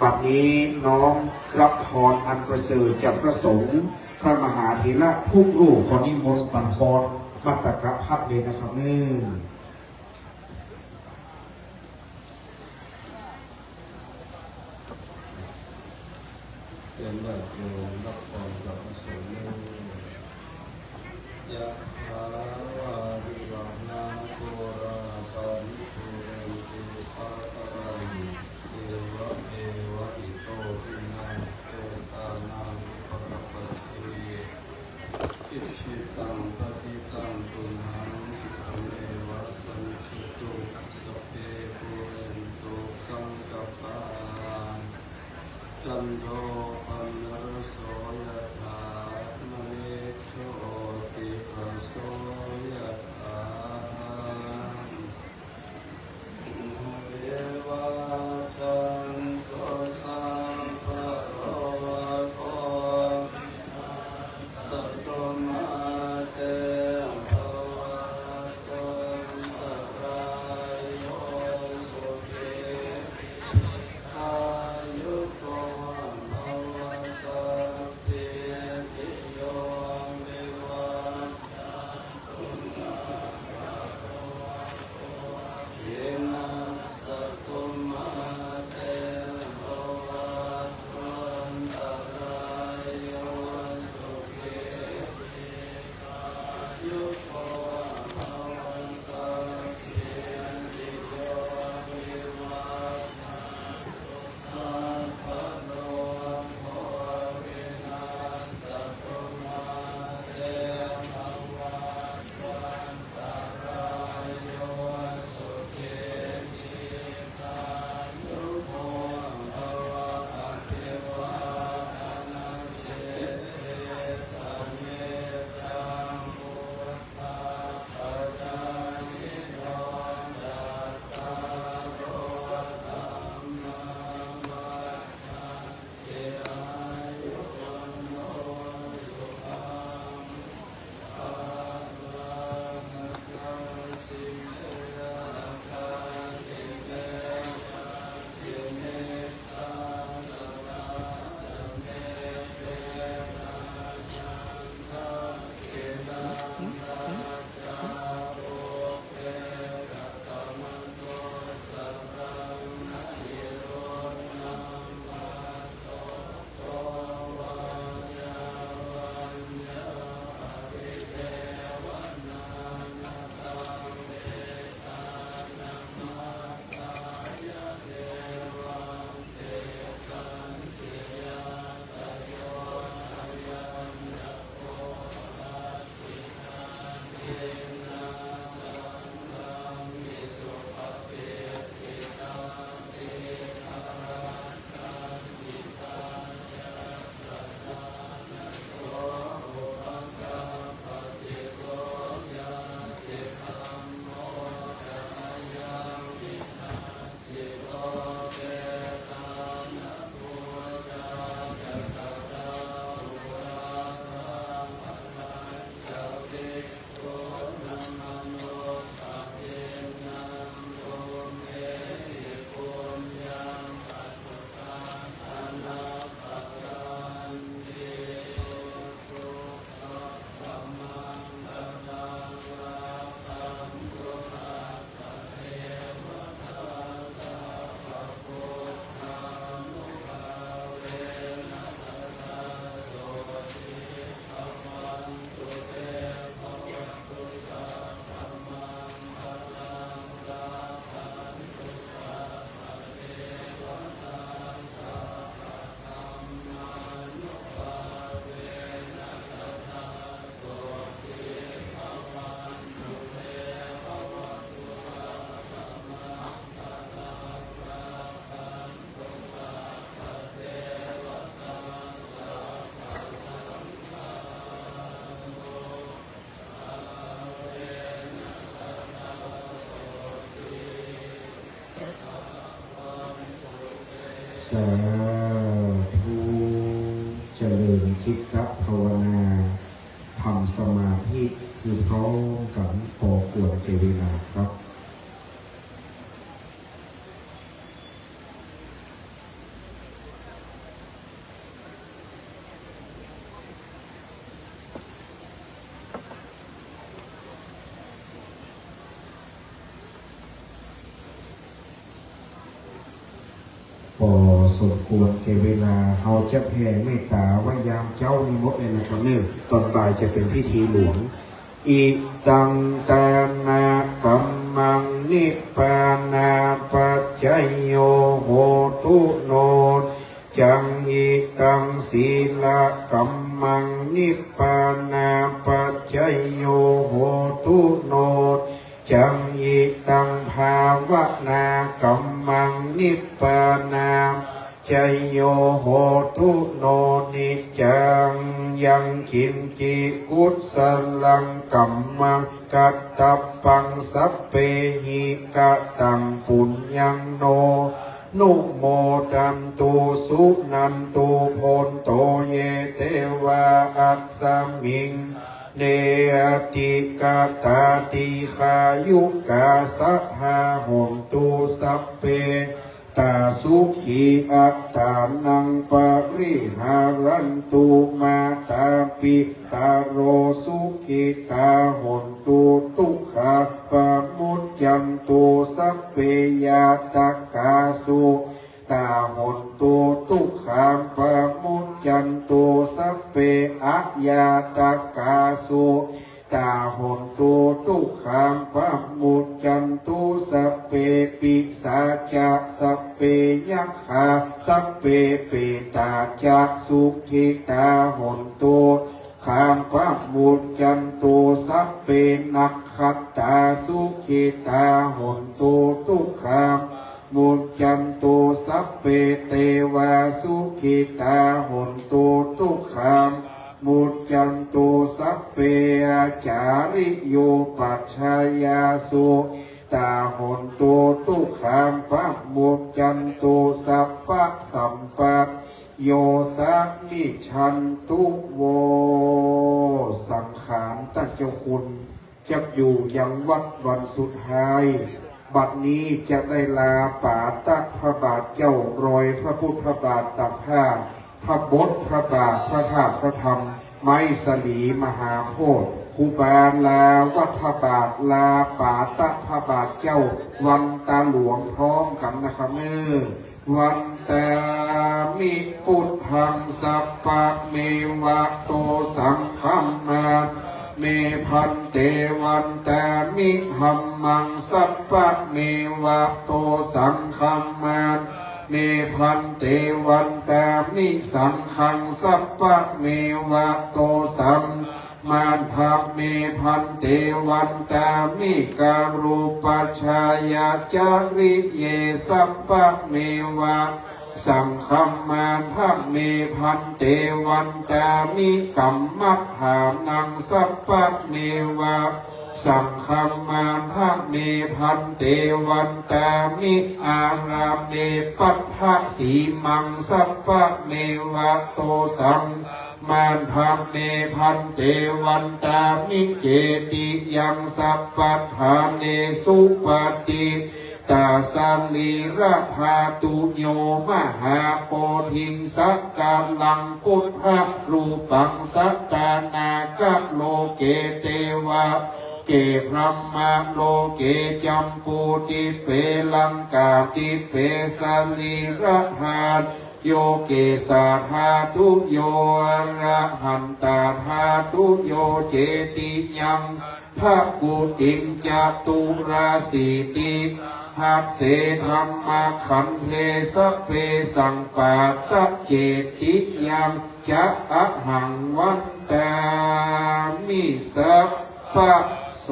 ปัจนี้น้องรับพรอันประเสริฐจากพระสงฆ์พระมหาเถระทุกรูปขอนิมนต์บันพรมัตตกะพัฒเลยนะครับนี่ เป็นญาติโยมรับพรจากพระสงฆ์ยะถาวาริวานาโกราปาริปุเรนติสาคารังเอวะเมวะอิโตทินังเตตานังปะระปะติอิชิตังปฏิตังตุมหังสิกเมวะสันชิตุสัพเพปุเรนตุสังกัปปะจันโทปนรโสยถามณิโชติประโสยถาเอวะจันโทสัมภะโวะโตสัตตมาเตภวะตอะระโยสุขีอายุโกภวะสัพพิติโยวิวัชเยนะสัตตุมาเตภวัตวันตรายโยสุขียุโกภวะสัพพิติโยวิวัชสัพพะโลโภวินาศตุมาเตภวัตวันตรายโยสุขีที ยุโกภวะอภิวาทนาเชสเมตังพุทธา สาธุเจริญจิตตภาวนาทำสมาธิคือพร้อมกับพอควรแก่เวลาครับพอสมควรแก่เวลาเราจะแผ่เมตตาว่ายามเจ้านิมนต์ในนะครับเนี่ยตอนบ่ายจะเป็นพิธีหลวงอิตังตานากัมมังนิปปานาปัจจยโยโหตุโนจังอิตังศีลกัมมังนิปปานาปัจจยโยโหตุโนจังอิตังภาวนากัมมังนิปปานาจโยโหตุโนนิจังยังคินจิกุศลังกัมมังกัตตปังสัพเพหิกตังปุญญังโนนุโมตันตุสุนันตุโพนโตเยเทวาอัสสมิงเนติกาตาติขายุกาสัพหาหนตุสัพเพตาสุขีอัตตานังปริหารันตุมาตาปิตาโรสุขิตาหนตุทุกขาปมุจจันตุสัพเพยาตกาสุตาหนตุทุกขาปมุจจันตุสัพเพอะยาตกาสุตาหนตุทุกขามปะมุจจันตุสัพเพปิสาจะสัพเพยัคขาสัพเพเปตาจะสุขิตาหนตุขามปะมุจจันตุสัพเพนักขัตตาสุขิตาหนตุทุกขามมุจจันตุสัพเพเทวาสุขิตาหนตุทุกขามมุจจันตุสัพเพอาจาริโยปัจฉายาสุตาหนตุทุกขามปะมุจจันตุสัพพะสัมปัตโยสักนิชันตุโวสังขารตั้งเจ้าคุณจะอยู่ยังวัดวันสุดท้ายบัดนี้จะได้ลาป่าตักพระบาทเจ้ารอยพระพุทธบาทตักผ้าพระบทพระบาทพระธาตุพระธรรมไม้สลีมหาโพธิ์ครูบาลาวัฒบาทลาป่าตักพระบาทเจ้าวันตาหลวงพร้อมกันนะครับวันตามิพุทธังสัพพะเมวะโตสังฆัมมาเมพันเตวันตามิหัมมังสัพพะเมวะโตสังฆัมมาเมพันเตวันตามิสังฆังสัพพะเมวะโตสัมมาทัพเมพันเตวันตามิการุปัชฌายาจาริเยสัพพะเมวะสังฆัมมาทัพเมพันเตวันตามิกัมมัฏฐานังสัพพะเมวะสังฆัมมาทัพเมพันเตวันตามิอาราเมปัฏฐสีมังสัพพะเมวะโตสังมันธรรมเมพันเตวันตามิเจติยังสัพพทาเนสุปฏิตาสังลีระภาตุโยมหาโพธิงสักกาลังพุทธรูปังสัตตานาคโลเกเตวะเกพรหมโลเกจัมปูติเปลังกาติเปสันลิระหาโยเกสาธาทุโยอระหันตาธาทุโยเจติยังภากุติงจตุราสีติหัสเสธรรมขันเทสเปสังปาตะเจติยังจะอะหังวันตามิสัพพะโส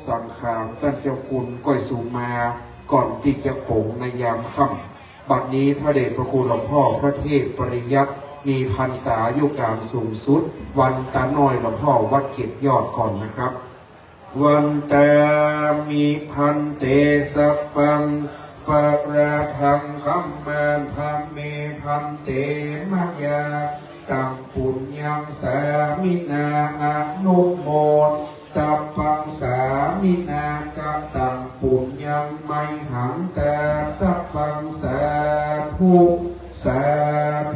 สังขารท่านเจ้าคุณก้อยสูงมาก่อนที่จะโป่งในยามค่ำบัดนี้พระเดชพระคุณหลวงพ่อพระเทพปริยัติมีพรรษาอยู่การสูงสุดวันตาน้อยหลวงพ่อวัดเก็บยอดก่อนนะครับวันตามีพันเตสัพพัง ปะราทังคัมมาพัมเมพันเตมะยาตังปุญญังสามินาอนุโมตัปปังสามินากตังปุญญังไมหังตาตัปปังสาธุสา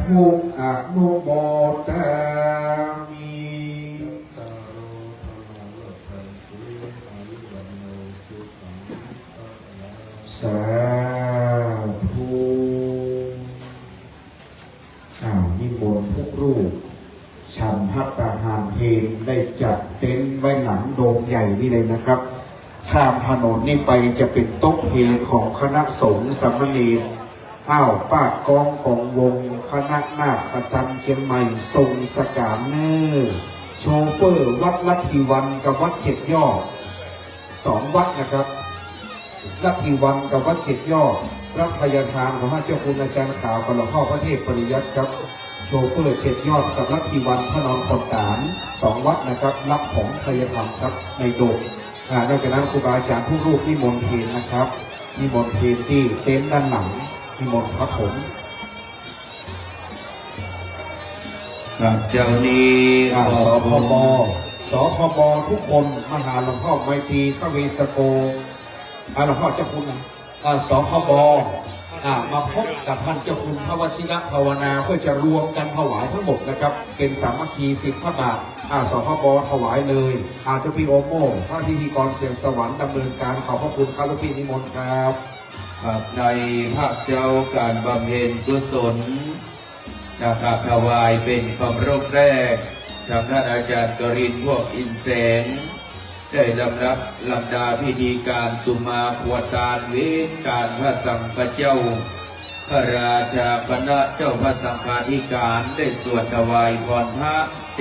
ธุอนุโมทามิ สาธุนิมนต์ทุกรูปฉันภัตตาหารเพลงได้จัดเต็นท์ไว้หลังโดมใหญ่นี่เลยนะครับข้ามถนนนี่ไปจะเป็นโต๊ะเพลงของคณะสงฆ์สามเณรป้ากองกองวงคณะนาคตันเชียงใหม่ทรงสกามเนอร์โชเฟอร์วัดลัทธิวันกับวัดเจ็ดยอด2 วัดนะครับลัทธิวันกับวัดเจ็ดยอดรับพยาทานของพระเจ้าคุณอาจารย์ข่าวกับหลวงพ่อพระเทพปริยัติครับโชเฟอร์เจ็ดยอดกับลัทธิวันพระนอนขอนตาน2 วัดนะครับรับของพยาทานครับในโดมนอกจากนั้นครูบาอาจารย์ผู้รูปนิมนต์เพลนะครับนิมนต์เพลที่เต็นท์ด้านหลังนิมนต์ครับผมเจ้านี้สพบทุกคนมหาหลวงพ่อไมตรีขเวสโกหลวงพ่อเจ้าคุณสพบมาพบกับท่านเจ้าคุณพระวชิระภาวนาเพื่อจะรวมกันถวายทั้งหมดนะครับเป็นสามัคคี10 พระบาทสพบถวายเลยเจ้าพี่โอโม่พระพิธีกรเสียงสวรรค์ดำเนินการขอบพระคุณครับพี่นิมนต์ครับในภาคเจ้าการบำเพ็ญกุศลนะครับถวายเป็นความรบแรกทางท่านอาจารย์กรินทร์พวกอินแสงได้ลำดาพิธีการสุมาขวตานเวทการพระสังฆเจ้าพระราชาคณะเจ้าพระสังฆาธิการได้สวดถวายพรพระเส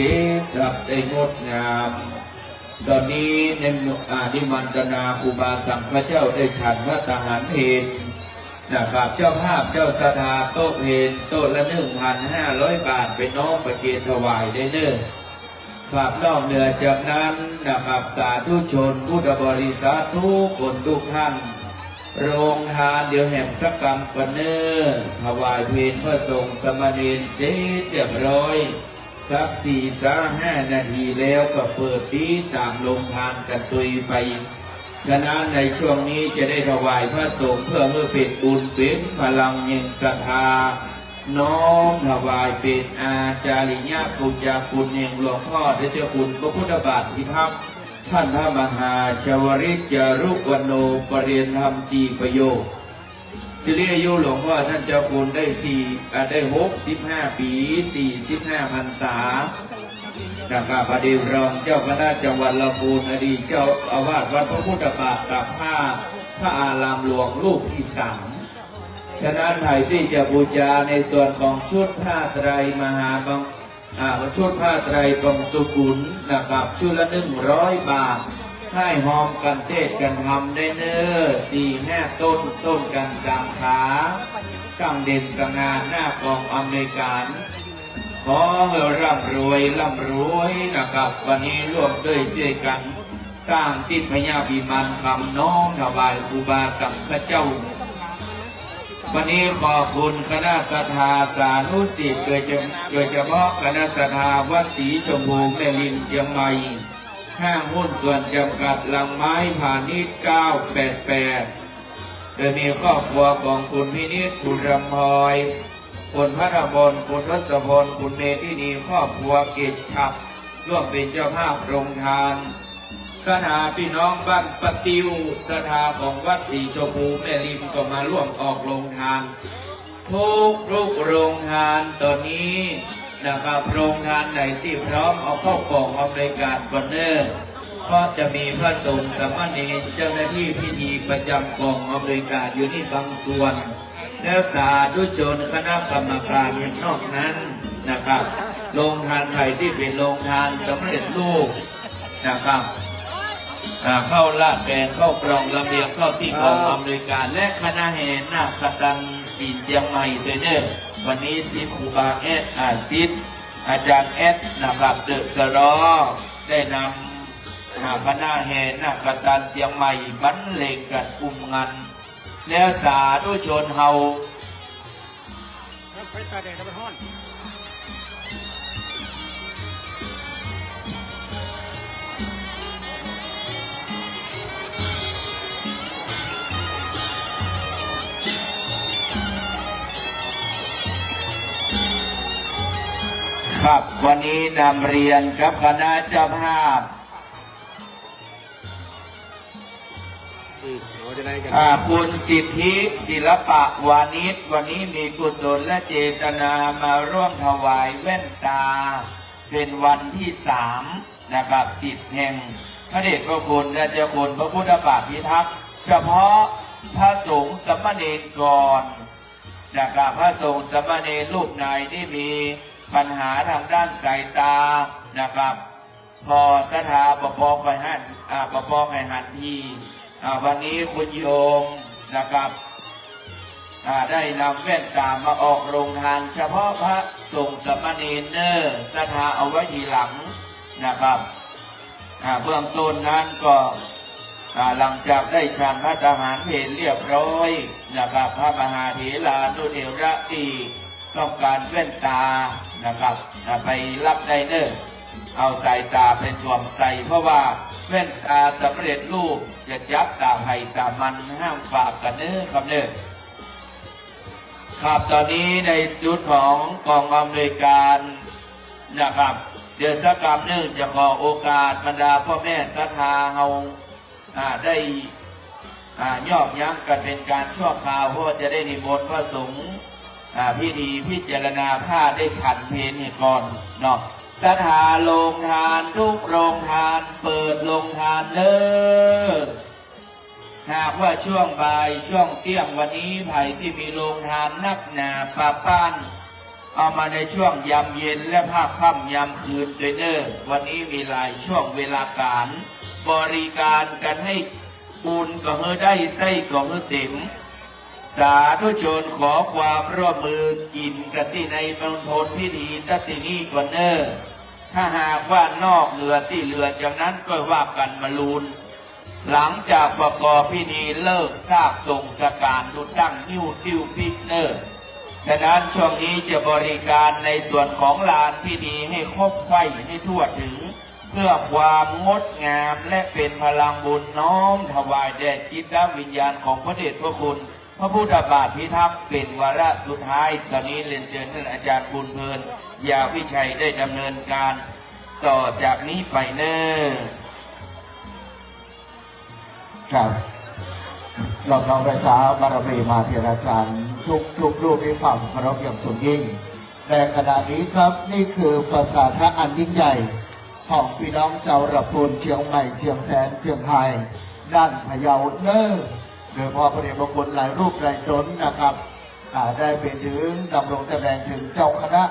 สับได้งดงามตอนนี้ในนิมันตนาครูบาสังฆเจ้าได้ฉันพระทหารเพลนะครับเจ้าภาพเจ้าสถาโต๊ะเพลโต๊ะละ 1,500 บาทไปน้อมประเคนถวายได้เนิ่นครับนอกเหนือจากนั้นนะครับสาธุชนพุทธบริษัททุกคนทุกท่านโรงทานเดี๋ยวแห่งสักกรรมปเนอถวายเพลพระสงฆ์สมณีนเสร็จเรียบร้อยสัก4-5 นาทีแล้วก็เปิดดีตามโรงทานกันตุยไปฉะนั้นในช่วงนี้จะได้ถวายพระสงฆ์เพื่อเป็นบุญเป็นพลังแห่งศรัทธาน้อมถวายเป็นอาจาริยะปุจจาคุณแห่งหลวงพ่อได้เจ้าคุณพระพุทธบาทพิทักษ์ท่านพระมหาชวริจจารุวโนปเรียนธรรม4 ประโยคสิริอายุหลวงพ่อท่านเจ้าคุณได้65 ปี45 พรรษานะครับอดีตรองเจ้าคณะจังหวัดลำพูนอดีตเจ้าอาวาสวัดพระพุทธบาทกับพระอารามหลวงรูปที่ 3ฉะนั้นใครที่จะบูชาในส่วนของชุดผ้าไตรมหาบังชุดผ้าไตรบังสุกุลนะครับชุดละ100 บาทให้หอมกันเทศกันทำได้เน้อ4-5 ต้นกัน3 ขาตั้งเด่นสง่าหน้ากองอเมริกันขอให้ร่ำรวยนะครับวันนี้ร่วมด้วยใจกันสร้างทิพยวิมานคำน้อมถวายครูบาสังฆเจ้าวันนี้ขอบคุณคณะศรัทธาสาธุสิษย์โดยเฉพาะคณะศรัทธาวัดศรีชมพูแม่ริมเชียงใหม่ห้างหุ้นส่วนจำกัดลังไม้พาณิชย์988โดยมีครอบครัวของคุณพินิจคุณรำพลอยคุณพระบลคุณทศพลคุณเมธินีครอบครัวเกศฉับร่วมเป็นเจ้าภาพโรงทานสถาพี่น้องบ้านปะติวสถาของวัดศรีชมพูแม่ริมก็มาร่วมออกโรงทานทุกโรงทานตอนนี้นะครับโรงทานไหนที่พร้อมเอาเข้ากล่องเอาบริการคอนเนอร์ก็จะมีพระสงฆ์สามเณรเจ้าหน้าที่พิธีประจำกล่องเอาบริการอยู่นี่บางส่วนแล้วสาธุชนคณะกรรมการอย่างนอกนั้นนะครับโรงทานไหนที่เป็นโรงทานสำเร็จรูปนะครับเข้าลาดแกงเข้ากรองลำเลียงเข้าที่กองอำนวยการและคณะแห่นาคตันศีลเจียงใหม่ด้วยเด้อวันนี้ศิษย์ครูบาศิษย์อาจารย์นะครับเดอะสรอได้นำคณะแห่นาคตันเจียงใหม่บรรเลงกันกลุ่มงาน แล้วสาธุชนเฮา ไปตาแดดแล้วมันฮ้อน ครับวันนี้นำเรียนกับคณะเจ้าภาพ เราจะได้กัน คุณสิทธิศิลปะวานิชวันนี้มีกุศลและเจตนามาร่วมถวายแว่นตา เป็นวันที่3นะครับ10แห่งพระเดชพระคุณและเจ้าคุณพระพุทธบาทพิทักษ์เฉพาะพระสงฆ์สมณเณรก่อนนะครับพระสงฆ์สมณเณรรูปไหนที่มีปัญหาทางด้านสายตานะครับ พอสถาปปคอยหันปปคอยหันทีวันนี้คุณโยมนะครับได้นำแว่นตามาออกโรงทานเฉพาะพระสงฆ์สมณเณรเนอร์สถาเอาไว้ทีหลังนะครับเบื้องต้นนั้นก็หลังจากได้ฉันพระทหารเพลเรียบร้อยนะครับพระมหาเถรานุเถระที่ต้องการแว่นตานะครับไปรับได้เนอร์เอาสายตาไปสวมใส่เพราะว่าแว่นตาสำเร็จรูปจะจับตาไผ่ตามันห้ามฝากกันเนอครับเนอครับตอนนี้ในจุดของกองอำนวยการนะครับเดี๋ยวสักคำหนึ่งจะขอโอกาสบรรดาพ่อแม่ศรัทธาเฮาได้ย่อมย้ำกันเป็นการชั่วคราวเพราะจะได้นิมนต์พระสงฆ์พิธีพิจารณาผ้าได้ฉันเพลให้ก่อนเนาะสถาโรงทานทุกโรงทานเปิดโรงทานเด้อหากว่าช่วงบ่ายช่วงเที่ยงวันนี้ไผ่ที่มีโรงทานนักหนาปะป้านเอามาในช่วงยามเย็นและภาคค่ำยามคืนด้วยเด้อวันนี้มีหลายช่วงเวลาการบริการกันให้อุ่นก็เฮือได้ไส้ก็เฮือเต็มสาธุชนขอความร่วมมือกินกันที่ในมณฑลพิธีตัตินี้ก่อนเนอถ้าหากว่านอกเหลือที่เหลือจากนั้นก็ว่ากันมาลูนหลังจากประกอบพิธีเลิกซากส่งสการดุดดั้งนิ้วติ้วพิกเนอฉะนั้นช่วงนี้จะบริการในส่วนของลานพิธีให้ครบไฟให้ทั่วถึงเพื่อความงดงามและเป็นพลังบุญน้อมถวายแด่จิตวิญญาณของพระเดชพระคุณพระพุทธบาทพิทักษ์เป็นวาระสุดท้ายตอนนี้เรียนเชิญท่านอาจารย์บุญเพลินยาวิชัยได้ดำเนินการต่อจากนี้ไปเนอครับเราน้องไพศาลบารมีมาเถราจารย์ทุกรูปด้วยความเคารพอย่างสูงยิ่งในขณะนี้ครับนี่คือปราสาทอันยิ่งใหญ่ของพี่น้องเจ้าระพูนเชียงใหม่เชียงแสนเชียงไฮ้ด้านพะเยาเนอโดยพอพระเดชพระคุณหลายรูปหลายตนนะครับได้เป็นถึงดำรงตำแหน่งถึงเจ้าคณะ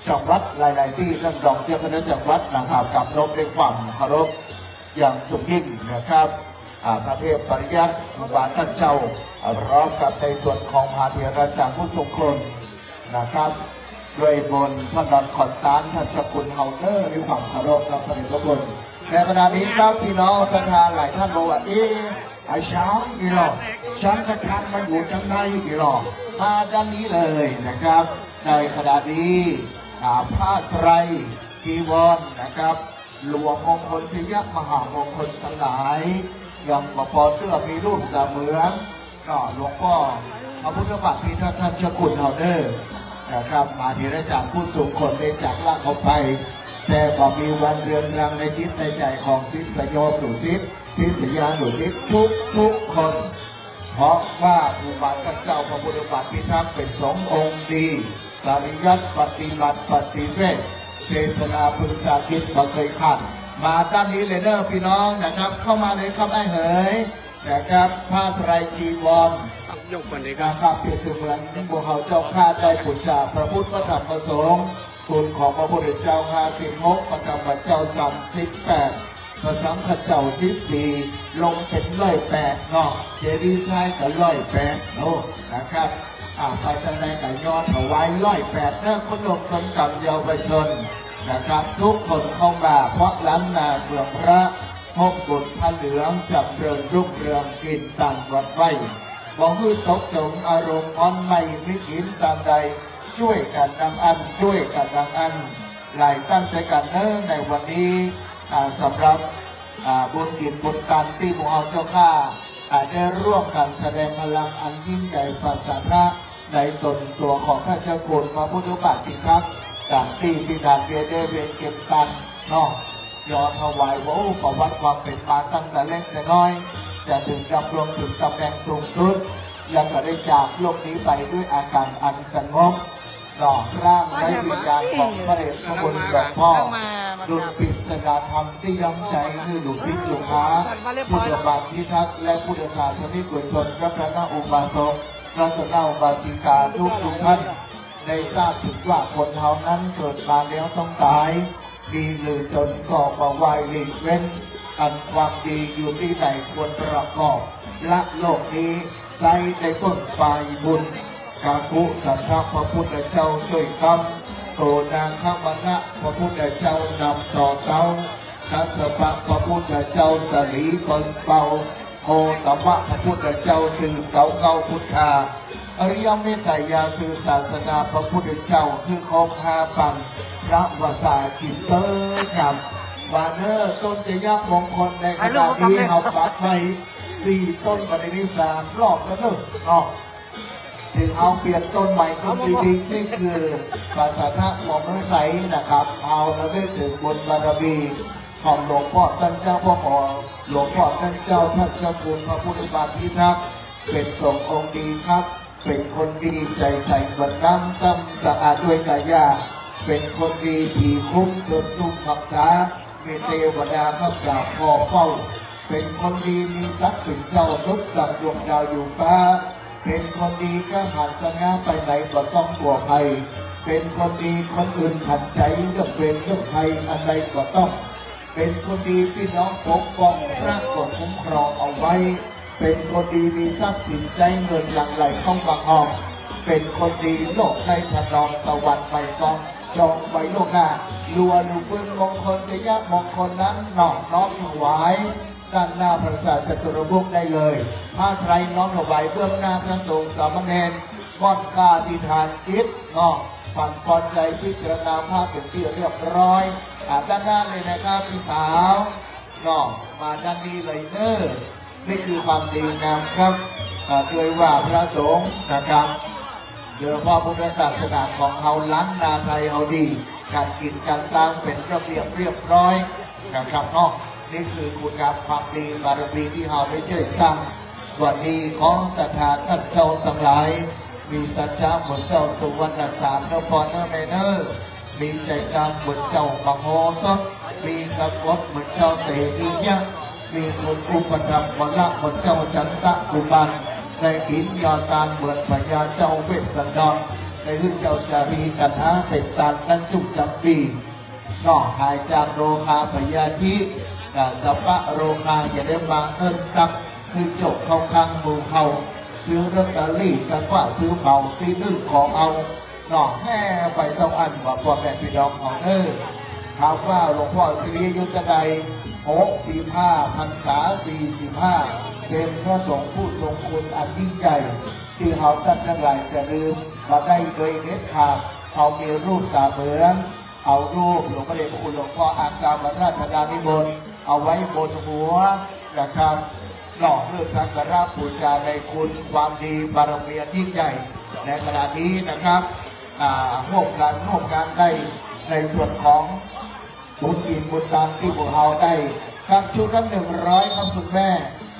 จังหวัดหลายๆที่ท่านรองเจ้าคณะจังหวัดนะครับกับนบด้วยความเคารพอย่างสูงยิ่งนะครับพระเทพปริยัติครูบาท่านเจ้าพร้อมกับในส่วนของมหาเถรจารย์ผู้ทรงคุณนะครับด้วยบนพระนอนขอนตานท่านเจ้าคุณเฮาเนอร์ด้วยความเคารพกับพระเดชพระคุณในขณะนี้ครับพี่น้องศรัทธาหลายท่านบอกว่าไอ้ช้างกี่หรอกช้างกระทันมาอยู่จังไรกี่หรอกมาด้านนี้เลยนะครับในขณะนี้ผ้าไตรจีวรนะครับหลวงมงคลชยมหามงคลทั้งหลายยังปปเตื้อมีรูปเสมือนก็หลวงพ่อพระพุทธบาทพิทักษ์ท่านเจ้าคุณเฮาเดอร์นะครับมาเถรจารย์ผู้สูงคนได้จากลากเขาไปแต่ก็มีวันเรือนรังในจิตในใจของศิษยโยมหนูศิษยาหนูศิษทุกคน เพราะว่าครูบาท่านเจ้าพระพุทธบาทพิทักษ์เป็นสององค์ดีปริยัติปฏิบัติปฏิเวทเทศนาปรึกษาคิดบ่เคยขาดมาด้านนี้เลยเนอะพี่น้องนะครับเข้ามาเลยครับไอ้เหยนะครับผ้าไตรจีวร ยกกันเลยค การ รับ ข้าเปรียบเสมือนบัวเขาเจ้าข้าได้ผลจากพระพุทธพระธรรมพระสงฆ์คุณของพระพุทธเจ้า56พระธรรมเจ้า38พระสังฆเจ้า14ลงเป็น108เนาะเจดีย์ไซน์ก็108เนาะนะครับไปทางใดก็ย้อนถวาย108เนอะคนหนุ่มคนเก่าเยาวชนนะครับทุกคนเข้ามาเพราะล้านนาเมืองพระพบบุญพระเหลืองจำเริญรุ่งเรืองกินตังวัดไว้ บอกให้ตกจงอารมณ์อ่อนไม่มิหินตามใดช่วยกันดังอันช่วยกันดังอันหลายตั้งใจกันเนิ่งในวันนี้สำหรับบุญกินบุญตันที่หมู่เอาเจ้าข้าได้ร่วมกันแสดงพลังอันยิ่งใหญ่ภาษาพระในตนตัวของพระเจ้าคุณพระพุทธบาทที่ครับต่างที่พิดานเวเดเวนเก็บตันนอกยอถวายว่าประวัติความเป็นมาตั้งแต่เล็กแต่น้อยจะถึงดำรงถึงตำแหน่งสูงสุดแล้วก็ได้จากโลกนี้ไปด้วยอาการอันสงบหล่อร่างและวิญญาณของพระเดชพระคุณหลวงพ่อดุลปิศาธรรมที่ย้ำใจให้ลูกศิษย์ลูกหาพุทธบาทพิทักษ์และพุทธศาสนิกชนพระพระอุบาสกพระตนาอุบาสิกาทุกท่านได้ทราบถึงว่าคนเฮานั้นเกิดมาแล้วต้องตายดีหรือจนก็มาไหวหลีกเว้นอันความดีอยู่ที่ไหนควรประกอบละโลกนี้ใช้ในต้นปลายบุญกาคุสัทธพระพุทธเจ้าช่วยคำโตนาคมณะพระพุทธเจ้านำต่อเก้าทัสปะพระพุทธเจ้าสลีเปิงเป่าโคตมะพระพุทธเจ้าสืบเก่าพุทธาอริยเมตยาสื่อศาสนาพระพุทธเจ้าคือคงหาปันพระวสาจิตเตอร์ครับวาเนอร์ต้นจะยับมงคลในขณะนี้เอาปักไป4 ต้นประเด็นที่3รอบแล้วเนอะถึงเอาเปลี่ยนต้นใหม่ขึ้นดีๆนี่คือภาษาพระของพระไสยนะครับเอาแล้วได้ถึงบนบารมีของหลวงพ่อท่านเจ้าพ่อขอหลวงพ่อท่านเจ้าท่านเจ้าคุณพระพุทธบาทพิทักษ์เป็นสงฆ์องค์ดีครับเป็นคนดีใจใส่บนน้ำซ้ำสะอาดด้วยกายาเป็นคนดีผีคุ้มเกิดทุกข์รักษามีเทวดาข้าสาพอเฝ้าเป็นคนดีมีทรัพย์เป็นเจ้าทุกดับดวงดาวอยู่ฟ้าเป็นคนดีก็หันสง่าไปไหนก็ต้องกลัวภัยเป็นคนดีคนอื่นหันใจเรื่องเป็นเรื่องภัยอันใดก็ต้องเป็นคนดีพี่น้องปกป้องพระกดคุ้มครองเอาไว้เป็นคนดีมีทรัพย์สินใจเงินหลั่งไหลเข้ามาออกเป็นคนดีโลกในพนองสวรรค์ไม่ต้องจองไว้โลกหน้าลัวลูฟื้นมงคลจะยะมงคลนั้นน้อมถวายด้านหน้าพระศาสจตุรมุขได้เลยผ้าไตรน้อมถวายเบื้องหน้าพระสงฆ์สามเณรก้อนกาดิฐานจิตปั่นปอนใจพิจารณาภาพเป็นที่เรียบร้อยด้านหน้าเลยนะครับพี่สาวมาด้านนี้เลยเนอนี่คือความดีงามครับด้วยว่าพระสงฆ์นะครับเดี๋ยวพระพุทธศาสนาของเขาล้านนาไทยเอาดีการกินการตั้งเป็นระเบียบเรียบร้อยนะครับนี่คือคุณงามความดีบารมีที่เราได้ช่วยสร้างวันนี้ของศรัทธาท่านเจ้าทั้งหลายมีสัจจะเหมือนเจ้าสุวรรณสามนพรเมเนอร์มีใจกลางเหมือนเจ้าบังโฮซบมีกระกดเหมือนเจ้าเตมียักมีคุณอุปถัมภ์วันละเหมือนเจ้าจันตะกุบันในอินยอตานเหมือนพญาเจ้าเวสสันดรในหรือเจ้าจารีกันหาเป็นตานนั้นจุกจำปีหายจากโรคาพยาธิสัพพะโรคาอย่าได้มาเอิ้นตักคือจบเข้าข้างมือเขาซื้อลอตเตอรี่กันว่าซื้อเมาตีนึ่งของเอาแห่ไปต้องอันว่าพ่อแม่พี่น้องของถามว่าหลวงพ่อสิริยุทธใด65 พรรษา45เป็นพระสงฆ์ผู้ทรงคุณอันยิ่งใหญ่ที่เขาท่านทั้งหลายจะลืมมาได้โดยเด็ดขาดเขามีรูปสาเหมือนเอารูปหลวงพ่อเดชพระคุณหลวงพ่ออาการบรรราชดานิมนต์เอาไว้บนหัวนะครับเพื่อสักการะบูชาในคุณความดีบารมียิ่งใหญ่ในขณะนี้นะครับร่วมกันได้ในส่วนของบุญกินบุญตามที่พวกเราได้ครับชุดละ100ครับคุณแม่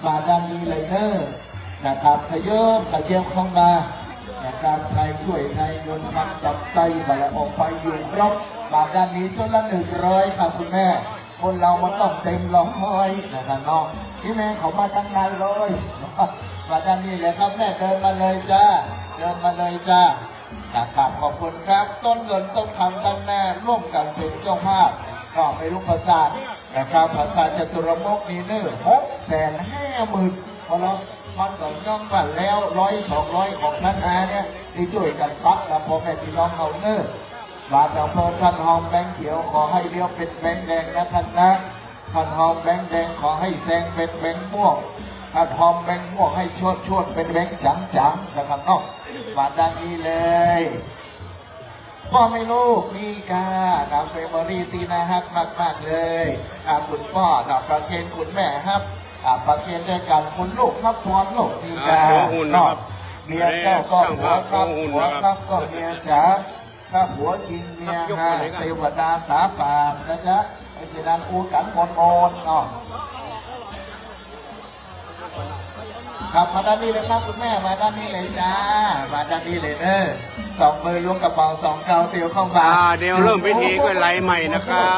มาด้านนี้เลยเนอนะครับขยับเข้ามานะครับไทยช่วยไทยเงินคำจับใจมาแล้วออกไปอยู่รอบมาด้านนี้ชุดละ100ครับคุณแม่คนเรามันต้องเต็มร้อยนะครับน้องพี่แม่เขามาด้านในเลยมาด้านนี้เลยครับแม่เดินมาเลยจ้านะครับขอบคุณครับต้นเงินต้นคำด้านหน้าร่วมกันเป็นเจ้าภาพก็ไม่รู้ภาษานะครับภาษาจตุรมุขนี้650,000พอเรามันก็ย่องบันแล้ว100-200ของชั้นอาเนี่ยที่ช่วยกันปักแล้วพอแม่พี่น้องเขาบาทเราเพิ่มท่านหอมแบงค์เขียวขอให้เลี้ยวเป็นแบงค์แดงนะท่านนะท่านหอมแบงค์แดงขอให้แซงเป็นแบงค์ม่วง ถ้าทอมแบงค์ม่วงให้ชวดเป็นแบงค์จังๆนะครับเนาะมาด้านนี้เลยพ่อไม่ลูกนี่กาดาวเฟเบอรี่ตีนะฮักมากๆเลยคุณพ่อดาวประเคนคุณแม่ครับประเคนด้วยกันคุณลูกครับพรลูกนี่กาเนาะเมียเจ้าก็หัวครับหัวครับก็เมียจ๋าถ้าหัวกิงเมียฮะเทวดาตาปากนะจ๊ะไอ้เสดานอูกันมนเนาะครับมาด้านนี้เลยครับคุณแม่มาด้านนี้เลยจ้ามาด้านนี้เลยเด้อสองมือล้วงกระเป๋าสองเกาเตียวเข้ามา เดี๋ยวเริ่มพิธีก็ไหลใหม่นะครับ